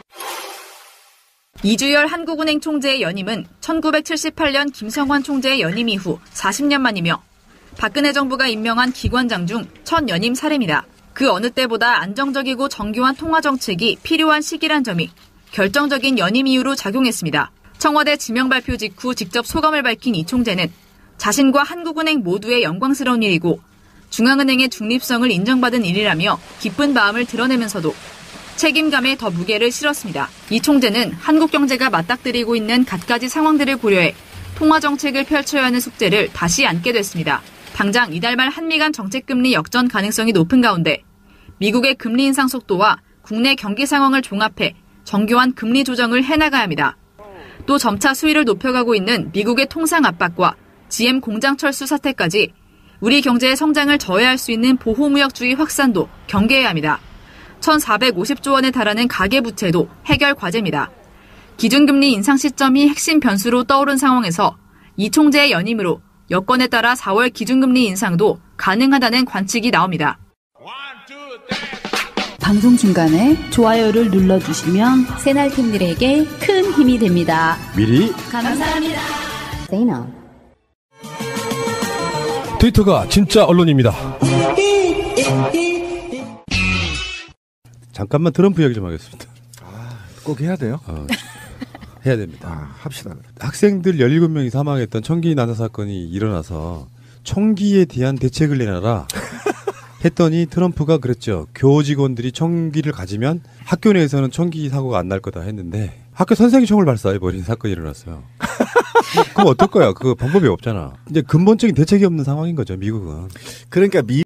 이주열 한국은행 총재의 연임은 1978년 김성환 총재의 연임 이후 40년 만이며 박근혜 정부가 임명한 기관장 중 첫 연임 사례입니다. 그 어느 때보다 안정적이고 정교한 통화 정책이 필요한 시기란 점이 결정적인 연임 이유로 작용했습니다. 청와대 지명 발표 직후 직접 소감을 밝힌 이 총재는 자신과 한국은행 모두의 영광스러운 일이고 중앙은행의 중립성을 인정받은 일이라며 기쁜 마음을 드러내면서도 책임감에 더 무게를 실었습니다. 이 총재는 한국 경제가 맞닥뜨리고 있는 갖가지 상황들을 고려해 통화 정책을 펼쳐야 하는 숙제를 다시 안게 됐습니다. 당장 이달 말 한미 간 정책금리 역전 가능성이 높은 가운데 미국의 금리 인상 속도와 국내 경기 상황을 종합해 정교한 금리 조정을 해나가야 합니다. 또 점차 수위를 높여가고 있는 미국의 통상 압박과 GM 공장 철수 사태까지 우리 경제의 성장을 저해할 수 있는 보호무역주의 확산도 경계해야 합니다. 1,450조 원에 달하는 가계부채도 해결 과제입니다. 기준금리 인상 시점이 핵심 변수로 떠오른 상황에서 이 총재의 연임으로 여건에 따라 4월 기준금리 인상도 가능하다는 관측이 나옵니다. 방송 중간에 좋아요를 눌러주시면 새날팀들에게 큰 힘이 됩니다. 미리 감사합니다. 트위터가 진짜 언론입니다. 잠깐만 트럼프 이야기 좀 하겠습니다. 꼭 해야 돼요? 해야 됩니다. 합시다. 학생들 17명이 사망했던 총기 난사 사건이 일어나서 총기에 대한 대책을 내놔라 했더니 트럼프가 그랬죠. 교직원들이 총기를 가지면 학교 내에서는 총기 사고가 안 날 거다 했는데 학교 선생이 총을 발사해버린 사건이 일어났어요. 그럼 어떨 거야? 그 방법이 없잖아. 이제 근본적인 대책이 없는 상황인 거죠, 미국은. 그러니까